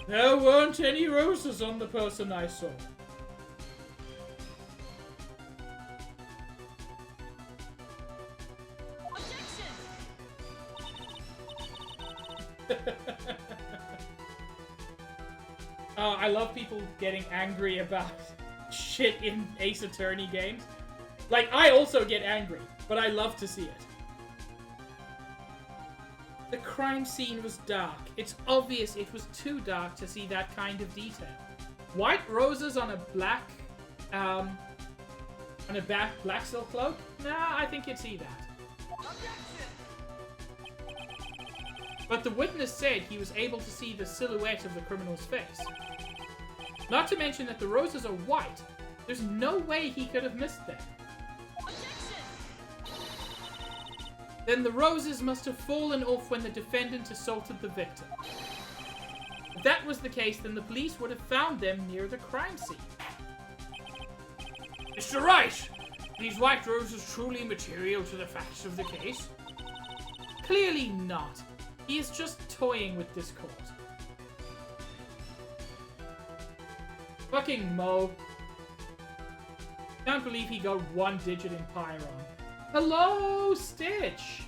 there weren't any roses on the person I saw. I love people getting angry about shit in Ace Attorney games. Like, I also get angry, but I love to see it. The crime scene was dark. It's obvious it was too dark to see that kind of detail. White roses on a black black silk cloak? Nah, I think you'd see that. But the witness said he was able to see the silhouette of the criminal's face. Not to mention that the roses are white. There's no way he could have missed them. Then the roses must have fallen off when the defendant assaulted the victim. If that was the case, then the police would have found them near the crime scene. Mr. Wright! These white roses truly material to the facts of the case? Clearly not. He is just toying with this court. Fucking Mo. Can't believe he got 1 digit in Pi wrong. Hello, Stitch!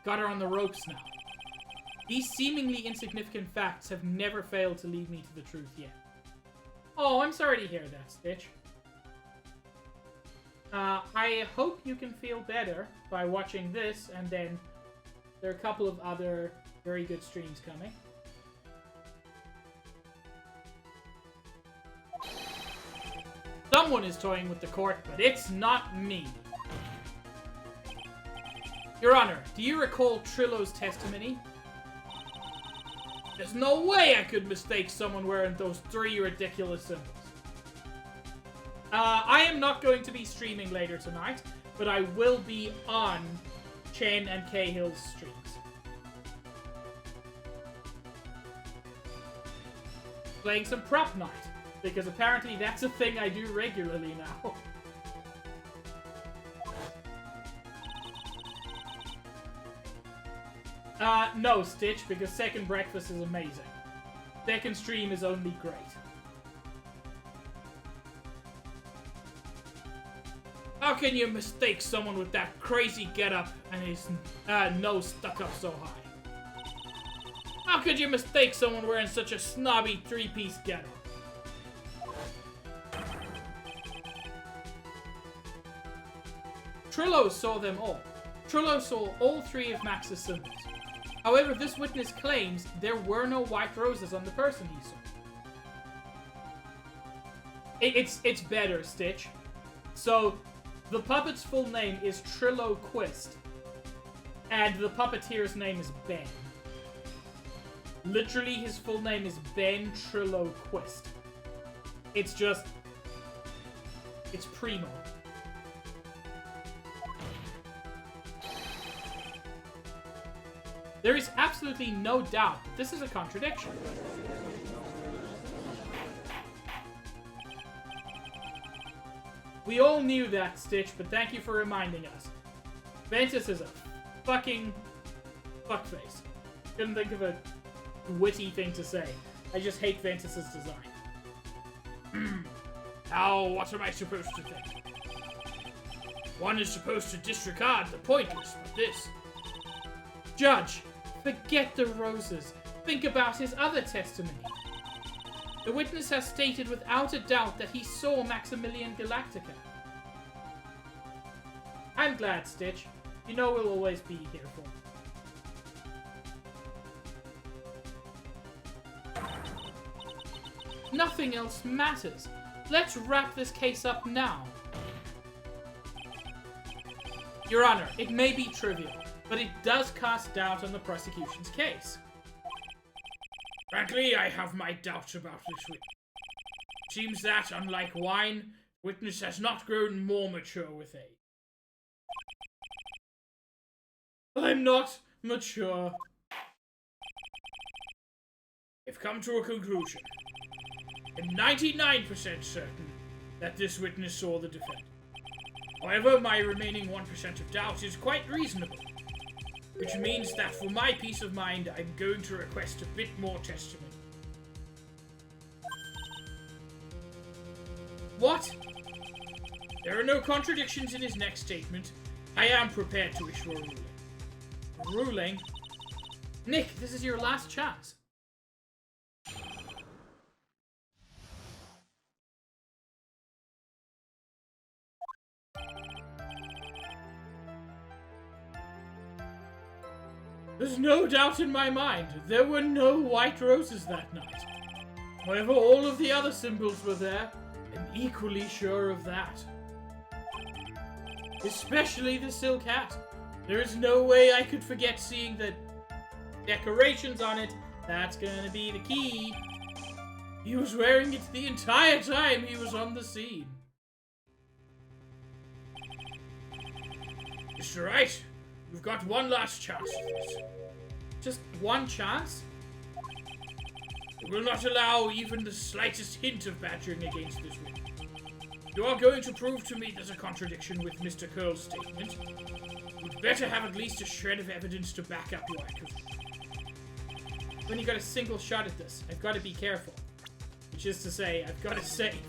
Got her on the ropes now. These seemingly insignificant facts have never failed to lead me to the truth yet. Oh, I'm sorry to hear that, Stitch. I hope you can feel better by watching this, and then there are a couple of other very good streams coming. Someone is toying with the court, but it's not me. Your Honor, do you recall Trillo's testimony? There's no way I could mistake someone wearing those 3 ridiculous symbols. I am not going to be streaming later tonight, but I will be on Chen and Cahill's streams. Playing some prop night, because apparently that's a thing I do regularly now. No, Stitch, because second breakfast is amazing. Second stream is only great. How can you mistake someone with that crazy getup and his nose stuck up so high? How could you mistake someone wearing such a snobby 3-piece getup? Trillo saw them all. Trillo saw all 3 of Max's symbols. However, this witness claims there were no white roses on the person he saw. It's better, Stitch. So, the puppet's full name is Trillo Quist, and the puppeteer's name is Ben. Literally, his full name is Ben Trillo Quist. It's just... it's primo. There is absolutely no doubt that this is a contradiction. We all knew that, Stitch, but thank you for reminding us. Ventus is a fucking fuckface. Couldn't think of a witty thing to say. I just hate Ventus's design. Now, what am I supposed to think? One is supposed to disregard the pointless, but this... Judge, forget the roses. Think about his other testimony. The witness has stated without a doubt that he saw Maximilian Galactica. I'm glad, Stitch. You know we'll always be here for you. Nothing else matters. Let's wrap this case up now. Your Honor, it may be trivial, but it does cast doubt on the prosecution's case. Frankly, I have my doubts about this witness. Seems that, unlike wine, witness has not grown more mature with age. I'm not mature. I've come to a conclusion. I'm 99% certain that this witness saw the defendant. However, my remaining 1% of doubt is quite reasonable. Which means that for my peace of mind, I'm going to request a bit more testimony. What? There are no contradictions in his next statement. I am prepared to issue a ruling. A ruling? Nick, this is your last chance. There's no doubt in my mind, there were no white roses that night. However, all of the other symbols were there. I'm equally sure of that. Especially the silk hat. There is no way I could forget seeing the decorations on it. That's gonna be the key. He was wearing it the entire time he was on the scene. Mr. Wright, you've got one last chance at this. Just one chance? I will not allow even the slightest hint of badgering against this witness. You are going to prove to me there's a contradiction with Mr. Curl's statement. You'd better have at least a shred of evidence to back up your accusation. When you got a single shot at this, I've got to be careful. Which is to say, I've got to save.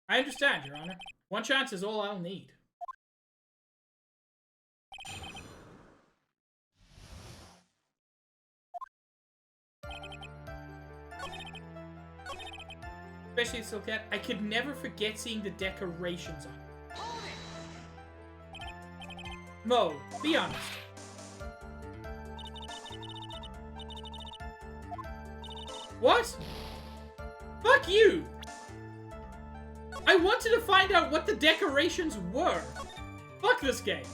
I understand, Your Honor. One chance is all I'll need. Especially the Silk Cat. I could never forget seeing the decorations on it. Mo, be honest. What? Fuck you! I wanted to find out what the decorations were. Fuck this game.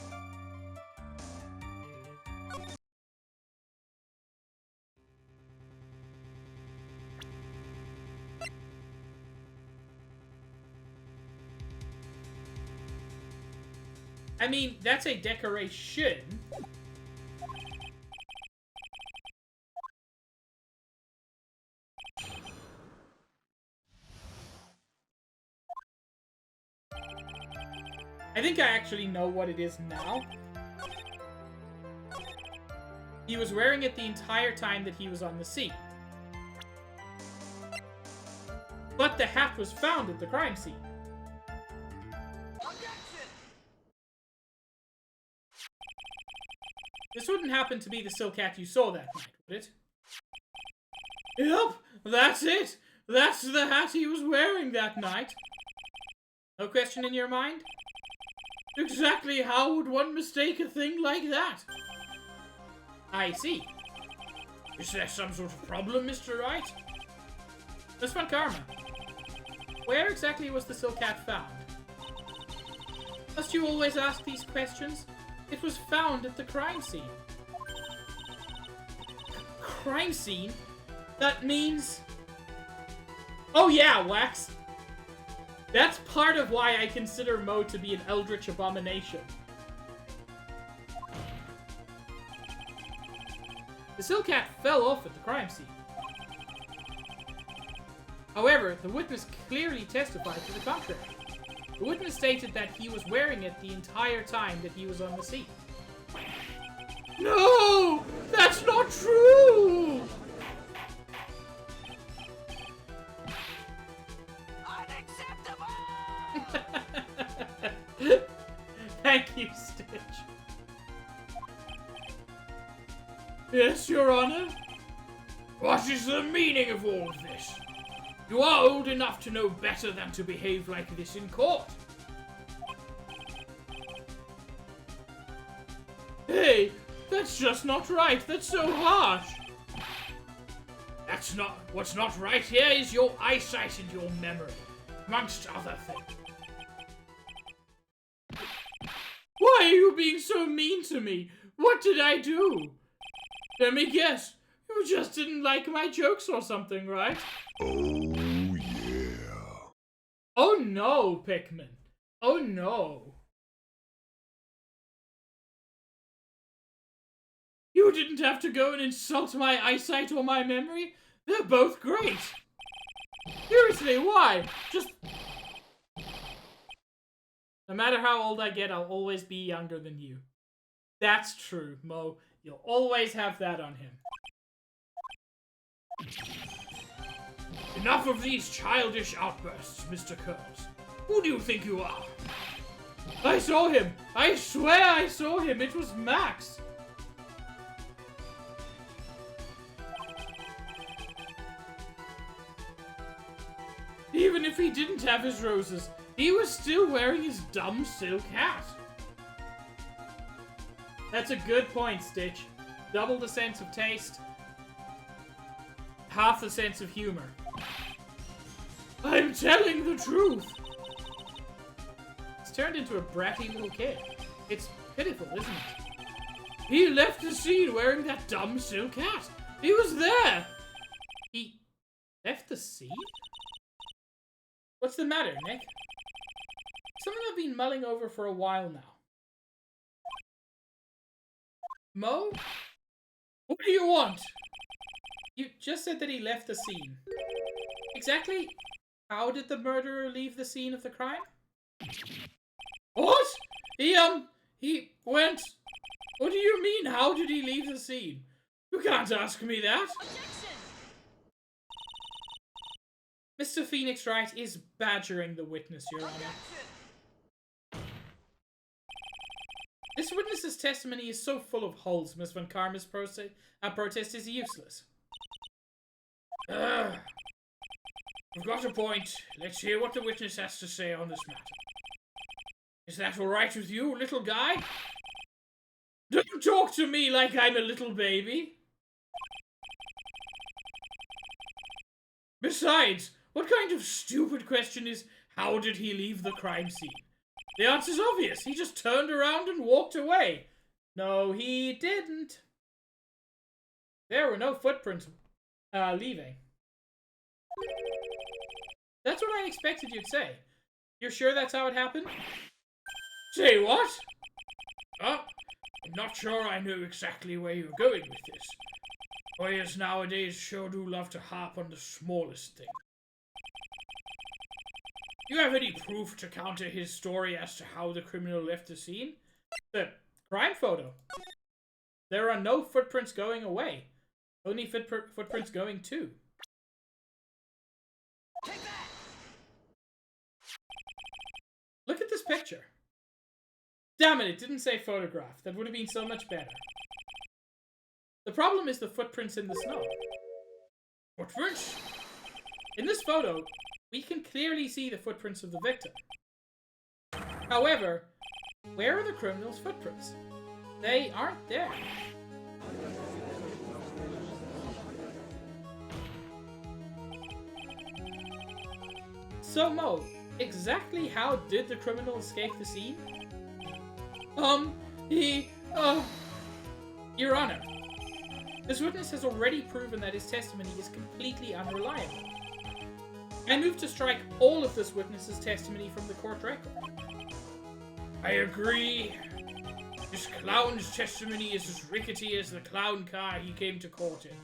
I mean, that's a decoration. I think I actually know what it is now. He was wearing it the entire time that he was on the scene. But the hat was found at the crime scene. This wouldn't happen to be the Silk Cat you saw that night, would it? Yep, that's it! That's the hat he was wearing that night. No question in your mind? Exactly how would one mistake a thing like that? I see. Is there some sort of problem, Mr. Wright? Miss Von Karma, where exactly was the Silk Cat found? Must you always ask these questions? It was found at the crime scene. Crime scene? That means... Oh yeah, Wax! That's part of why I consider Mo to be an eldritch abomination. The Silk Cat fell off at the crime scene. However, the witness clearly testified to the contrary. The witness stated that he was wearing it the entire time that he was on the scene. No! That's not true! Unacceptable! Thank you, Stitch. Yes, Your Honor? What is the meaning of all of this? You are old enough to know better than to behave like this in court. Hey, that's just not right. That's so harsh. That's not... What's not right here is your eyesight and your memory, amongst other things. Why are you being so mean to me? What did I do? Let me guess. You just didn't like my jokes or something, right? Oh, yeah. Oh no, Pikmin. Oh no. You didn't have to go and insult my eyesight or my memory. They're both great. Seriously, why? Just... No matter how old I get, I'll always be younger than you. That's true, Mo. You'll always have that on him. Enough of these childish outbursts, Mr. Curls. Who do you think you are? I saw him! I swear I saw him! It was Max! Even if he didn't have his roses, he was still wearing his dumb silk hat. That's a good point, Stitch. Double the sense of taste. Half the sense of humor. I'm telling the truth! He's turned into a bratty little kid. It's pitiful, isn't it? He left the scene wearing that dumb silk hat. He was there! He left the scene? What's the matter, Nick? Something I've been mulling over for a while now. Mo? What do you want? You just said that he left the scene. Exactly how did the murderer leave the scene of the crime? What? He went... What do you mean, how did he leave the scene? You can't ask me that. Objection! Mr. Phoenix Wright is badgering the witness, Your Honor. This witness's testimony is so full of holes, Miss Von Karma's protest is useless. You've got a point. Let's hear what the witness has to say on this matter. Is that alright with you, little guy? Don't talk to me like I'm a little baby. Besides, what kind of stupid question is, how did he leave the crime scene? The answer's obvious. He just turned around and walked away. No, he didn't. There were no footprints leaving. That's what I expected you'd say. You're sure that's how it happened? Say what? I'm not sure I know exactly where you're going with this. Lawyers nowadays sure do love to harp on the smallest thing. Do you have any proof to counter his story as to how the criminal left the scene? The crime photo. There are no footprints going away. Only footprints going to. Look at this picture. Damn it didn't say photograph. That would have been so much better. The problem is the footprints in the snow. Footprints? In this photo, we can clearly see the footprints of the victim. However, where are the criminal's footprints? They aren't there. So Mo, exactly how did the criminal escape the scene? Your Honor, this witness has already proven that his testimony is completely unreliable. I move to strike all of this witness's testimony from the court record. I agree. This clown's testimony is as rickety as the clown car he came to court in.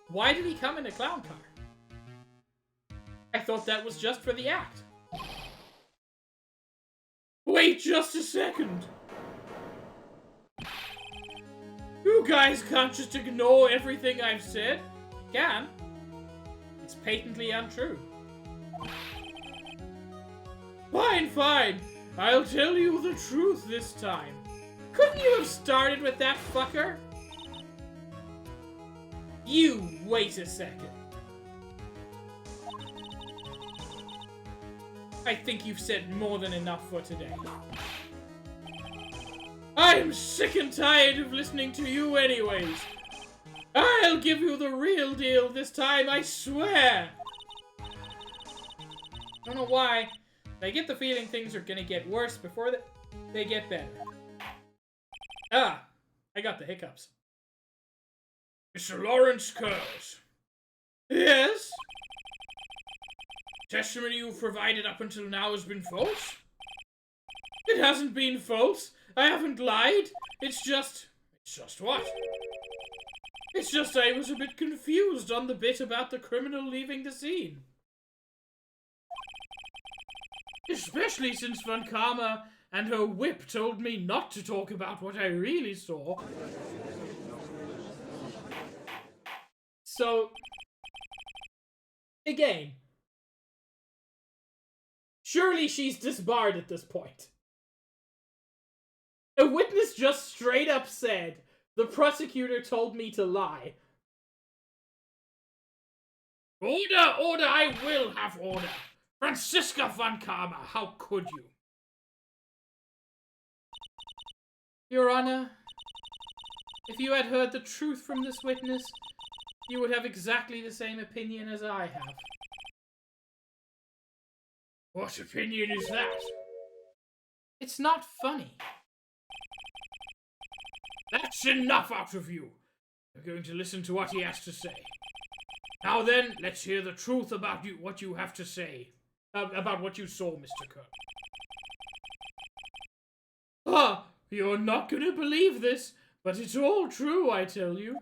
Why did he come in a clown car? I thought that was just for the act. Wait just a second. You guys can't just ignore everything I've said. Can. It's patently untrue. Fine, fine. I'll tell you the truth this time. Couldn't you have started with that fucker? You wait a second. I think you've said more than enough for today. I'm sick and tired of listening to you anyways. I'll give you the real deal this time, I swear. I don't know why. I get the feeling things are gonna get worse before they get better. Ah, I got the hiccups. Mr. Lawrence Curls. Yes? Testimony you've provided up until now has been false? It hasn't been false. I haven't lied. It's just what? It's just I was a bit confused on the bit about the criminal leaving the scene. Especially since Von Karma and her whip told me not to talk about what I really saw. So, again, surely she's disbarred at this point. A witness just straight up said, the prosecutor told me to lie. Order, order, I will have order. Franziska Von Karma, how could you? Your Honor, if you had heard the truth from this witness, you would have exactly the same opinion as I have. What opinion is that? It's not funny. That's enough out of you. We're going to listen to what he has to say. Now then, let's hear the truth about what you have to say. About what you saw, Mr. Kirk. Ah, you're not gonna believe this, but it's all true, I tell you.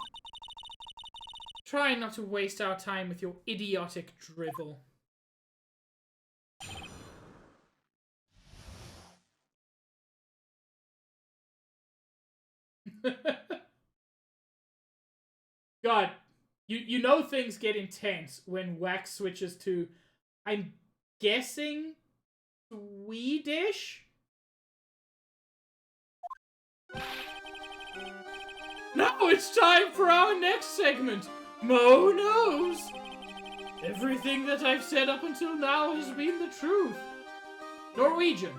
Try not to waste our time with your idiotic drivel. God, you know things get intense when Wax switches to, I'm guessing, Swedish? Now it's time for our next segment, Mo knows! Everything that I've said up until now has been the truth. Norwegian.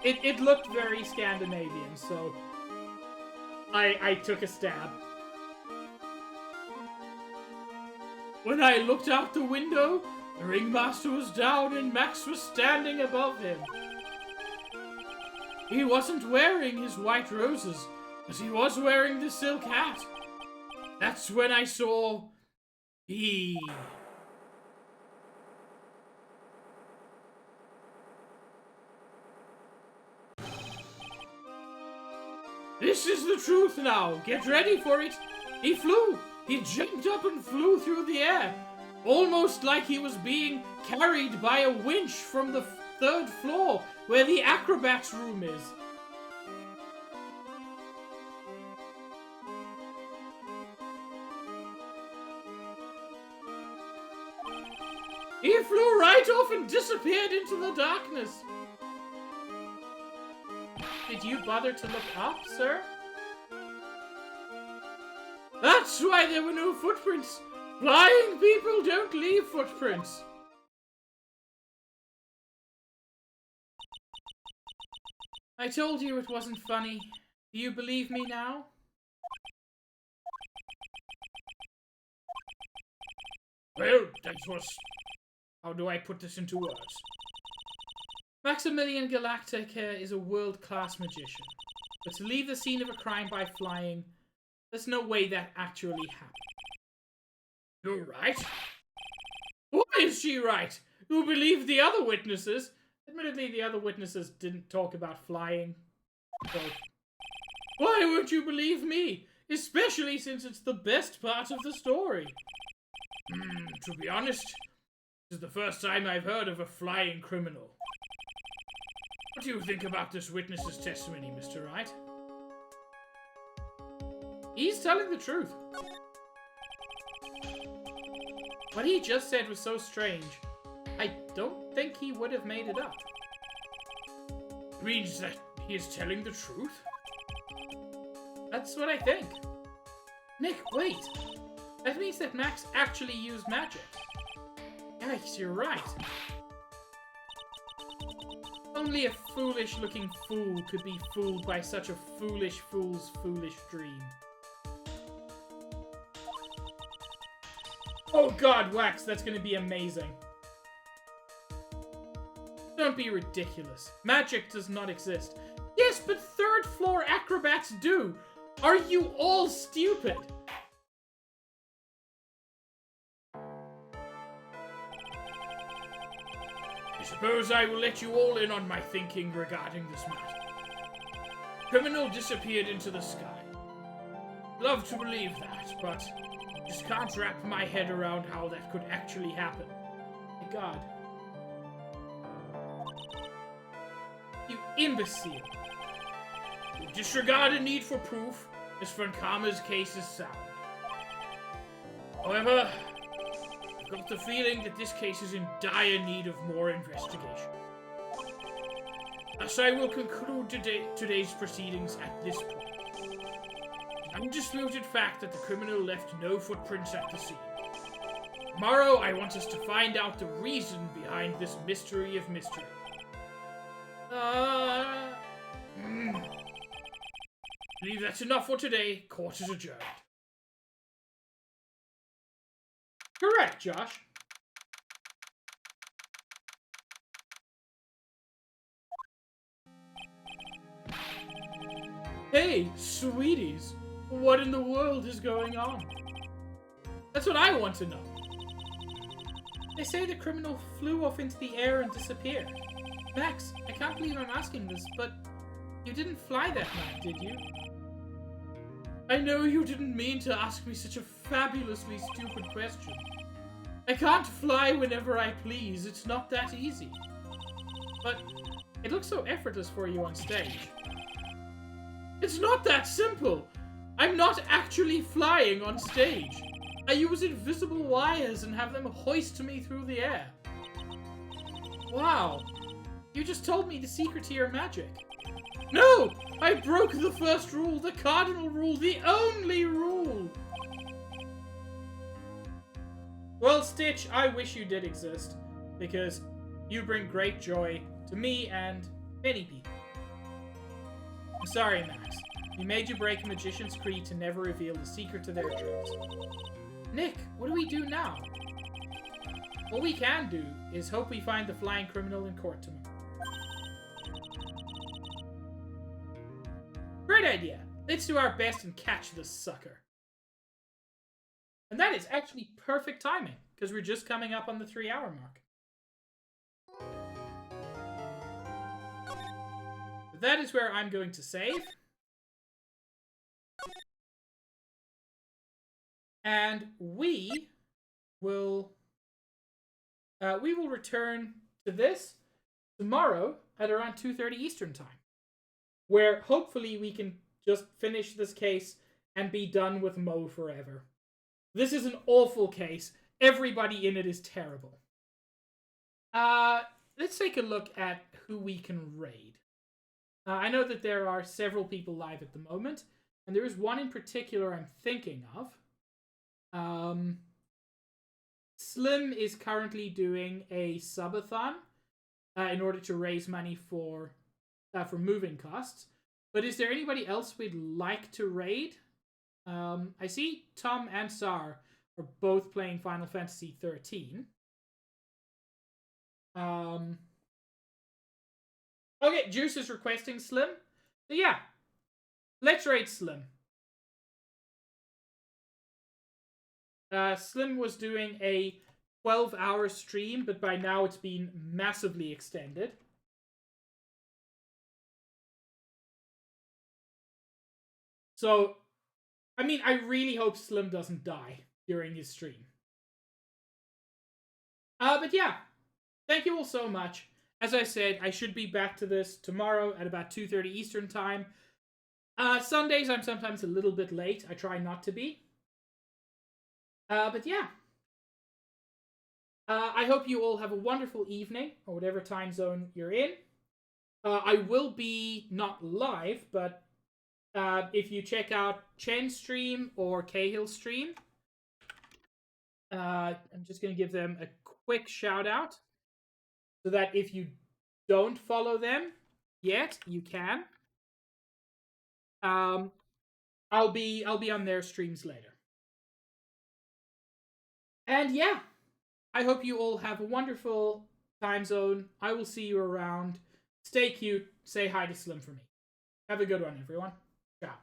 It looked very Scandinavian, so I took a stab. When I looked out the window, the ringmaster was down and Max was standing above him. He wasn't wearing his white roses, but he was wearing the silk hat. That's when I saw... he... This is the truth now. Get ready for it. He flew. He jumped up and flew through the air. Almost like he was being carried by a winch from the 3rd floor where the acrobat's room is. He flew right off and disappeared into the darkness. Did you bother to look up, sir? That's why there were no footprints. Flying people don't leave footprints. I told you it wasn't funny. Do you believe me now? Well, that was... how do I put this into words? Maximilian Galactic is a world-class magician. But to leave the scene of a crime by flying, there's no way that actually happened. You're right. Why is she right? You believe the other witnesses? Admittedly, the other witnesses didn't talk about flying. So, why won't you believe me? Especially since it's the best part of the story. To be honest, this is the first time I've heard of a flying criminal. What do you think about this witness's testimony, Mr. Wright? He's telling the truth. What he just said was so strange. I don't think he would have made it up. It means that he is telling the truth? That's what I think. Nick, wait. That means that Max actually used magic. Yikes, you're right. Only a foolish-looking fool could be fooled by such a foolish fool's foolish dream. Oh god, Wax, that's gonna be amazing. Don't be ridiculous. Magic does not exist. Yes, but 3rd floor acrobats do. Are you all stupid? I suppose I will let you all in on my thinking regarding this matter. Criminal disappeared into the sky. Love to believe that, but just can't wrap my head around how that could actually happen. My god. You imbecile. Disregard a need for proof, as Frankama's case is sound. However, I've got the feeling that this case is in dire need of more investigation. Thus, I will conclude today's proceedings at this point. An undisputed fact that the criminal left no footprints at the scene. Tomorrow, I want us to find out the reason behind this mystery of mystery. Believe that's enough for today. Court is adjourned. Correct, Josh. Hey, sweeties. What in the world is going on? That's what I want to know. They say the criminal flew off into the air and disappeared. Max, I can't believe I'm asking this, but you didn't fly that night, did you? I know you didn't mean to ask me such a fabulously stupid question. I can't fly whenever I please. It's not that easy. But it looks so effortless for you on stage. It's not that simple. I'm not actually flying on stage. I use invisible wires and have them hoist me through the air. Wow. You just told me the secret to your magic. No! I broke the first rule, the cardinal rule, the only rule! Well, Stitch, I wish you did exist, because you bring great joy to me and many people. I'm sorry, Max. We made you break a magician's creed to never reveal the secret to their tricks. Nick, what do we do now? All we can do is hope we find the flying criminal in court tomorrow. Great idea. Let's do our best and catch this sucker. And that is actually perfect timing, because we're just coming up on the 3-hour mark. That is where I'm going to save. And we will return to this tomorrow at around 2:30 Eastern Time, where hopefully we can just finish this case and be done with Mo forever. This is an awful case. Everybody in it is terrible. Let's take a look at who we can raid. I know that there are several people live at the moment, and there is one in particular I'm thinking of. Slim is currently doing a subathon in order to raise money for moving costs. But is there anybody else we'd like to raid? I see Tom and Sar are both playing Final Fantasy 13. Okay, Juice is requesting Slim. So yeah, let's raid Slim. Slim was doing a 12-hour stream, but by now it's been massively extended. So, I mean, I really hope Slim doesn't die during his stream. But yeah, thank you all so much. As I said, I should be back to this tomorrow at about 2:30 Eastern Time. Sundays, I'm sometimes a little bit late. I try not to be. But yeah. I hope you all have a wonderful evening, or whatever time zone you're in. I will be not live, but if you check out Chen's stream or Cahill's stream, I'm just going to give them a quick shout out, so that if you don't follow them yet, you can. I'll be on their streams later. And yeah, I hope you all have a wonderful time zone. I will see you around. Stay cute. Say hi to Slim for me. Have a good one, everyone. Ciao.